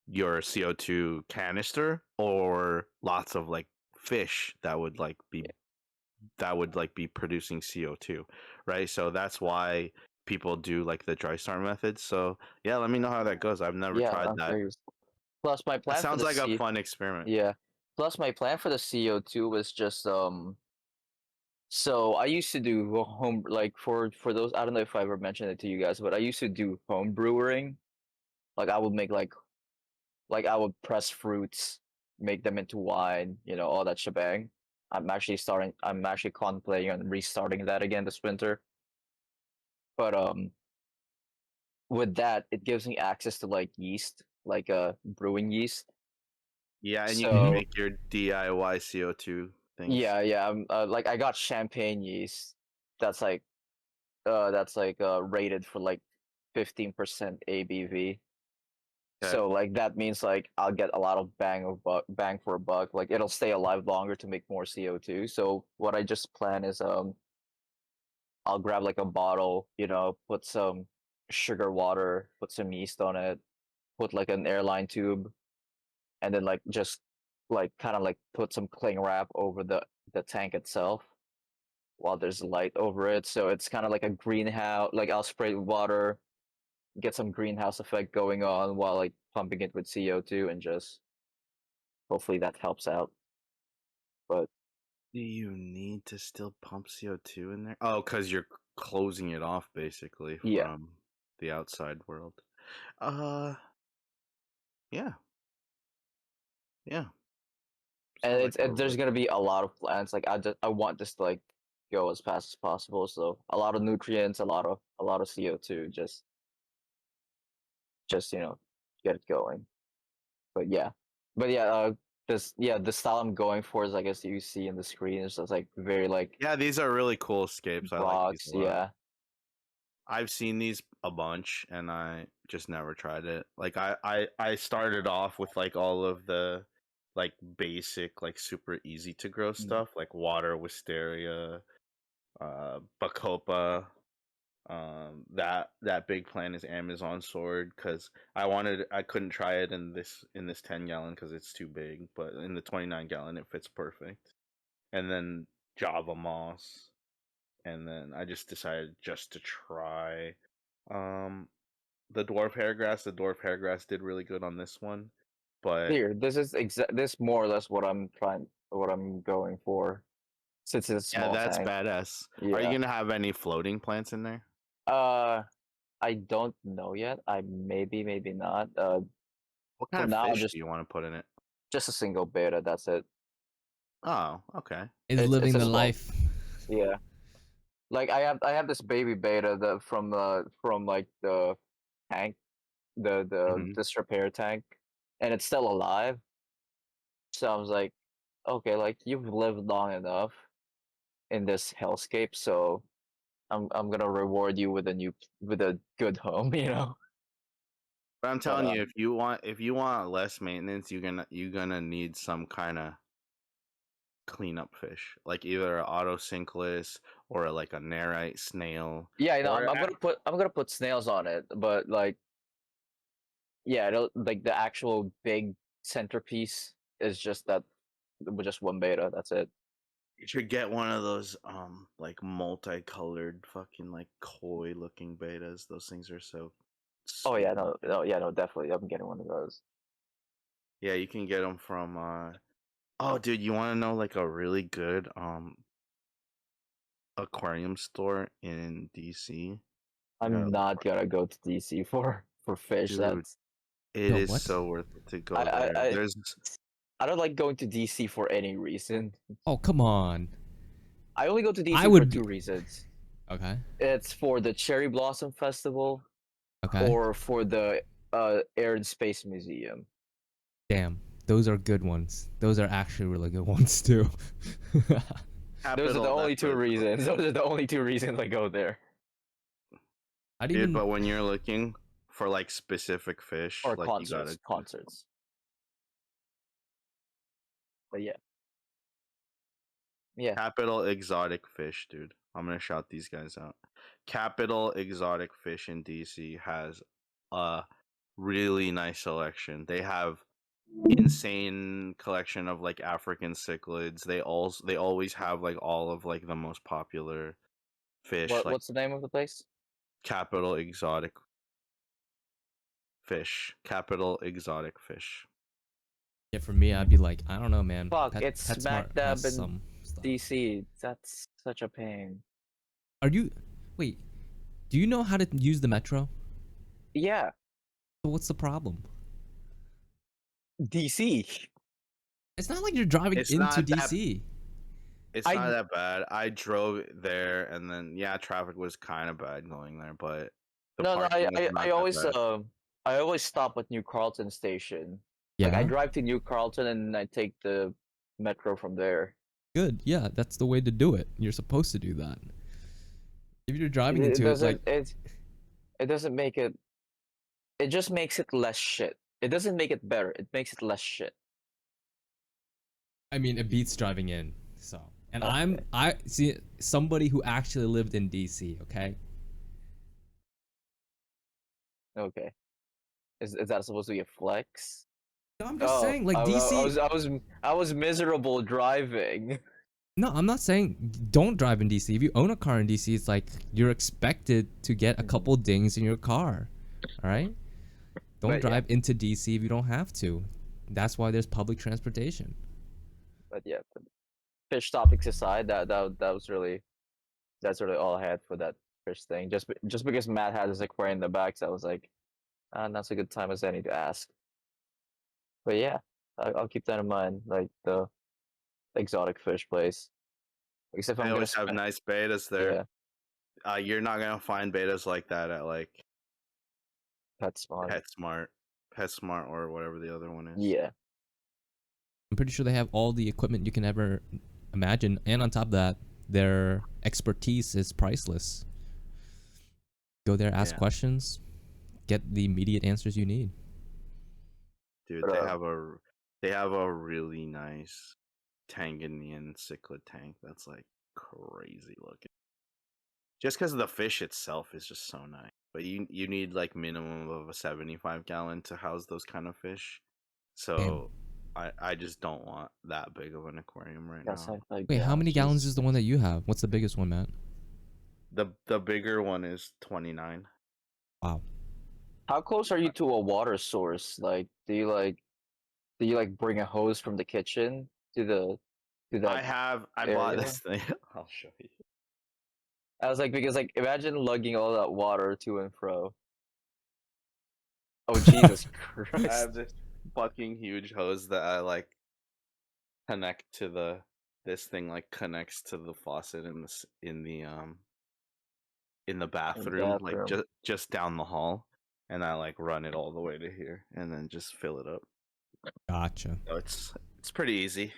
[SPEAKER 1] your CO2 canister or lots of like fish that would like be producing CO2, right? So that's why people do like the dry start method. So yeah, let me know how that goes. I've never
[SPEAKER 5] Yeah,
[SPEAKER 1] tried
[SPEAKER 5] I'm
[SPEAKER 1] that.
[SPEAKER 5] curious. Plus my
[SPEAKER 1] That
[SPEAKER 5] plan for
[SPEAKER 1] sounds
[SPEAKER 5] the
[SPEAKER 1] like a fun experiment.
[SPEAKER 5] Yeah. Plus my plan for the CO2 was just so I used to do home, like for those, I don't know if I ever mentioned it to you guys, but I used to do home brewing. Like I would make like Like I would press fruits, make them into wine, all that shebang. I'm actually contemplating on restarting that again this winter. But with that, it gives me access to like yeast, like brewing yeast.
[SPEAKER 1] Yeah, and you can
[SPEAKER 5] So
[SPEAKER 1] make your DIY CO2 things.
[SPEAKER 5] yeah, like I got champagne yeast. That's like rated for like 15% ABV.
[SPEAKER 1] Okay.
[SPEAKER 5] So like that means like I'll get a lot of bang for a buck. Like it'll stay alive longer to make more CO2. So what I just plan is I'll grab like a bottle, put some sugar water, put some yeast on it, put like an airline tube, and then like just like kind of like put some cling wrap over the tank itself while there's light over it. So it's kind of like a greenhouse. Like I'll spray water, get some greenhouse effect going on while like pumping it with CO2 and just hopefully that helps out. But
[SPEAKER 1] Do you need to still pump CO2 in there? Oh, because you're closing it off basically
[SPEAKER 5] yeah,
[SPEAKER 1] from the outside world. Uh, yeah, yeah.
[SPEAKER 5] and
[SPEAKER 1] Sounds like a
[SPEAKER 5] there's
[SPEAKER 1] really
[SPEAKER 5] gonna be a lot of plants. Like I want this to like go as fast as possible. So a lot of nutrients, a lot of CO2, just get it going. But yeah, the style I'm going for is I guess you see in the screen is just like very like
[SPEAKER 1] Yeah, these are really cool escapes. I like these
[SPEAKER 5] rocks.
[SPEAKER 1] a lot.
[SPEAKER 5] Yeah,
[SPEAKER 1] I've seen these a bunch and I just never tried it. Like I started off with like all of the like basic like super easy to grow stuff like water, wisteria, bacopa. That big plant is Amazon sword because I couldn't try it in this 10 gallon because it's too big, but in the 29 gallon it fits perfect. And then Java moss, and then I just decided just to try um the dwarf hairgrass. The dwarf hairgrass did really good on this one, but
[SPEAKER 5] here this more or less what I'm going for since it's a
[SPEAKER 1] yeah,
[SPEAKER 5] small
[SPEAKER 1] that's
[SPEAKER 5] tank.
[SPEAKER 1] badass. Are you
[SPEAKER 5] Yeah.
[SPEAKER 1] gonna have any floating plants in there?
[SPEAKER 5] Uh, I don't know yet. I maybe not.
[SPEAKER 1] What
[SPEAKER 5] For
[SPEAKER 1] kind of
[SPEAKER 5] now,
[SPEAKER 1] fish do you want to put in it?
[SPEAKER 5] just a single beta. That's it.
[SPEAKER 1] Oh, okay.
[SPEAKER 2] Is
[SPEAKER 5] It's
[SPEAKER 2] living
[SPEAKER 5] a
[SPEAKER 2] the
[SPEAKER 5] small.
[SPEAKER 2] life.
[SPEAKER 5] Yeah. Like I have this baby beta that from like the tank, the
[SPEAKER 1] Hmm.
[SPEAKER 5] this repair tank, and it's still alive. So I was like, okay, like you've lived long enough in this hellscape, so I'm gonna reward you with a good home, you know.
[SPEAKER 1] But I'm
[SPEAKER 5] But
[SPEAKER 1] telling you, if you want less maintenance, you're gonna need some kind of cleanup fish, like either an autosynclus or like a nerite snail,
[SPEAKER 5] yeah,
[SPEAKER 1] or
[SPEAKER 5] I'm gonna put snails on it, but like yeah, like the actual big centerpiece is just that with just one beta. That's it.
[SPEAKER 1] you should get one of those like multicolored fucking like koi looking betas. Those things are so
[SPEAKER 5] Oh yeah,
[SPEAKER 1] sweet.
[SPEAKER 5] no, definitely. I'm getting one of those.
[SPEAKER 1] Yeah, you can get them from oh dude, you want to know like a really good aquarium store in DC? I
[SPEAKER 5] I'm
[SPEAKER 1] got
[SPEAKER 5] not gonna go to DC for fish.
[SPEAKER 1] dude,
[SPEAKER 5] That's
[SPEAKER 1] it
[SPEAKER 2] Yo,
[SPEAKER 1] is
[SPEAKER 2] what?
[SPEAKER 1] so worth it to
[SPEAKER 5] I
[SPEAKER 1] go
[SPEAKER 5] I
[SPEAKER 1] there.
[SPEAKER 5] I,
[SPEAKER 1] There's
[SPEAKER 5] I don't like going to DC for any reason.
[SPEAKER 2] Oh, come on.
[SPEAKER 5] I only go to DC
[SPEAKER 2] I
[SPEAKER 5] for
[SPEAKER 2] would
[SPEAKER 5] two
[SPEAKER 2] be
[SPEAKER 5] reasons.
[SPEAKER 2] okay.
[SPEAKER 5] It's for the Cherry Blossom Festival
[SPEAKER 2] Okay.
[SPEAKER 5] or for the Air and Space Museum.
[SPEAKER 2] Damn. Those are good ones. Those are actually really good ones too.
[SPEAKER 5] Those are the
[SPEAKER 1] Capital.
[SPEAKER 5] only
[SPEAKER 1] That's
[SPEAKER 5] two
[SPEAKER 1] what it's called.
[SPEAKER 5] reasons. Those are the only two reasons I go there.
[SPEAKER 2] I didn't
[SPEAKER 1] Dude,
[SPEAKER 2] even
[SPEAKER 1] but when you're looking for like specific fish,
[SPEAKER 5] Or
[SPEAKER 1] like you gotta
[SPEAKER 5] concerts. But yeah.
[SPEAKER 1] Capital Exotic Fish, dude. I'm gonna shout these guys out. Capital Exotic Fish in DC has a really nice selection. They have insane collection of like African cichlids. They always have like all of like the most popular fish, like
[SPEAKER 5] What's the name of the place?
[SPEAKER 1] Capital Exotic Fish. Capital Exotic Fish.
[SPEAKER 2] yeah, for me I'd be like, I don't know, man.
[SPEAKER 5] Fuck, it's
[SPEAKER 2] PetSmart
[SPEAKER 5] smack
[SPEAKER 2] has
[SPEAKER 5] dab in
[SPEAKER 2] some stuff.
[SPEAKER 5] DC. That's such a pain.
[SPEAKER 2] Are you wait, do you know how to use the metro?
[SPEAKER 5] Yeah.
[SPEAKER 2] So what's the problem?
[SPEAKER 5] DC.
[SPEAKER 2] It's not like you're driving
[SPEAKER 1] It's
[SPEAKER 2] into
[SPEAKER 1] not that-
[SPEAKER 2] DC.
[SPEAKER 1] It's
[SPEAKER 5] I-
[SPEAKER 1] not that bad. I drove there, and then yeah, traffic was kind of bad going there, but the
[SPEAKER 5] No,
[SPEAKER 1] parking was not
[SPEAKER 5] I
[SPEAKER 1] that
[SPEAKER 5] always
[SPEAKER 1] bad.
[SPEAKER 5] I always stop at New Carlton station.
[SPEAKER 2] Yeah.
[SPEAKER 5] Like I drive to New Carlton and I take the metro from there.
[SPEAKER 2] Good. Yeah, that's the way to do it. You're supposed to do that. If you're driving
[SPEAKER 5] It
[SPEAKER 2] into it,
[SPEAKER 5] doesn't
[SPEAKER 2] like,
[SPEAKER 5] it doesn't make it. It just makes it less shit. It doesn't make it better. It makes it less shit.
[SPEAKER 2] I mean, it beats driving in. So, and
[SPEAKER 5] Okay.
[SPEAKER 2] I see somebody who actually lived in DC. Okay.
[SPEAKER 5] Okay. Is that supposed to be a flex?
[SPEAKER 2] No, I'm just saying, like DC.
[SPEAKER 5] I was miserable driving.
[SPEAKER 2] No, I'm not saying don't drive in DC. If you own a car in DC, it's like you're expected to get a couple dings in your car. All right? Don't
[SPEAKER 5] But yeah.
[SPEAKER 2] drive into DC if you don't have to. That's why there's public transportation.
[SPEAKER 5] But yeah, fish topics aside, that's really all I had for that fish thing. Just because Matt had his aquarium in the back, so I was like, that's a good time as any to ask. But yeah, I'll keep that in mind, like the exotic fish place. Except
[SPEAKER 1] They
[SPEAKER 5] I'm gonna
[SPEAKER 1] always have
[SPEAKER 5] spend,
[SPEAKER 1] nice betas there.
[SPEAKER 5] yeah,
[SPEAKER 1] You're not gonna find betas like that at like
[SPEAKER 5] PetSmart.
[SPEAKER 1] PetSmart or whatever the other one is.
[SPEAKER 5] Yeah,
[SPEAKER 2] I'm pretty sure they have all the equipment you can ever imagine, and on top of that, their expertise is priceless. Go there, ask
[SPEAKER 1] Yeah.
[SPEAKER 2] questions, get the immediate answers you need.
[SPEAKER 1] Dude,
[SPEAKER 5] But,
[SPEAKER 1] they have a really nice Tanganian cichlid tank that's like crazy looking. Just because the fish itself is just so nice, but you need like minimum of a 75-gallon to house those kind of fish. So I just don't want that big of an aquarium right
[SPEAKER 5] that's
[SPEAKER 1] now.
[SPEAKER 5] like
[SPEAKER 2] Wait, how many gallons
[SPEAKER 5] jeez.
[SPEAKER 2] is the one that you have? What's the biggest one, Matt?
[SPEAKER 1] The bigger one is 29.
[SPEAKER 2] Wow.
[SPEAKER 5] How close are you to a water source? Like, do you like bring a hose from the kitchen to that?
[SPEAKER 1] I bought
[SPEAKER 5] area?
[SPEAKER 1] this thing. I'll show you.
[SPEAKER 5] I was like, because like imagine lugging all that water to and fro. Oh Jesus
[SPEAKER 1] I
[SPEAKER 5] Christ!
[SPEAKER 1] have this fucking huge hose that I like connect to this thing like connects to the faucet in the bathroom, like
[SPEAKER 5] bathroom.
[SPEAKER 1] just down the hall, and I like run it all the way to here and then just fill it up.
[SPEAKER 2] Gotcha.
[SPEAKER 1] So it's pretty easy.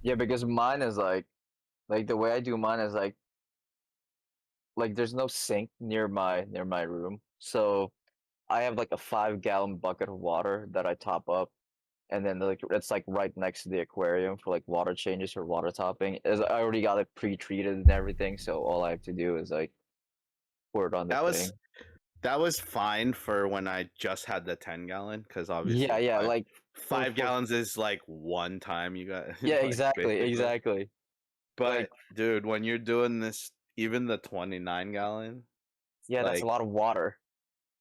[SPEAKER 5] Yeah, because mine is like the way I do mine is like there's no sink near my room, so I have like a 5-gallon bucket of water that I top up, and then like it's like right next to the aquarium for like water changes or water topping. As I already got it pre-treated and everything, so all I have to do is like pour it on the thing.
[SPEAKER 1] That was fine for when I just had the 10-gallon, because obviously
[SPEAKER 5] Yeah, like
[SPEAKER 1] 5 gallons is like one time you got.
[SPEAKER 5] yeah,
[SPEAKER 1] like,
[SPEAKER 5] exactly,
[SPEAKER 1] basically.
[SPEAKER 5] exactly.
[SPEAKER 1] But
[SPEAKER 5] like-
[SPEAKER 1] dude, when you're doing this, even the 29-gallon,
[SPEAKER 5] Yeah, that's a
[SPEAKER 1] like-
[SPEAKER 5] lot of water.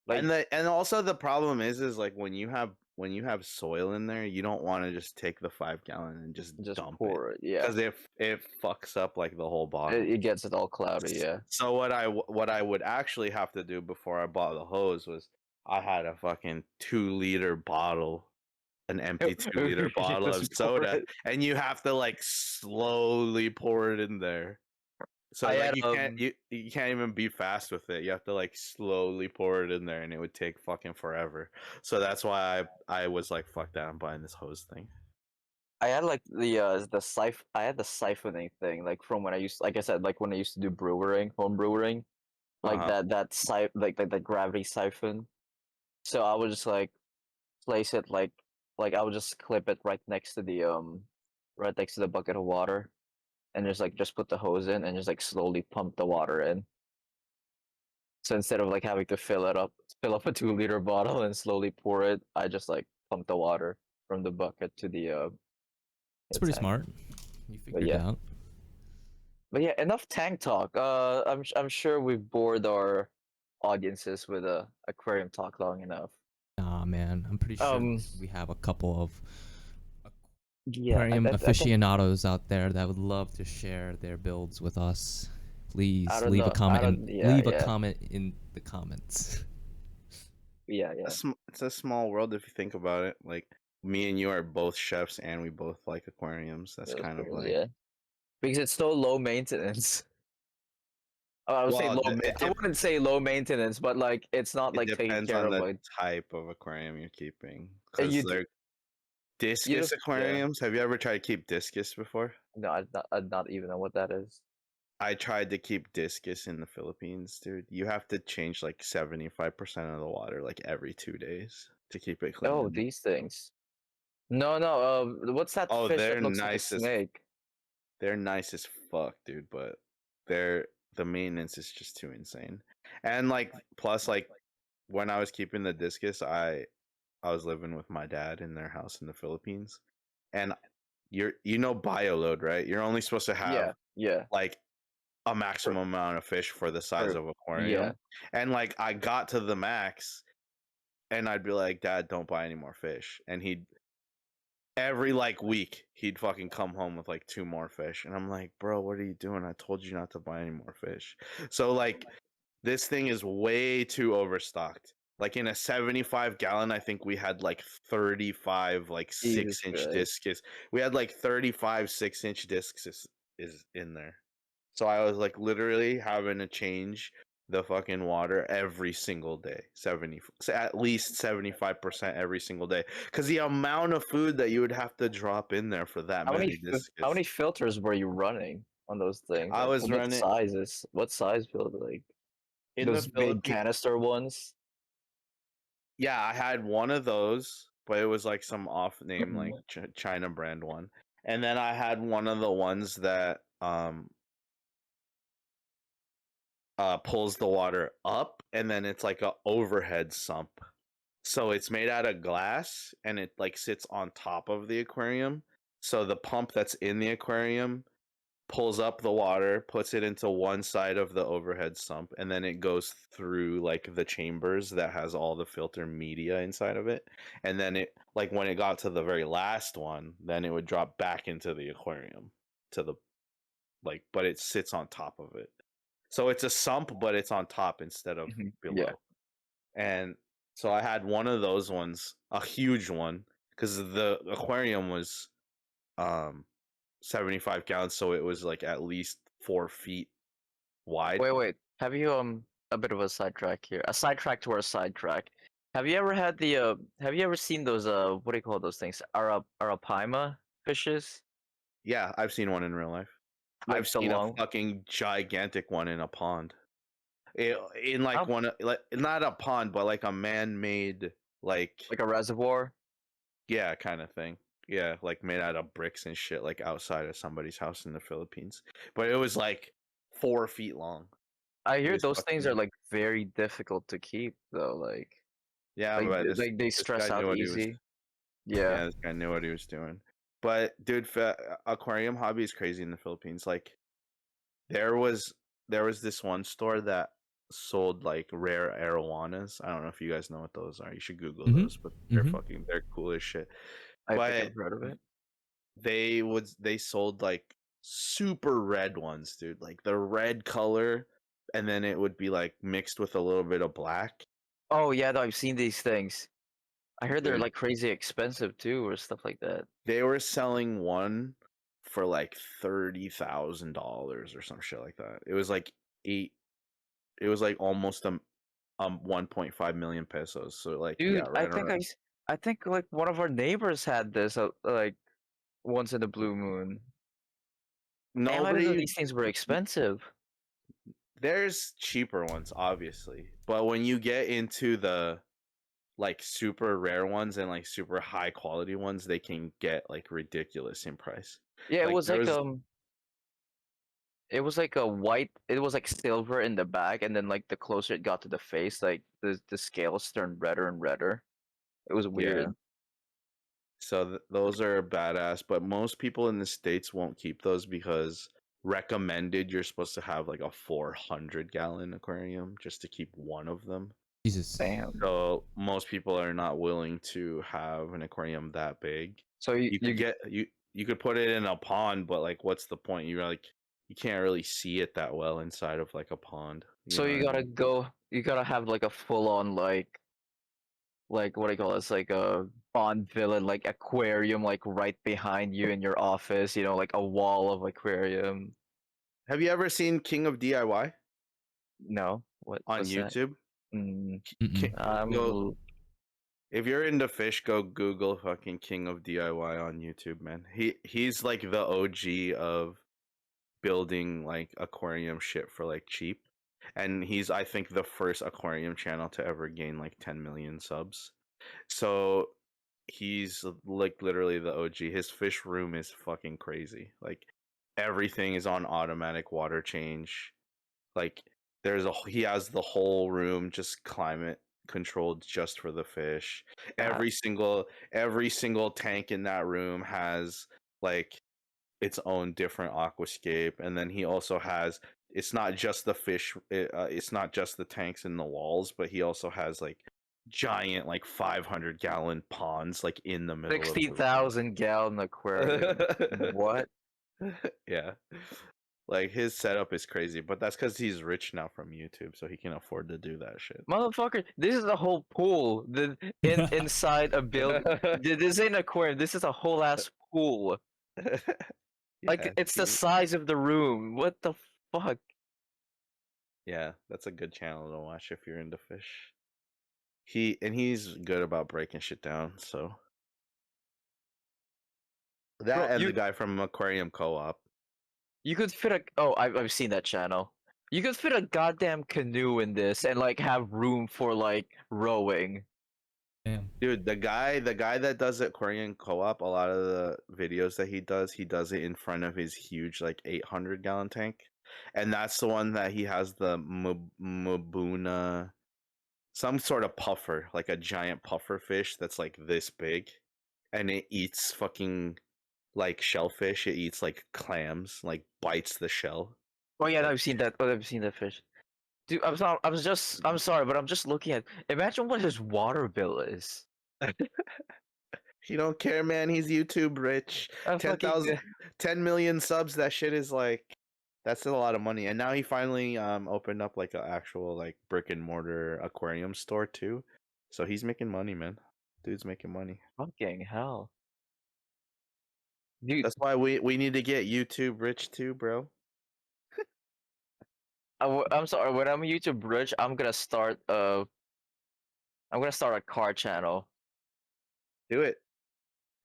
[SPEAKER 5] Like,
[SPEAKER 1] and also the problem is like when you have soil in there, you don't want to just take the 5-gallon and just dump
[SPEAKER 5] pour it. Yeah,
[SPEAKER 1] because it fucks up like the whole bottle.
[SPEAKER 5] it gets it all cloudy. Yeah.
[SPEAKER 1] So what I would actually have to do before I bought the hose was I had a fucking 2-liter bottle, an empty 2-liter bottle of
[SPEAKER 5] Just pour
[SPEAKER 1] soda,
[SPEAKER 5] it.
[SPEAKER 1] and you have to like slowly pour it in there. So
[SPEAKER 5] I
[SPEAKER 1] like,
[SPEAKER 5] had,
[SPEAKER 1] you can't even be fast with it. You have to like slowly pour it in there, and it would take fucking forever. So that's why I was like, fuck that, I'm buying this hose thing.
[SPEAKER 5] I had like I had the siphoning thing, like from when I used, like I said, like when I used to do home brewing, like
[SPEAKER 1] Uh-huh.
[SPEAKER 5] that gravity siphon. So I would just like place it like I would just clip it right next to the bucket of water, and just put the hose in and just like slowly pump the water in. So instead of like having to fill up a 2-liter bottle and slowly pour it, I just like pump the water from the bucket to the
[SPEAKER 2] It's pretty
[SPEAKER 5] tank.
[SPEAKER 2] smart. You figured it
[SPEAKER 5] yeah.
[SPEAKER 2] out.
[SPEAKER 5] But yeah, enough tank talk. I'm sure we've bored our audiences with aquarium talk long enough.
[SPEAKER 2] Nah, man. I'm pretty sure
[SPEAKER 5] Um,
[SPEAKER 2] we have a couple of
[SPEAKER 5] Yeah,
[SPEAKER 2] aquarium
[SPEAKER 5] I think-
[SPEAKER 2] aficionados out there that would love to share their builds with us. Please
[SPEAKER 5] I don't
[SPEAKER 2] leave
[SPEAKER 5] know.
[SPEAKER 2] a comment.
[SPEAKER 5] I don't- yeah,
[SPEAKER 2] Leave a
[SPEAKER 5] yeah.
[SPEAKER 2] comment in the comments.
[SPEAKER 5] yeah, yeah.
[SPEAKER 1] It's a small world if you think about it. Like me and you are both chefs, and we both like aquariums. That's
[SPEAKER 5] Those
[SPEAKER 1] kind of
[SPEAKER 5] things,
[SPEAKER 1] like
[SPEAKER 5] yeah. Because it's so low maintenance. Oh, I would say
[SPEAKER 1] well,
[SPEAKER 5] low. I wouldn't say low maintenance, but like it's not
[SPEAKER 1] it
[SPEAKER 5] like taking
[SPEAKER 1] depends
[SPEAKER 5] care
[SPEAKER 1] on
[SPEAKER 5] of
[SPEAKER 1] the
[SPEAKER 5] like
[SPEAKER 1] type of aquarium you're keeping because
[SPEAKER 5] you.
[SPEAKER 1] they're
[SPEAKER 5] You
[SPEAKER 1] discus
[SPEAKER 5] just yeah.
[SPEAKER 1] aquariums. Have you ever tried to keep discus before?
[SPEAKER 5] No, I not even know what that is.
[SPEAKER 1] I tried to keep discus in the Philippines, dude. You have to change like 75% of the water like every 2 days to keep it clean.
[SPEAKER 5] Oh, these things. No, no. What's that
[SPEAKER 1] Oh,
[SPEAKER 5] fish that looks like a snake?
[SPEAKER 1] they're nice as fuck, dude, but they're the maintenance is just too insane. And like plus like when I was keeping the discus, I was living with my dad in their house in the Philippines. And you know bioload, right? You're only supposed to have
[SPEAKER 5] Yeah, yeah.
[SPEAKER 1] like a maximum amount of fish for the size
[SPEAKER 5] For
[SPEAKER 1] of
[SPEAKER 5] yeah.
[SPEAKER 1] aquarium. And like I got to the max and I'd be like, "Dad, don't buy any more fish." And he'd every like week he'd fucking come home with like 2 more fish. And I'm like, "Bro, what are you doing? I told you not to buy any more fish." So like this thing is way too overstocked. Like in a 75 gallon, I think we had like 35 like
[SPEAKER 5] Jesus
[SPEAKER 1] 6-inch
[SPEAKER 5] Christ.
[SPEAKER 1] discus. We had like 35 6-inch discs is in there. So I was like literally having to change the fucking water every single day. At least 75% every single day. Because the amount of food that you would have to drop in there for that
[SPEAKER 5] How
[SPEAKER 1] many
[SPEAKER 5] how
[SPEAKER 1] discus.
[SPEAKER 5] many filters were you running on those things?
[SPEAKER 1] I
[SPEAKER 5] Like
[SPEAKER 1] was
[SPEAKER 5] what
[SPEAKER 1] running
[SPEAKER 5] sizes? What size filter? Like
[SPEAKER 1] in the
[SPEAKER 5] those big
[SPEAKER 1] Philippines.
[SPEAKER 5] canister ones?
[SPEAKER 1] Yeah, I had one of those, but it was like some off name like China brand one. And then I had one of the ones that pulls the water up and then it's like a overhead sump. So it's made out of glass and it like sits on top of the aquarium. So the pump that's in the aquarium pulls up the water, puts it into one side of the overhead sump, and then it goes through like the chambers that has all the filter media inside of it. And then it like when it got to the very last one, then it would drop back into the aquarium to the like but it sits on top of it. So it's a sump, but it's on top instead of below.
[SPEAKER 5] Yeah.
[SPEAKER 1] And so I had one of those ones, a huge one, because the aquarium was 75 gallons, so it was like at least 4 feet wide.
[SPEAKER 5] Wait. Have you a bit of a sidetrack here? A sidetrack to our sidetrack. Have you ever had the have you ever seen those what do you call those things? Arapaima fishes?
[SPEAKER 1] Yeah, I've seen one in real life.
[SPEAKER 5] Like
[SPEAKER 1] I've
[SPEAKER 5] the
[SPEAKER 1] seen a
[SPEAKER 5] long
[SPEAKER 1] fucking gigantic one in a pond. In like
[SPEAKER 5] how
[SPEAKER 1] one like not a pond, but like a man-made like
[SPEAKER 5] like a reservoir?
[SPEAKER 1] yeah, kind of thing. Yeah, like made out of bricks and shit, like outside of somebody's house in the Philippines. But it was like 4 feet long.
[SPEAKER 5] I
[SPEAKER 1] It
[SPEAKER 5] hear
[SPEAKER 1] was
[SPEAKER 5] those things are
[SPEAKER 1] fucking
[SPEAKER 5] like very difficult to keep though,
[SPEAKER 1] yeah, but
[SPEAKER 5] they
[SPEAKER 1] this guy
[SPEAKER 5] stress
[SPEAKER 1] knew
[SPEAKER 5] out
[SPEAKER 1] what he was.
[SPEAKER 5] easy. Yeah.
[SPEAKER 1] Yeah, this guy knew what he was doing. But dude, aquarium hobby is crazy in the Philippines. Like there was this one store that sold like rare arowanas. I don't know if you guys know what those are. You should Google
[SPEAKER 2] Mhm.
[SPEAKER 1] those, but they're
[SPEAKER 2] Mhm.
[SPEAKER 1] fucking they're cool as shit.
[SPEAKER 5] I think
[SPEAKER 1] But
[SPEAKER 5] I've heard of it.
[SPEAKER 1] they sold like super red ones, dude. Like the red color, and then it would be like mixed with a little bit of black.
[SPEAKER 5] Oh yeah, no, I've seen these things. I heard they're
[SPEAKER 1] Dude,
[SPEAKER 5] like crazy expensive too, or stuff like that.
[SPEAKER 1] they were selling one for like $30,000 or some shit like that. It was like eight. It was like almost 1.5 million pesos. So like yeah,
[SPEAKER 5] Dude,
[SPEAKER 1] right around.
[SPEAKER 5] I think like one of our neighbors had this like once in a blue moon. Damn, I didn't know
[SPEAKER 1] Nobody.
[SPEAKER 5] these things were expensive.
[SPEAKER 1] There's cheaper ones, obviously, but when you get into the like super rare ones and like super high quality ones, they can get like ridiculous in price.
[SPEAKER 5] Yeah,
[SPEAKER 1] Like there was
[SPEAKER 5] it was like a white, it was like silver in the back, and then like the closer it got to the face, like the scales turned redder and redder. It was
[SPEAKER 1] yeah.
[SPEAKER 5] weird.
[SPEAKER 1] So those are badass, but most people in the States won't keep those because recommended you're supposed to have like a 400-gallon aquarium just to keep one of them.
[SPEAKER 2] Jesus.
[SPEAKER 5] Damn.
[SPEAKER 1] So most people are not willing to have an aquarium that big.
[SPEAKER 5] So
[SPEAKER 1] You could get you could put it in a pond, but like what's the point? You're like you can't really see it that well inside of like a pond.
[SPEAKER 5] so
[SPEAKER 1] know
[SPEAKER 5] you
[SPEAKER 1] what I
[SPEAKER 5] gotta
[SPEAKER 1] mean?
[SPEAKER 5] you gotta have like a full on like like what do you call this? Like a Bond villain, like aquarium, like right behind you in your office. You know, like a wall of aquarium.
[SPEAKER 1] Have you ever seen King of DIY
[SPEAKER 5] No, what
[SPEAKER 1] on
[SPEAKER 5] was that?
[SPEAKER 1] YouTube?
[SPEAKER 5] Mm,
[SPEAKER 2] Mm-mm.
[SPEAKER 1] Go, if you're into fish, go Google fucking King of DIY on YouTube, man. He's like the OG of building like aquarium shit for like cheap. And he's I think the first aquarium channel to ever gain like 10 million subs. So he's like literally the OG. His fish room is fucking crazy. Like everything is on automatic water change. Like he has the whole room just climate controlled just for the fish.
[SPEAKER 5] God.
[SPEAKER 1] Every single tank in that room has like its own different aquascape, and then he also has it's not just the fish it's not just the tanks in the walls, but he also has like giant like 500-gallon ponds like in the middle of the room.
[SPEAKER 5] 60,000-gallon aquarium. What?
[SPEAKER 1] Yeah, like his setup is crazy, but that's because he's rich now from YouTube, so he can afford to do that shit.
[SPEAKER 5] Motherfucker, this is a whole pool. Inside a build. This ain't an aquarium. This is a whole ass pool. Like
[SPEAKER 1] Yeah,
[SPEAKER 5] it's the size of the room. What the fuck?
[SPEAKER 1] yeah, that's a good channel to watch if you're into fish. He's good about breaking shit down, so that
[SPEAKER 5] Bro,
[SPEAKER 1] and
[SPEAKER 5] you
[SPEAKER 1] the guy from Aquarium Co-op.
[SPEAKER 5] you could fit a oh I've seen that channel. You could fit a goddamn canoe in this and like have room for like rowing.
[SPEAKER 2] Damn.
[SPEAKER 1] Dude, the guy that does Aquarium Co-op, a lot of the videos that he does it in front of his huge like 800-gallon tank. And that's the one that he has the Mabuna, some sort of puffer, like a giant puffer fish that's like this big, and it eats fucking like shellfish. It eats like clams, like bites the shell.
[SPEAKER 5] Oh yeah,
[SPEAKER 1] Like,
[SPEAKER 5] I've seen that. Oh, I've seen that fish. Dude, I'm sorry, but I'm just looking at. Imagine what his water bill is.
[SPEAKER 1] he don't care, man. He's YouTube rich.
[SPEAKER 5] I
[SPEAKER 1] 10,000, 10 million subs. That shit is like, that's still a lot of money. And now he finally opened up like an actual like brick and mortar aquarium store too. So he's making money, man. Dude's making money.
[SPEAKER 5] fucking hell. Dude,
[SPEAKER 1] That's why we need to get YouTube rich too, bro.
[SPEAKER 5] I'm sorry. When I'm YouTube rich, I'm gonna start a car channel.
[SPEAKER 1] Do it.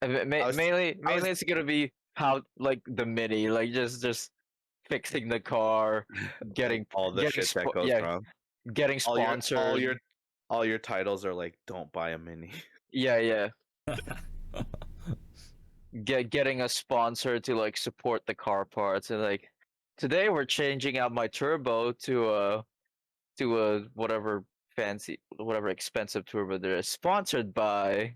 [SPEAKER 5] And
[SPEAKER 1] I was-
[SPEAKER 5] mainly it's gonna be how like the Mini, like just fixing the car, getting
[SPEAKER 1] like, all the
[SPEAKER 5] getting
[SPEAKER 1] shit that
[SPEAKER 5] spo-
[SPEAKER 1] goes
[SPEAKER 5] yeah,
[SPEAKER 1] wrong.
[SPEAKER 5] getting sponsored.
[SPEAKER 1] All your titles are like, don't buy a Mini.
[SPEAKER 5] Yeah. Getting a sponsor to like support the car parts, and like today we're changing out my turbo to a whatever expensive turbo there is, sponsored by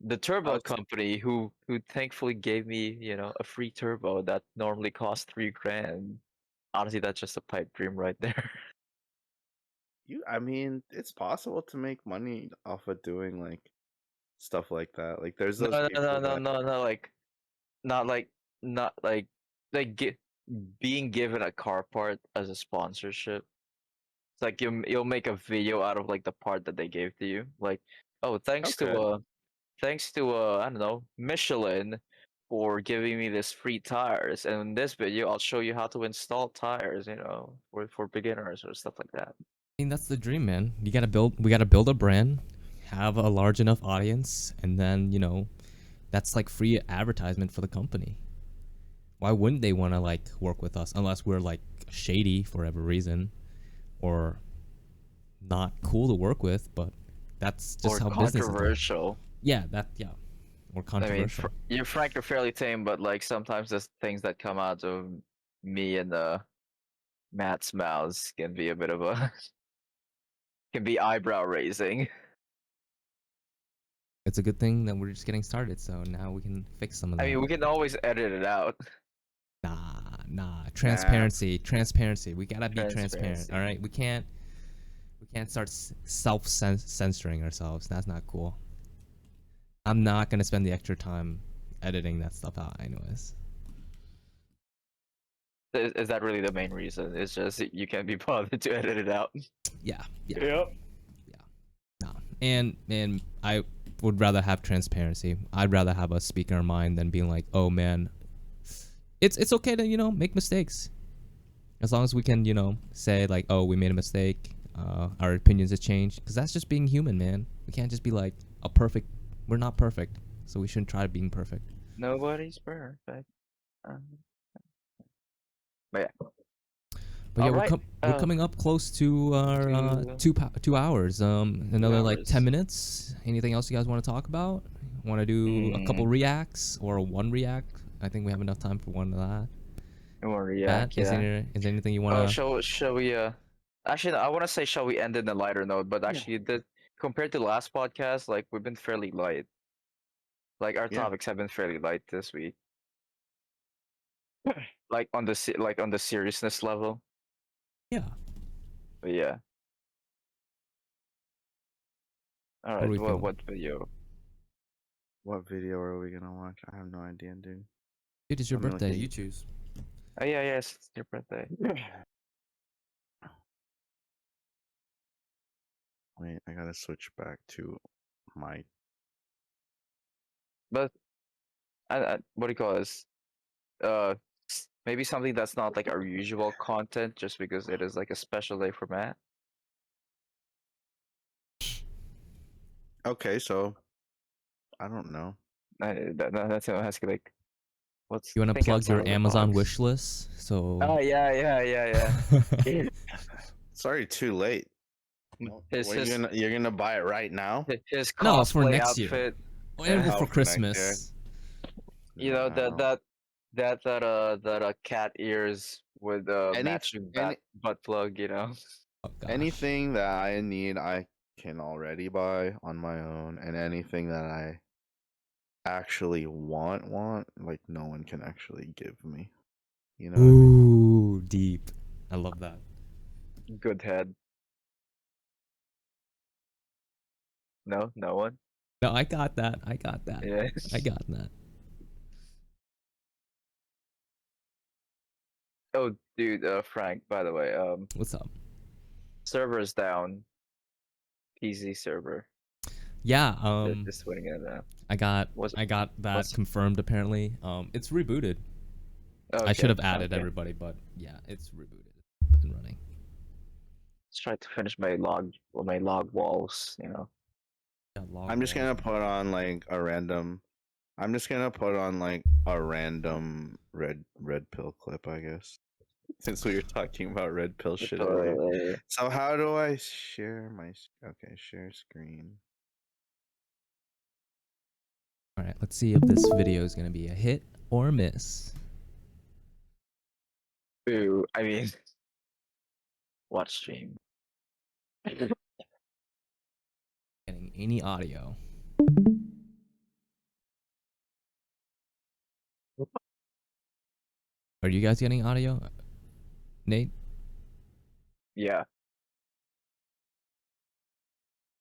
[SPEAKER 5] the turbo
[SPEAKER 1] was-
[SPEAKER 5] company who thankfully gave me, you know, a free turbo that normally costs $3,000. Honestly, that's just a pipe dream right there.
[SPEAKER 1] I mean, it's possible to make money off of doing like stuff like that. Like there's
[SPEAKER 5] No,
[SPEAKER 1] those
[SPEAKER 5] no,
[SPEAKER 1] people
[SPEAKER 5] no, no,
[SPEAKER 1] that
[SPEAKER 5] no, no, like not like not like like get being given a car part as a sponsorship. It's like you'll make a video out of like the part that they gave to you. Like, oh, thanks
[SPEAKER 1] Okay.
[SPEAKER 5] to I don't know, Michelin for giving me this free tires. And in this video I'll show you how to install tires, you know, for beginners or stuff like that.
[SPEAKER 2] I mean, that's the dream, man. We gotta build a brand, have a large enough audience, and then, you know, that's like free advertisement for the company. Why wouldn't they want to like work with us unless we're like shady for whatever reason or not cool to work with? But that's just
[SPEAKER 5] Or
[SPEAKER 2] how business is done.
[SPEAKER 5] controversial.
[SPEAKER 2] Yeah, or
[SPEAKER 5] I mean,
[SPEAKER 2] controversial.
[SPEAKER 5] you're frank, you're fairly tame, but like sometimes the things that come out of me and Matt's mouths can be a bit of a can be eyebrow raising.
[SPEAKER 2] It's a good thing that we're just getting started, so now we can fix some of that.
[SPEAKER 5] I mean, we can always edit it out.
[SPEAKER 2] Nah. Transparency. We gotta be transparent.
[SPEAKER 5] Transparency.
[SPEAKER 2] All right, we can't start self-censoring ourselves. That's not cool. I'm not gonna spend the extra time editing that stuff out, anyways.
[SPEAKER 5] Is that really the main reason? It's just you can't be bothered to edit it out.
[SPEAKER 2] Yeah.
[SPEAKER 5] Yep.
[SPEAKER 2] Nah. and I would rather have transparency. I'd rather have us speak our mind than being like, oh man, it's okay to, you know, make mistakes. As long as we can, you know, say like, oh, we made a mistake, our opinions have changed, because that's just being human, man. We can't just be like we're not perfect, so we shouldn't try being perfect.
[SPEAKER 5] Nobody's perfect. But yeah.
[SPEAKER 2] But yeah,
[SPEAKER 5] Alright,
[SPEAKER 2] we're coming up close to our 2 hours. Another like 10
[SPEAKER 5] hours.
[SPEAKER 2] minutes. Anything else you guys want to talk about? Want to do a couple reacts or one react? I think we have enough time for one of that.
[SPEAKER 5] Or
[SPEAKER 2] Matt,
[SPEAKER 5] yeah.
[SPEAKER 2] Is there anything you want
[SPEAKER 5] Oh,
[SPEAKER 2] to?
[SPEAKER 5] shall we? Actually, I want to say, shall we end in a lighter note? But actually, compared to last podcast, like we've been fairly light. Like our
[SPEAKER 1] Yeah.
[SPEAKER 5] topics have been fairly light this week. Like on the seriousness level.
[SPEAKER 2] Yeah.
[SPEAKER 5] But yeah. All
[SPEAKER 2] What
[SPEAKER 5] right.
[SPEAKER 2] are we feeling?
[SPEAKER 5] What video?
[SPEAKER 1] What video are we gonna watch? I have no idea, dude.
[SPEAKER 2] Dude, it's your
[SPEAKER 1] Let me look
[SPEAKER 2] birthday.
[SPEAKER 1] at
[SPEAKER 2] You choose.
[SPEAKER 5] Oh yeah, yes, it's your birthday.
[SPEAKER 1] Wait, I gotta switch back to my.
[SPEAKER 5] But what do you call this? Maybe something that's not like our usual content, just because it is like a special day for Matt.
[SPEAKER 1] Okay, so I don't know.
[SPEAKER 5] That's what I'm asking. Like, what's
[SPEAKER 2] You want to
[SPEAKER 5] think
[SPEAKER 2] plug
[SPEAKER 5] outside
[SPEAKER 2] your
[SPEAKER 5] of the
[SPEAKER 2] Amazon
[SPEAKER 5] box.
[SPEAKER 2] wish list? So.
[SPEAKER 5] Oh yeah.
[SPEAKER 1] It's already too late.
[SPEAKER 5] His-
[SPEAKER 1] What,
[SPEAKER 5] his-
[SPEAKER 1] you're gonna buy it right now?
[SPEAKER 5] His
[SPEAKER 2] No,
[SPEAKER 5] cosplay
[SPEAKER 2] for next year.
[SPEAKER 5] outfit.
[SPEAKER 2] And
[SPEAKER 1] Oh,
[SPEAKER 2] for
[SPEAKER 1] for next year.
[SPEAKER 2] Christmas.
[SPEAKER 5] You know
[SPEAKER 1] No.
[SPEAKER 5] that cat ears with
[SPEAKER 1] Any-
[SPEAKER 5] matching
[SPEAKER 1] any-
[SPEAKER 5] butt plug. You know.
[SPEAKER 2] Oh, gosh.
[SPEAKER 1] Anything that I need, I can already buy on my own, and anything that I actually want, like no one can actually give me. You know what I mean?
[SPEAKER 2] Ooh, deep. I love that.
[SPEAKER 5] Good head. No one.
[SPEAKER 2] No, I got that.
[SPEAKER 5] Yeah.
[SPEAKER 2] I got that.
[SPEAKER 5] Oh, dude, Frank. By the way,
[SPEAKER 2] What's up?
[SPEAKER 5] server is down. PC server.
[SPEAKER 2] Yeah,
[SPEAKER 5] Just winning it now.
[SPEAKER 2] I got
[SPEAKER 5] Was-
[SPEAKER 2] that
[SPEAKER 5] was-
[SPEAKER 2] confirmed apparently. It's rebooted. I
[SPEAKER 5] Okay,
[SPEAKER 2] should have added
[SPEAKER 5] okay.
[SPEAKER 2] everybody, but yeah, it's rebooted. Up and running.
[SPEAKER 5] Let's try to finish my log walls. You know.
[SPEAKER 2] Yeah, log
[SPEAKER 1] I'm just gonna
[SPEAKER 2] walls.
[SPEAKER 1] put on like a random. I'm just gonna put on like a random red pill clip, I guess. Since we were talking about red pill shit earlier. So how do I share my? Okay, share screen.
[SPEAKER 2] All right, let's see if this video is gonna be a hit or a miss.
[SPEAKER 5] Ooh, I mean, watch stream.
[SPEAKER 2] Getting any audio. Are you guys getting audio? Nate?
[SPEAKER 5] Yeah.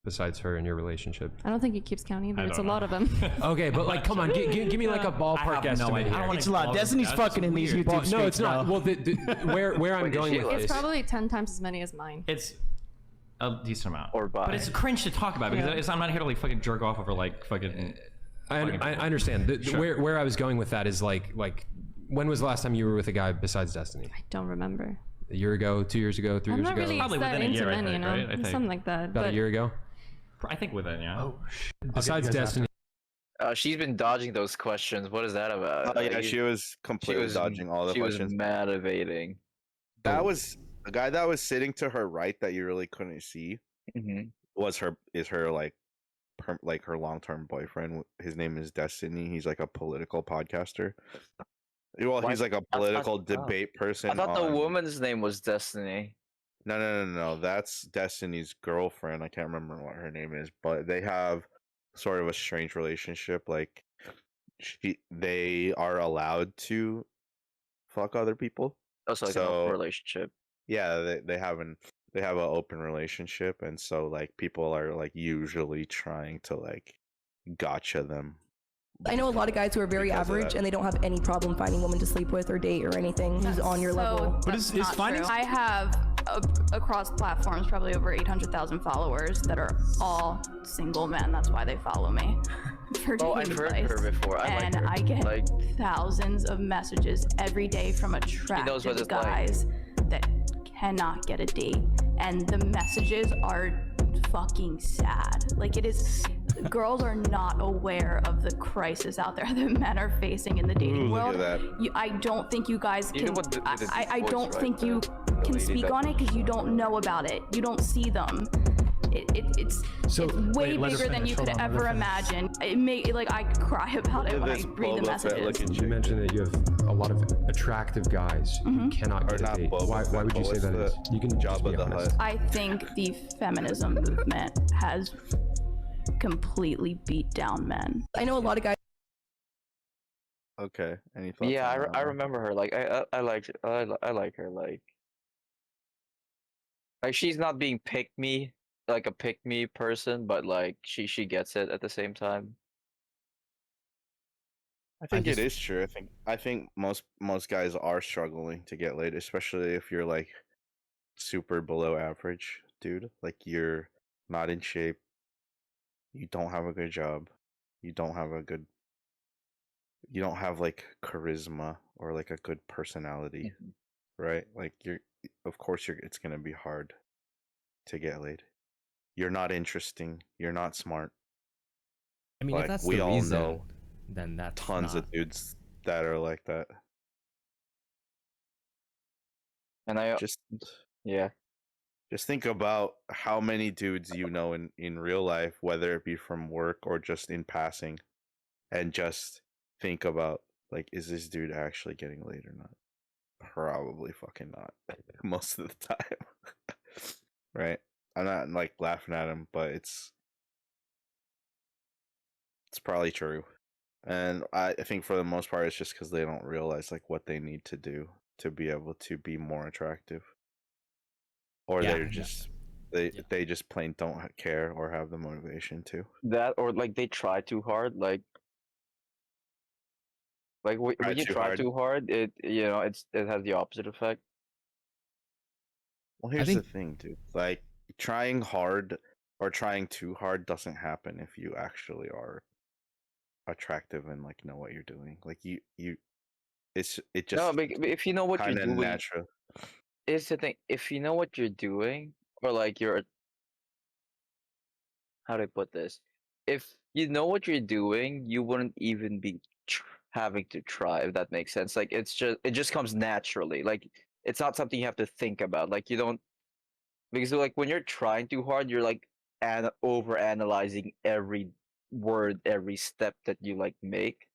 [SPEAKER 6] Besides her in your relationship?
[SPEAKER 7] I don't think it keeps counting, but
[SPEAKER 8] I
[SPEAKER 7] it's a
[SPEAKER 8] don't
[SPEAKER 7] lot
[SPEAKER 8] know.
[SPEAKER 7] of them.
[SPEAKER 6] Okay, but like, come on, give me like a ballpark estimate here.
[SPEAKER 4] It's a lot. Destiny's fucking in these YouTube
[SPEAKER 6] Well, no,
[SPEAKER 4] streets,
[SPEAKER 6] it's not.
[SPEAKER 4] bro.
[SPEAKER 6] Well, where I'm
[SPEAKER 5] Wait,
[SPEAKER 6] going
[SPEAKER 5] is she
[SPEAKER 6] with
[SPEAKER 5] like-
[SPEAKER 6] this.
[SPEAKER 7] It's probably 10 times as many as mine.
[SPEAKER 8] It's a decent amount.
[SPEAKER 5] Or buy.
[SPEAKER 8] But it's cringe to talk about because
[SPEAKER 7] Yeah.
[SPEAKER 8] I'm not here to like fucking jerk off over like fucking.
[SPEAKER 6] I understand.
[SPEAKER 8] Sure.
[SPEAKER 6] Where I was going with that is like when was the last time you were with a guy besides Destiny?
[SPEAKER 7] I don't remember.
[SPEAKER 6] A year ago, 2 years ago, 3
[SPEAKER 7] I'm
[SPEAKER 6] years
[SPEAKER 7] not
[SPEAKER 6] ago?
[SPEAKER 7] really
[SPEAKER 8] Probably
[SPEAKER 7] that
[SPEAKER 8] within a
[SPEAKER 7] into
[SPEAKER 8] year, I
[SPEAKER 7] men, you
[SPEAKER 8] think,
[SPEAKER 7] know?
[SPEAKER 8] right? I think.
[SPEAKER 7] Something like that.
[SPEAKER 6] About
[SPEAKER 7] But
[SPEAKER 6] a year ago.
[SPEAKER 8] I think within, yeah.
[SPEAKER 6] Besides Destiny,
[SPEAKER 5] She's been dodging those questions. What is that about?
[SPEAKER 1] Oh yeah,
[SPEAKER 5] Like,
[SPEAKER 1] she was completely dodging all the
[SPEAKER 5] she
[SPEAKER 1] questions.
[SPEAKER 5] was mad evading.
[SPEAKER 1] That was the guy that was sitting to her right that you really couldn't see.
[SPEAKER 5] Mm-hmm.
[SPEAKER 1] Is her like her long-term boyfriend. His name is Destiny. He's like a political podcaster. Well,
[SPEAKER 5] What?
[SPEAKER 1] he's like a
[SPEAKER 5] thought-
[SPEAKER 1] political
[SPEAKER 5] oh.
[SPEAKER 1] debate person.
[SPEAKER 5] I thought the
[SPEAKER 1] on-
[SPEAKER 5] woman's name was Destiny.
[SPEAKER 1] No. That's Destiny's girlfriend. I can't remember what her name is, but they have sort of a strange relationship. Like, they are allowed to fuck other people.
[SPEAKER 5] Also, like
[SPEAKER 1] So-
[SPEAKER 5] a relationship.
[SPEAKER 1] Yeah, they have an open relationship, and so like people are like usually trying to like gotcha them.
[SPEAKER 9] I know a lot of guys who are very
[SPEAKER 1] Because of
[SPEAKER 9] average
[SPEAKER 1] that.
[SPEAKER 9] and they don't have any problem finding women to sleep with or date or anything who's on your level.
[SPEAKER 8] But is finding
[SPEAKER 7] I have
[SPEAKER 10] across platforms, probably over 800,000 followers that are all single men. That's why they follow me. For
[SPEAKER 5] Oh,
[SPEAKER 10] dating
[SPEAKER 5] I've heard
[SPEAKER 10] advice.
[SPEAKER 5] her before. I like
[SPEAKER 10] And
[SPEAKER 5] her.
[SPEAKER 10] I get
[SPEAKER 5] Like,
[SPEAKER 10] thousands of messages every day from
[SPEAKER 5] what
[SPEAKER 10] attractive
[SPEAKER 5] it's like.
[SPEAKER 10] guys that cannot get a date. And the messages are fucking sad. Like, it is. Girls are not aware of the crisis out there that men are facing in the dating
[SPEAKER 1] Ooh, look
[SPEAKER 10] world.
[SPEAKER 1] at that.
[SPEAKER 10] I don't think you guys
[SPEAKER 5] You
[SPEAKER 10] can.
[SPEAKER 5] know what the
[SPEAKER 10] I
[SPEAKER 5] voice
[SPEAKER 10] don't
[SPEAKER 5] right
[SPEAKER 10] think
[SPEAKER 5] there,
[SPEAKER 10] you
[SPEAKER 5] the
[SPEAKER 10] can
[SPEAKER 5] lady
[SPEAKER 10] speak
[SPEAKER 5] that-
[SPEAKER 10] on it because you don't know about it. You don't see them. It's
[SPEAKER 4] So,
[SPEAKER 10] way
[SPEAKER 4] wait, let her
[SPEAKER 10] bigger than
[SPEAKER 4] finish.
[SPEAKER 10] you
[SPEAKER 4] Hold
[SPEAKER 10] could
[SPEAKER 4] on, let her
[SPEAKER 10] ever
[SPEAKER 4] finish.
[SPEAKER 10] imagine. It may like I cry about
[SPEAKER 1] Look
[SPEAKER 10] it
[SPEAKER 1] at
[SPEAKER 10] when I
[SPEAKER 1] this
[SPEAKER 10] read the
[SPEAKER 1] Boba Fett
[SPEAKER 10] messages.
[SPEAKER 1] looking
[SPEAKER 6] You
[SPEAKER 1] chick.
[SPEAKER 6] mentioned that you have a lot of attractive guys who cannot
[SPEAKER 1] Or
[SPEAKER 6] get a
[SPEAKER 1] not
[SPEAKER 6] date.
[SPEAKER 1] Boba
[SPEAKER 6] Why
[SPEAKER 1] Fett,
[SPEAKER 6] would you
[SPEAKER 1] but
[SPEAKER 6] say that
[SPEAKER 1] what's
[SPEAKER 6] is? You can just be
[SPEAKER 1] Jabba the
[SPEAKER 6] honest.
[SPEAKER 1] Hutt.
[SPEAKER 10] I think the feminism movement has completely beat down men.
[SPEAKER 9] I know a lot of guys.
[SPEAKER 1] Okay. Any thoughts?
[SPEAKER 5] Yeah,
[SPEAKER 1] on that
[SPEAKER 5] I
[SPEAKER 1] one?
[SPEAKER 5] remember her. Like, I like her. Like she's not being pick me, like a pick me person, but like she gets it at the same time.
[SPEAKER 1] I think
[SPEAKER 2] just-
[SPEAKER 1] it is true. I think most guys are struggling to get laid, especially if you're like super below average, dude. Like you're not in shape. You don't have a good job. You don't have like charisma or like a good personality, right? Like it's going to be hard to get laid. You're not interesting. You're not smart.
[SPEAKER 2] I mean,
[SPEAKER 1] Like,
[SPEAKER 2] if that's
[SPEAKER 1] we
[SPEAKER 2] the
[SPEAKER 1] all
[SPEAKER 2] reason,
[SPEAKER 1] know
[SPEAKER 2] then that's
[SPEAKER 1] Tons
[SPEAKER 2] not.
[SPEAKER 1] of dudes that are like that.
[SPEAKER 5] And I
[SPEAKER 1] Just
[SPEAKER 5] yeah.
[SPEAKER 1] Just think about how many dudes you know in real life, whether it be from work or just in passing, and just think about, like, is this dude actually getting laid or not? Probably fucking not most of the time. Right? I'm not like laughing at him, but it's probably true. And I think for the most part it's just because they don't realize like what they need to do to be able to be more attractive. Or
[SPEAKER 2] Yeah,
[SPEAKER 1] they're
[SPEAKER 2] yeah.
[SPEAKER 1] just
[SPEAKER 2] Yeah.
[SPEAKER 1] they just plain don't care or have the motivation to.
[SPEAKER 5] That or like they try too hard, like when
[SPEAKER 1] Try
[SPEAKER 5] you
[SPEAKER 1] too
[SPEAKER 5] try
[SPEAKER 1] hard.
[SPEAKER 5] too hard, it it has the opposite effect.
[SPEAKER 1] Well, here's
[SPEAKER 2] think-
[SPEAKER 1] the thing, dude. Like trying hard or trying too hard doesn't happen if you actually are attractive and like know what you're doing. Like it
[SPEAKER 5] No,
[SPEAKER 1] just
[SPEAKER 5] but if you know what you're
[SPEAKER 1] kind of
[SPEAKER 5] doing,
[SPEAKER 1] natural.
[SPEAKER 5] it's the thing. If you know what you're doing, or like how do I put this? If you know what you're doing, you wouldn't even be having to try. If that makes sense. Like it just comes naturally. Like it's not something you have to think about. Like you don't because like when you're trying too hard, you're like over analyzing every word, every step that you like make,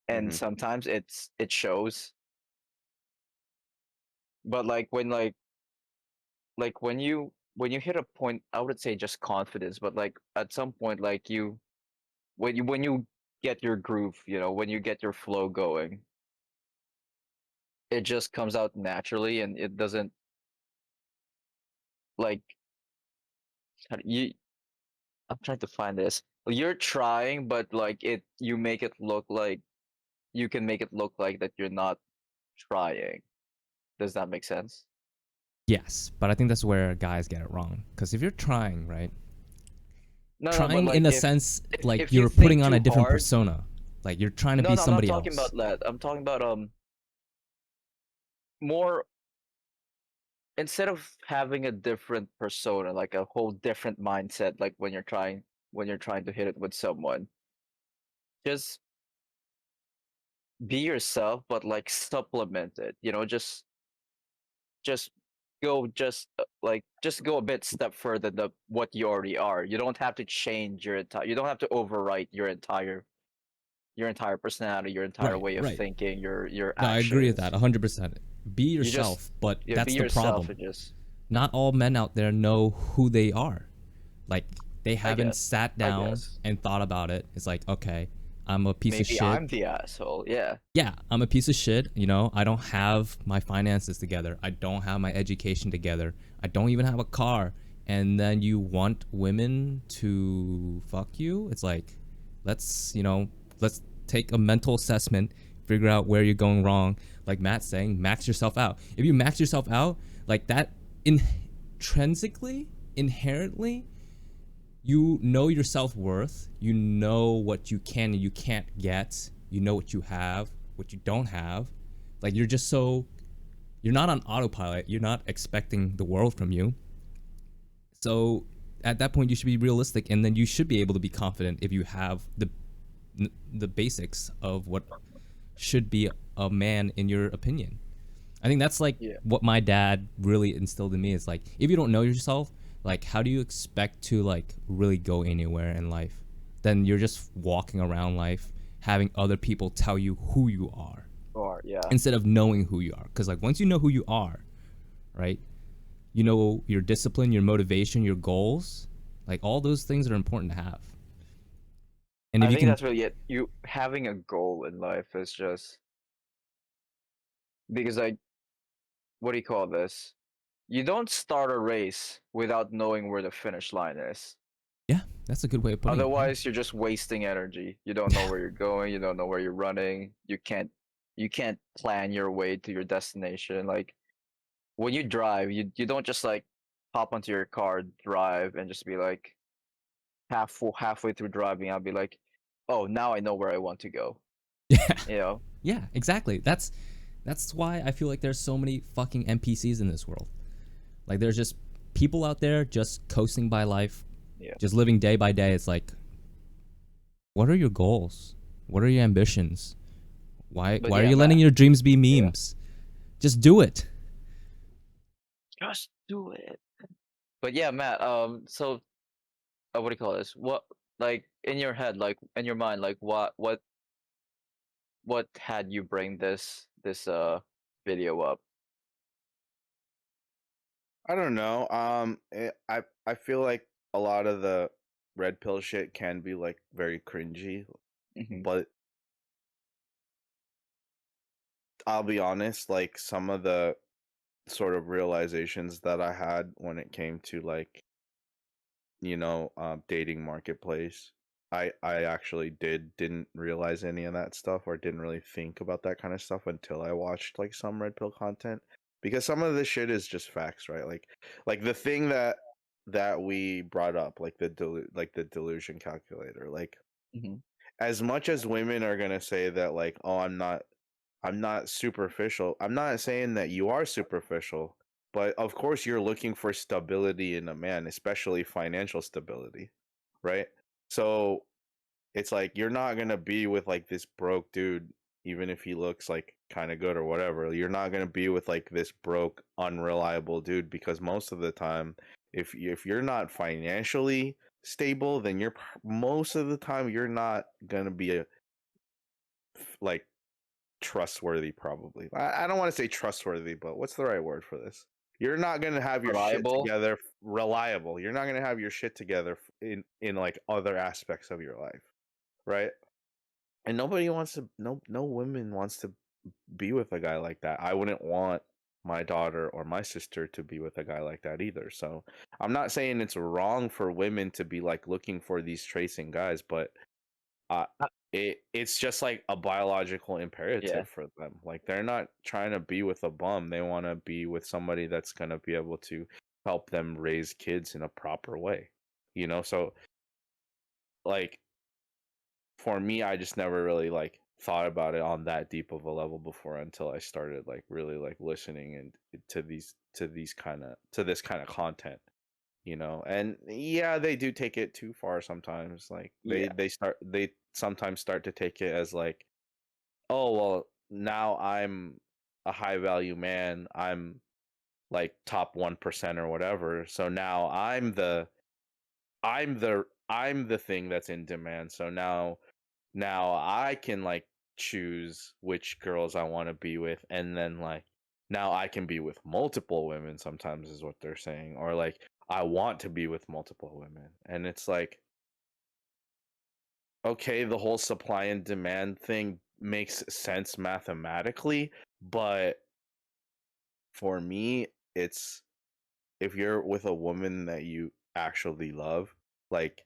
[SPEAKER 5] and
[SPEAKER 1] Mhm.
[SPEAKER 5] sometimes it shows. But like when when you hit a point, I would say just confidence, but like at some point, like when you get your groove, when you get your flow going, it just comes out naturally, and it doesn't like how do you. I'm trying to find this. You're trying, but like you make it look like you can make it look like that you're not trying. Does that make sense?
[SPEAKER 2] Yes, but I think that's where guys get it wrong. Because if you're trying, right?
[SPEAKER 5] No, but,
[SPEAKER 2] Trying
[SPEAKER 5] like,
[SPEAKER 2] in a
[SPEAKER 5] if-
[SPEAKER 2] sense, like
[SPEAKER 5] if you
[SPEAKER 2] you're
[SPEAKER 5] think
[SPEAKER 2] putting on a
[SPEAKER 5] too
[SPEAKER 2] different
[SPEAKER 5] hard-
[SPEAKER 2] persona. Like you're trying to
[SPEAKER 5] No,
[SPEAKER 2] be
[SPEAKER 5] no,
[SPEAKER 2] somebody
[SPEAKER 5] I'm not talking
[SPEAKER 2] else.
[SPEAKER 5] about that. I'm talking about more instead of having a different persona, like a whole different mindset, like when you're trying to hit it with someone, just be yourself, but like supplement it. Just go a bit step further than what you already are. You don't have to change your entire. You don't have to overwrite your entire personality, your entire
[SPEAKER 2] Right,
[SPEAKER 5] way of
[SPEAKER 2] right.
[SPEAKER 5] thinking, your
[SPEAKER 2] No, I agree with
[SPEAKER 5] actions.
[SPEAKER 2] that 100%. Be
[SPEAKER 5] just-
[SPEAKER 2] yourself, but
[SPEAKER 5] Yeah,
[SPEAKER 2] that's
[SPEAKER 5] be
[SPEAKER 2] the
[SPEAKER 5] yourself
[SPEAKER 2] problem.
[SPEAKER 5] and just
[SPEAKER 2] Not all men out there know who they are. Like they haven't
[SPEAKER 5] guess,
[SPEAKER 2] sat
[SPEAKER 5] I
[SPEAKER 2] down
[SPEAKER 5] guess.
[SPEAKER 2] and thought about it. It's like, okay, I'm a piece of
[SPEAKER 5] maybe
[SPEAKER 2] shit.
[SPEAKER 5] I'm the asshole. Yeah.
[SPEAKER 2] Yeah, I'm a piece of shit. I don't have my finances together. I don't have my education together. I don't even have a car. And then you want women to fuck you? It's like, let's take a mental assessment, figure out where you're going wrong. Like Matt's saying, max yourself out. If you max yourself out, like that intrinsically, inherently, you know your self-worth, you know what you can and you can't get, you know what you have, what you don't have. Like you're not on autopilot, you're not expecting the world from you. So at that point you should be realistic, and then you should be able to be confident if you have the basics of what should be a man in your opinion. I think that's like what my dad really instilled in me, is like, if you don't know yourself, like how do you expect to like really go anywhere in life? Then you're just walking around life having other people tell you who you are, instead of knowing who you are. Because like once you know who you are, right, you know your discipline, your motivation, your goals, like all those things are important to have. And
[SPEAKER 5] I
[SPEAKER 2] if you
[SPEAKER 5] think
[SPEAKER 2] can,
[SPEAKER 5] that's really it. You having a goal in life is just because like, what do you call this? You don't start a race without knowing where the finish line is.
[SPEAKER 2] yeah, that's a good way of putting
[SPEAKER 5] Otherwise, you're just wasting energy. You don't know where you're going. You don't know where you're running. You can't plan your way to your destination. Like when you drive, you don't just like hop onto your car, drive, and just be like halfway through driving, I'll be like, oh, now I know where I want to go.
[SPEAKER 2] Yeah.
[SPEAKER 5] You know?
[SPEAKER 2] Yeah, exactly. That's why I feel like there's so many fucking NPCs in this world. Like there's just people out there just coasting by life, just living day by day. It's like, what are your goals? What are your ambitions? Why are you letting your dreams be memes? Just do it.
[SPEAKER 5] Just do it. But yeah, Matt, so what do you call this? What, like, in your head, like in your mind, like what had you bring this video up?
[SPEAKER 1] I don't know. I feel like a lot of the red pill shit can be like very cringy, but I'll be honest, like some of the sort of realizations that I had when it came to like, dating marketplace, I actually didn't realize any of that stuff, or didn't really think about that kind of stuff until I watched like some red pill content, because some of this shit is just facts, right? Like the thing that we brought up, like the delusion calculator, like as much as women are gonna say that like, oh, I'm not superficial, I'm not saying that you are superficial, but of course you're looking for stability in a man, especially financial stability, right? So it's like you're not gonna be with like this broke dude, even if he looks like kind of good or whatever. You're not gonna be with like this broke, unreliable dude, because most of the time, if you're not financially stable, then most of the time you're not gonna be like trustworthy. Probably, I don't want to say trustworthy, but what's the right word for this? You're not gonna have your shit together. Reliable. You're not gonna have your shit together in like other aspects of your life, right? And nobody wants to. No woman wants to be with a guy like that. I wouldn't want my daughter or my sister to be with a guy like that either. So I'm not saying it's wrong for women to be like looking for these traits in guys, but it's just like a biological imperative for them. Like they're not trying to be with a bum. They want to be with somebody that's going to be able to help them raise kids in a proper way. So like for me, I just never really like thought about it on that deep of a level before, until I started like really like listening and to this kind of content. And yeah, they do take it too far sometimes. Like they sometimes start to take it as like, oh well, now I'm a high value man, I'm like top 1% or whatever, so now I'm the thing that's in demand, so now I can like choose which girls I want to be with, and then like now I can be with multiple women sometimes, is what they're saying, or like I want to be with multiple women. And it's like, okay, the whole supply and demand thing makes sense mathematically, but for me, it's if you're with a woman that you actually love, like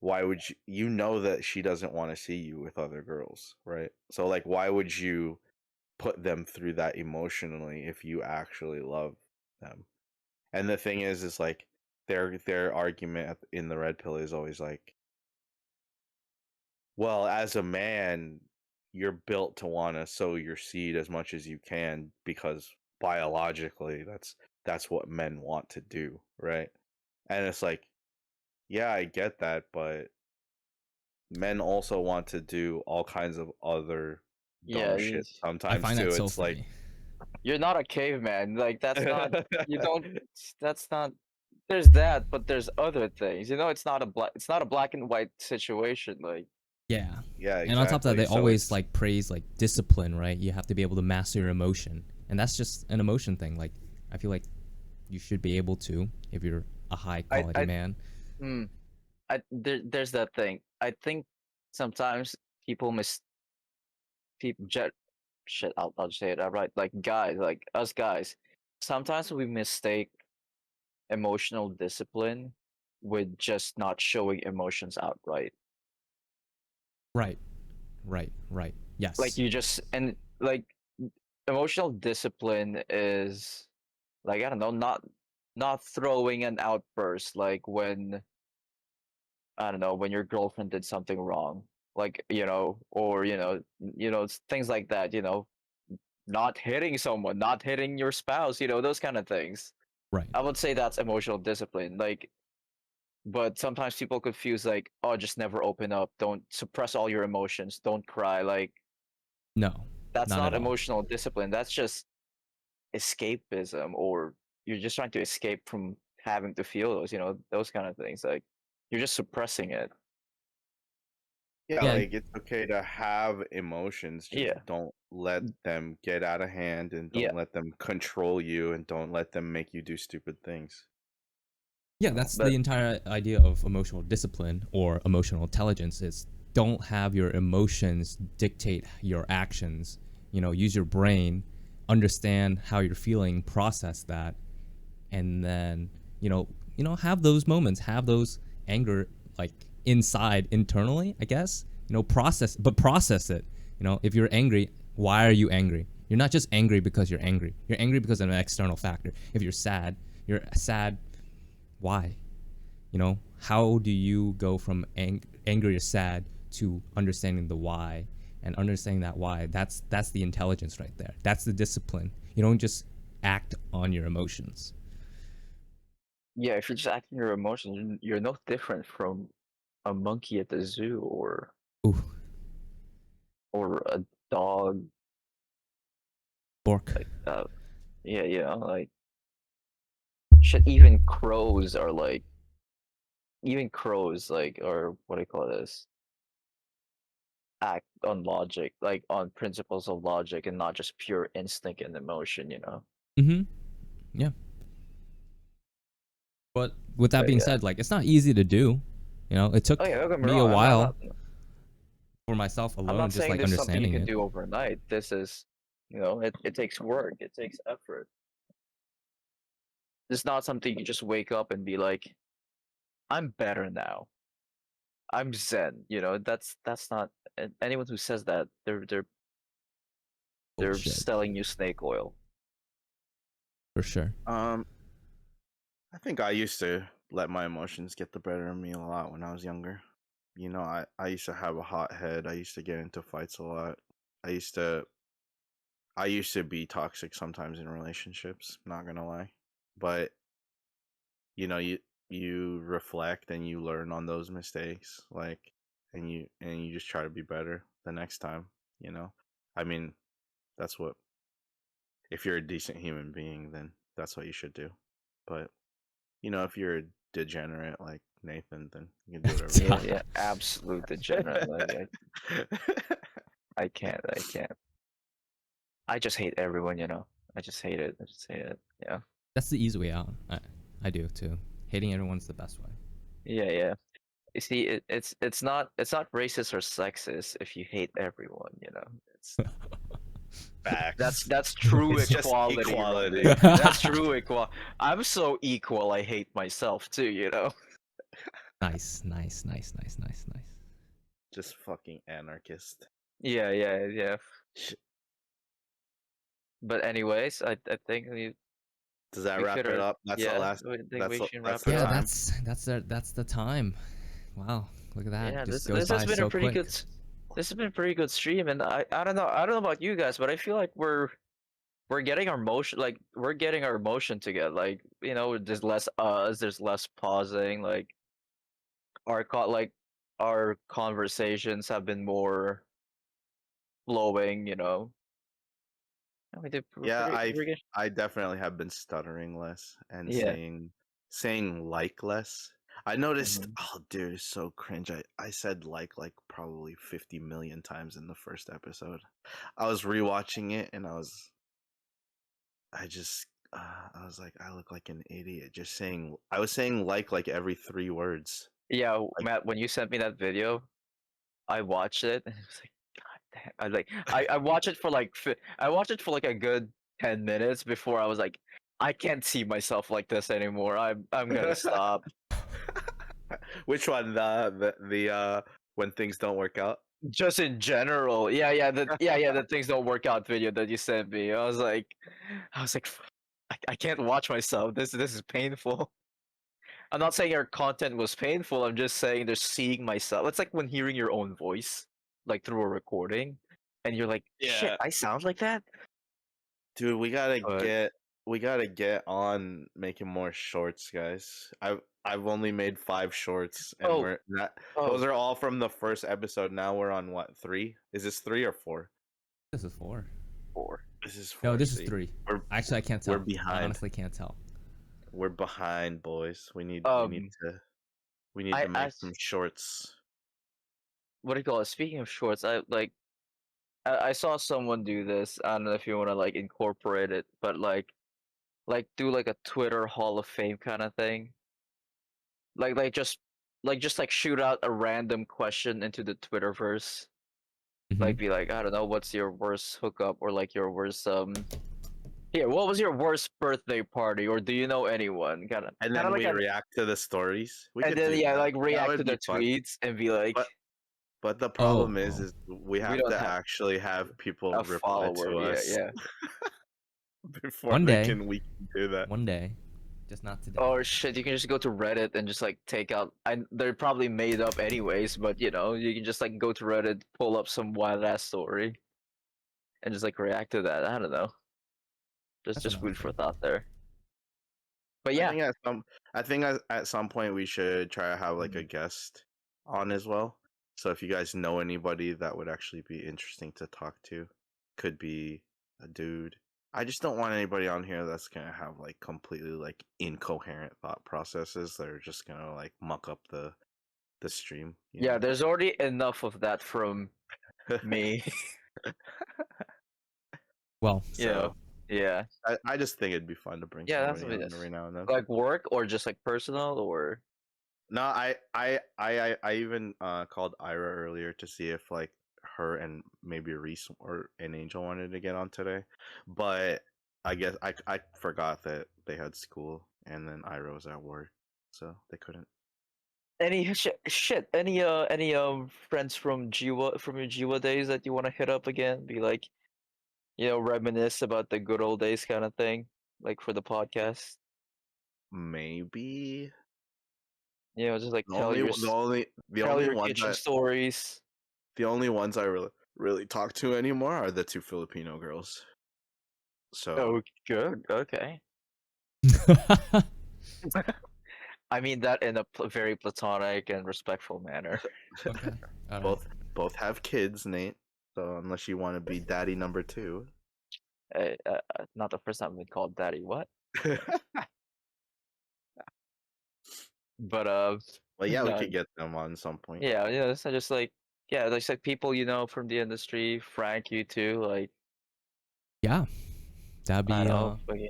[SPEAKER 1] why would you know that she doesn't want to see you with other girls, right? So like why would you put them through that emotionally if you actually love them? And the thing is like their argument in the red pill is always like, well, as a man, you're built to want to sow your seed as much as you can because biologically that's what men want to do, right? And it's like, yeah, I get that, but men also want to do all kinds of other
[SPEAKER 5] Yeah,
[SPEAKER 1] dumb shit
[SPEAKER 2] I
[SPEAKER 1] sometimes
[SPEAKER 2] find
[SPEAKER 1] too.
[SPEAKER 2] that so
[SPEAKER 1] It's
[SPEAKER 2] funny.
[SPEAKER 5] you're not a caveman. Like that's not. You don't. That's not. There's that, but there's other things. You know, it's not a black. It's not a black and white situation. Like
[SPEAKER 2] Yeah.
[SPEAKER 1] yeah,
[SPEAKER 2] And on top of that,
[SPEAKER 1] exactly.
[SPEAKER 2] they
[SPEAKER 1] So
[SPEAKER 2] always
[SPEAKER 1] it's-
[SPEAKER 2] like praise like discipline, right? You have to be able to master your emotion, and that's just an emotion thing. Like I feel like you should be able to if you're a high quality
[SPEAKER 5] I-
[SPEAKER 2] man.
[SPEAKER 5] there's that thing. I think sometimes people shit. I'll just say it outright. Like guys, like us guys, sometimes we mistake emotional discipline with just not showing emotions outright.
[SPEAKER 2] Right. Right. Yes.
[SPEAKER 5] Like you just and like emotional discipline is like I don't know, not throwing an outburst like when I don't know when your girlfriend did something wrong, like or things like that. Not hitting someone, not hitting your spouse, those kind of things.
[SPEAKER 2] right.
[SPEAKER 5] I would say that's emotional discipline. Like, but sometimes people confuse like, oh, just never open up, don't suppress all your emotions, don't cry. Like,
[SPEAKER 2] No.
[SPEAKER 5] that's
[SPEAKER 2] Not
[SPEAKER 5] not
[SPEAKER 2] at all.
[SPEAKER 5] emotional discipline. That's just escapism, or you're just trying to escape from having to feel those kind of things. Like, you're just suppressing it.
[SPEAKER 1] Yeah,
[SPEAKER 2] Yeah.
[SPEAKER 1] like it's okay to have emotions, just
[SPEAKER 5] Yeah.
[SPEAKER 1] don't let them get out of hand and don't
[SPEAKER 5] Yeah.
[SPEAKER 1] let them control you and don't let them make you do stupid things.
[SPEAKER 2] Yeah, that's
[SPEAKER 5] But-
[SPEAKER 2] the entire idea of emotional discipline or emotional intelligence is don't have your emotions dictate your actions. Use your brain, understand how you're feeling, process that, and then, have those moments, have those anger like inside internally, I guess. Process it. If you're angry, why are you angry? You're not just angry because you're angry. You're angry because of an external factor. If you're sad, why? How do you go from angry or sad to understanding the why, and understanding that why? That's the intelligence right there. That's the discipline. You don't just act on your emotions.
[SPEAKER 5] Yeah, if you're just acting your emotions, you're no different from a monkey at the zoo
[SPEAKER 2] Ooh,
[SPEAKER 5] or a dog.
[SPEAKER 2] bork.
[SPEAKER 5] Yeah, like shit. Even crows, or what do you call this? Act on logic, like on principles of logic, and not just pure instinct and emotion.
[SPEAKER 2] Mm-hmm. Yeah. But with that
[SPEAKER 5] But
[SPEAKER 2] being
[SPEAKER 5] yeah.
[SPEAKER 2] said, like it's not easy to do. It took
[SPEAKER 5] Oh yeah, don't get me
[SPEAKER 2] me
[SPEAKER 5] wrong.
[SPEAKER 2] a
[SPEAKER 5] I'm
[SPEAKER 2] while
[SPEAKER 5] not,
[SPEAKER 2] for myself
[SPEAKER 5] I'm
[SPEAKER 2] alone,
[SPEAKER 5] not
[SPEAKER 2] just
[SPEAKER 5] saying
[SPEAKER 2] like
[SPEAKER 5] this is something you
[SPEAKER 2] understanding
[SPEAKER 5] can
[SPEAKER 2] it.
[SPEAKER 5] do overnight. This is, it takes work. It takes effort. It's not something you just wake up and be like, I'm better now. I'm Zen. That's not anyone who says that they're
[SPEAKER 2] Bullshit,
[SPEAKER 5] selling you snake oil.
[SPEAKER 2] for sure.
[SPEAKER 1] I think I used to let my emotions get the better of me a lot when I was younger. I used to have a hot head. I used to get into fights a lot. I used to be toxic sometimes in relationships, not gonna lie. But you reflect and you learn on those mistakes, like, and you just try to be better the next time. I mean, that's what, if you're a decent human being, then that's what you should do. But if you're a degenerate like Nathan, then you can do whatever you want.
[SPEAKER 5] Yeah, absolute degenerate. Like, I can't. I just hate everyone. I just hate it. Yeah.
[SPEAKER 2] That's the easy way out. I do too. Hating everyone's the best way.
[SPEAKER 5] Yeah. You see, it's not racist or sexist if you hate everyone. It's
[SPEAKER 1] Facts.
[SPEAKER 5] that's true
[SPEAKER 1] It's just
[SPEAKER 5] equality.
[SPEAKER 1] equality.
[SPEAKER 5] Right? That's true equality. I'm so equal. I hate myself too.
[SPEAKER 2] Nice.
[SPEAKER 1] Just fucking anarchist.
[SPEAKER 5] Yeah.
[SPEAKER 1] Sh-
[SPEAKER 5] But anyways, I think
[SPEAKER 1] Does that
[SPEAKER 5] We
[SPEAKER 1] wrap
[SPEAKER 5] could
[SPEAKER 1] it
[SPEAKER 5] have-
[SPEAKER 1] up? That's
[SPEAKER 5] yeah,
[SPEAKER 1] the last.
[SPEAKER 5] I think
[SPEAKER 1] That's
[SPEAKER 5] we
[SPEAKER 1] the,
[SPEAKER 5] should
[SPEAKER 1] that's
[SPEAKER 5] wrap
[SPEAKER 1] the
[SPEAKER 5] it
[SPEAKER 2] Yeah,
[SPEAKER 1] time.
[SPEAKER 2] that's the time. Wow, look at that.
[SPEAKER 5] Yeah,
[SPEAKER 2] Just
[SPEAKER 5] this
[SPEAKER 2] goes
[SPEAKER 5] this has
[SPEAKER 2] by
[SPEAKER 5] been
[SPEAKER 2] so
[SPEAKER 5] a pretty
[SPEAKER 2] quick.
[SPEAKER 5] good. This has been a pretty good stream, and I don't know about you guys, but I feel like we're getting our motion, like we're getting our motion together. Like, you know, there's less us, there's less pausing. Like like our conversations have been more flowing. You know. Yeah, we did.
[SPEAKER 1] Yeah,
[SPEAKER 5] Pretty good.
[SPEAKER 1] I definitely have been stuttering less and
[SPEAKER 5] Yeah.
[SPEAKER 1] saying like less. I noticed.
[SPEAKER 5] Mhm.
[SPEAKER 1] Oh, dude, it's so cringe. I said like probably 50 million times in the first episode. I was rewatching it and I just I was like, I look like an idiot just saying. I was saying like every 3 words.
[SPEAKER 5] Yeah,
[SPEAKER 1] Like,
[SPEAKER 5] Matt, when you sent me that video, I watched it and it was like, God damn! I watched it for like I watched it for like a good 10 minutes before I was like, I can't see myself like this anymore. I'm gonna stop.
[SPEAKER 1] Which one? The when things don't work out.
[SPEAKER 5] Just in general, yeah, the things don't work out video that you sent me. I was like, I can't watch myself. This is painful. I'm not saying our content was painful. I'm just saying they're seeing myself. It's like when hearing your own voice, like through a recording, and you're like,
[SPEAKER 1] Yeah.
[SPEAKER 5] shit, I sound like that.
[SPEAKER 1] Dude, we gotta
[SPEAKER 5] But-
[SPEAKER 1] get on making more shorts, guys. I've only made 5 shorts, and
[SPEAKER 5] Oh.
[SPEAKER 1] we're not.
[SPEAKER 5] Oh.
[SPEAKER 1] Those are all from the first episode. Now we're on what, 3? Is this 3 or 4?
[SPEAKER 2] This is 4.
[SPEAKER 5] 4.
[SPEAKER 1] This is 4.
[SPEAKER 2] No, this is
[SPEAKER 1] see?
[SPEAKER 2] 3.
[SPEAKER 1] We're
[SPEAKER 2] Actually, I can't tell.
[SPEAKER 1] we're behind.
[SPEAKER 2] I honestly can't tell.
[SPEAKER 1] We're behind, boys. We need
[SPEAKER 5] Um,
[SPEAKER 1] to make some shorts.
[SPEAKER 5] What do you call it? Speaking of shorts, I saw someone do this. I don't know if you want to like incorporate it, but like do like a Twitter Hall of Fame kind of thing. Like just shoot out a random question into the Twitterverse.
[SPEAKER 2] Mhm.
[SPEAKER 5] Like be like, I don't know, what's your worst hookup or like your worst yeah, what was your worst birthday party or do you know anyone?
[SPEAKER 1] And then
[SPEAKER 5] like
[SPEAKER 1] we
[SPEAKER 5] a-
[SPEAKER 1] react to the stories. We
[SPEAKER 5] and
[SPEAKER 1] could
[SPEAKER 5] then
[SPEAKER 1] do
[SPEAKER 5] yeah,
[SPEAKER 1] that.
[SPEAKER 5] like
[SPEAKER 1] That
[SPEAKER 5] react
[SPEAKER 1] would
[SPEAKER 5] to the
[SPEAKER 1] be fun.
[SPEAKER 5] tweets and be like
[SPEAKER 1] But the problem
[SPEAKER 2] Oh.
[SPEAKER 1] is we have
[SPEAKER 5] don't
[SPEAKER 1] to
[SPEAKER 5] have
[SPEAKER 1] actually have people
[SPEAKER 5] a
[SPEAKER 1] reply
[SPEAKER 5] follower.
[SPEAKER 1] to us
[SPEAKER 5] Yeah.
[SPEAKER 1] before
[SPEAKER 2] One day.
[SPEAKER 1] we can do that.
[SPEAKER 2] One day, just not today.
[SPEAKER 5] Or shit, you can just go to Reddit and just like take out. They're probably made up anyways, but you know, you can just like go to Reddit, pull up some wild ass story, and just like react to that. I don't know.
[SPEAKER 2] That's
[SPEAKER 5] Just
[SPEAKER 2] another
[SPEAKER 5] food for
[SPEAKER 2] thing.
[SPEAKER 5] thought there. But
[SPEAKER 1] I
[SPEAKER 5] yeah,
[SPEAKER 1] think at some point we should try to have
[SPEAKER 5] Mm-hmm.
[SPEAKER 1] like a guest on as well. So if you guys know anybody that would actually be interesting to talk to, could be a dude. I just don't want anybody on here that's gonna have like completely like incoherent thought processes. They're just gonna like muck up the stream. you
[SPEAKER 5] yeah.
[SPEAKER 1] know?
[SPEAKER 5] There's already enough of that from me.
[SPEAKER 2] Well,
[SPEAKER 5] You know,
[SPEAKER 1] So,
[SPEAKER 5] yeah.
[SPEAKER 1] I just think it'd be fun to bring
[SPEAKER 5] Yeah, that's
[SPEAKER 1] somebody
[SPEAKER 5] what
[SPEAKER 1] on
[SPEAKER 5] it is.
[SPEAKER 1] every now and then.
[SPEAKER 5] Like work or just like personal or
[SPEAKER 1] No, I even called Ira earlier to see if like her and maybe Reese or an Angel wanted to get on today, but I guess I forgot that they had school and then Ira was at work, so they couldn't.
[SPEAKER 5] any shit. Any friends from Jiwa from your Jiwa days that you want to hit up again? Be like, you know, reminisce about the good old days kind of thing, like for the podcast.
[SPEAKER 1] Maybe
[SPEAKER 5] You know, just like
[SPEAKER 1] the
[SPEAKER 5] tell
[SPEAKER 1] only
[SPEAKER 5] your
[SPEAKER 1] the only the
[SPEAKER 5] tell
[SPEAKER 1] only
[SPEAKER 5] your
[SPEAKER 1] ones
[SPEAKER 5] kitchen
[SPEAKER 1] I,
[SPEAKER 5] stories.
[SPEAKER 1] the only ones I really talk to anymore are the 2 Filipino girls. So
[SPEAKER 5] Oh, good. Okay. I mean that in a very platonic and respectful manner.
[SPEAKER 2] okay. All right.
[SPEAKER 1] both have kids, Nate. So unless you want to be daddy number 2.
[SPEAKER 5] Not the first time I've been called daddy. What? But
[SPEAKER 1] Well, yeah, we
[SPEAKER 5] no,
[SPEAKER 1] could get them on some point.
[SPEAKER 5] yeah. So just like like people you know from the industry. Frank, you too. Like
[SPEAKER 2] Yeah, that'd be.
[SPEAKER 5] I don't know. fucking-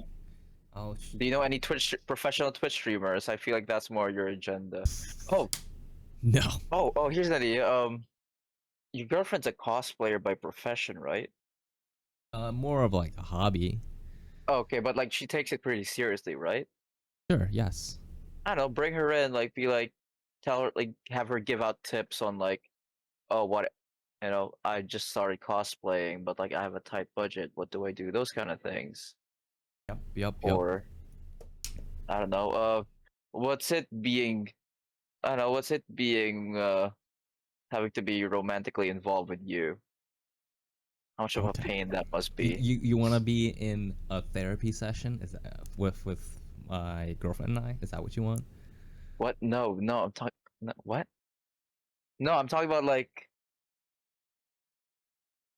[SPEAKER 2] Oh,
[SPEAKER 5] Do you know any professional Twitch streamers? I feel like that's more your agenda. Oh,
[SPEAKER 2] no.
[SPEAKER 5] Here's an idea. Your girlfriend's a cosplayer by profession, right?
[SPEAKER 2] More of like a hobby.
[SPEAKER 5] Okay, but like she takes it pretty seriously, right?
[SPEAKER 2] Sure. Yes.
[SPEAKER 5] I don't know, bring her in, like be like, tell her, like have her give out tips on like, oh, what, you know, I just started cosplaying, but like I have a tight budget. What do I do? Those kind of things.
[SPEAKER 2] Yep.
[SPEAKER 5] Or I don't know. What's it being? I don't know. What's it being? Having to be romantically involved with you. How much of a
[SPEAKER 2] Okay.
[SPEAKER 5] pain that must
[SPEAKER 2] You
[SPEAKER 5] be.
[SPEAKER 2] you want to be in a therapy session? Is that with my girlfriend and I? Is that what you want?
[SPEAKER 5] What? No, no. I'm talking. No, what? No, I'm talking about like.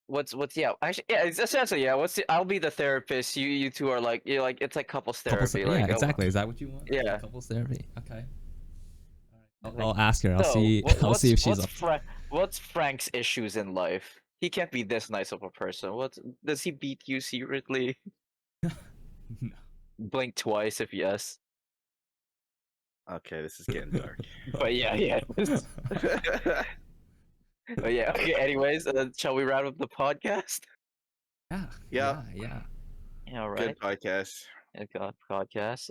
[SPEAKER 5] What's yeah? Actually, yeah. It's essentially yeah. I'll be the therapist. You two are like you're like it's like couples therapy.
[SPEAKER 2] Yeah,
[SPEAKER 5] Like
[SPEAKER 2] exactly. Is that what you want?
[SPEAKER 5] yeah.
[SPEAKER 2] Couples therapy. Okay.
[SPEAKER 5] Like,
[SPEAKER 2] I'll ask her. I'll
[SPEAKER 5] so
[SPEAKER 2] see. I'll see if she's up.
[SPEAKER 5] what's Frank's issues in life? He can't be this nice of a person. What does he beat you secretly? Blink twice if yes.
[SPEAKER 1] Okay, this is getting dark.
[SPEAKER 5] But yeah. But yeah. Okay. Anyways, shall we wrap up the podcast?
[SPEAKER 2] Yeah.
[SPEAKER 1] Yeah.
[SPEAKER 2] Yeah.
[SPEAKER 5] Yeah. All
[SPEAKER 1] Good
[SPEAKER 5] right.
[SPEAKER 1] podcast.
[SPEAKER 5] It got podcast.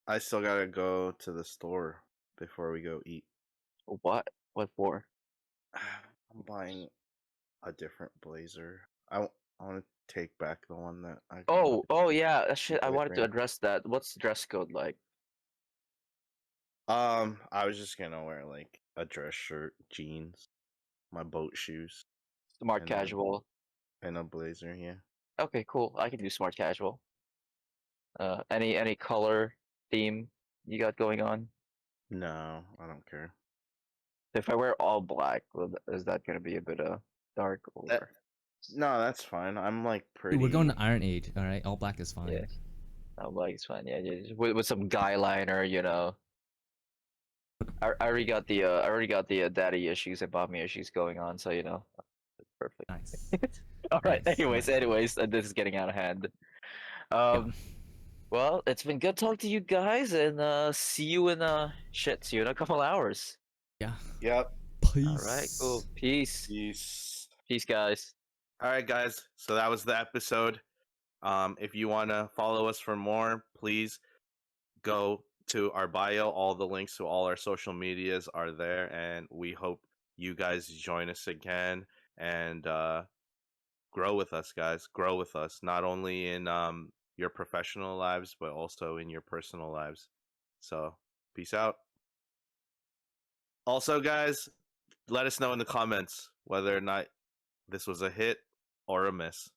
[SPEAKER 1] I still gotta go to the store before we go eat.
[SPEAKER 5] What? What for?
[SPEAKER 1] I'm buying a different blazer. I want to take back the one that I.
[SPEAKER 5] Oh yeah. Shit. I wanted to
[SPEAKER 1] boyfriend.
[SPEAKER 5] address that. What's the dress code like?
[SPEAKER 1] I was just gonna wear like a dress shirt, jeans, my boat shoes,
[SPEAKER 5] Smart
[SPEAKER 1] and a-
[SPEAKER 5] casual.
[SPEAKER 1] and a blazer. Yeah.
[SPEAKER 5] Okay, cool. I can do smart casual. Any color theme you got going on?
[SPEAKER 1] No, I don't care.
[SPEAKER 5] If I wear all black, is that gonna be a bit dark or?
[SPEAKER 1] No, that's fine. I'm like pretty.
[SPEAKER 2] Dude, we're going to Iron Age. All right. All black is fine.
[SPEAKER 5] Yeah. All black is fine. Yeah, just with some guy liner, you know. I already got the daddy issues and mommy issues going on, so you know, perfect.
[SPEAKER 2] Nice.
[SPEAKER 5] All right.
[SPEAKER 2] Nice,
[SPEAKER 5] Anyways, this is getting out of hand. Well, it's been good talking to you guys, and see you in a couple hours.
[SPEAKER 2] Yeah.
[SPEAKER 1] Yep.
[SPEAKER 2] Peace.
[SPEAKER 5] All right. Cool. Peace. Peace, guys.
[SPEAKER 1] All right, guys. So that was the episode. If you want to follow us for more, please go to our bio. All the links to all our social medias are there, and we hope you guys join us again and grow with us, guys. Grow with us, not only in your professional lives, but also in your personal lives. So, peace out. Also, guys, let us know in the comments whether or not this was a hit or a miss.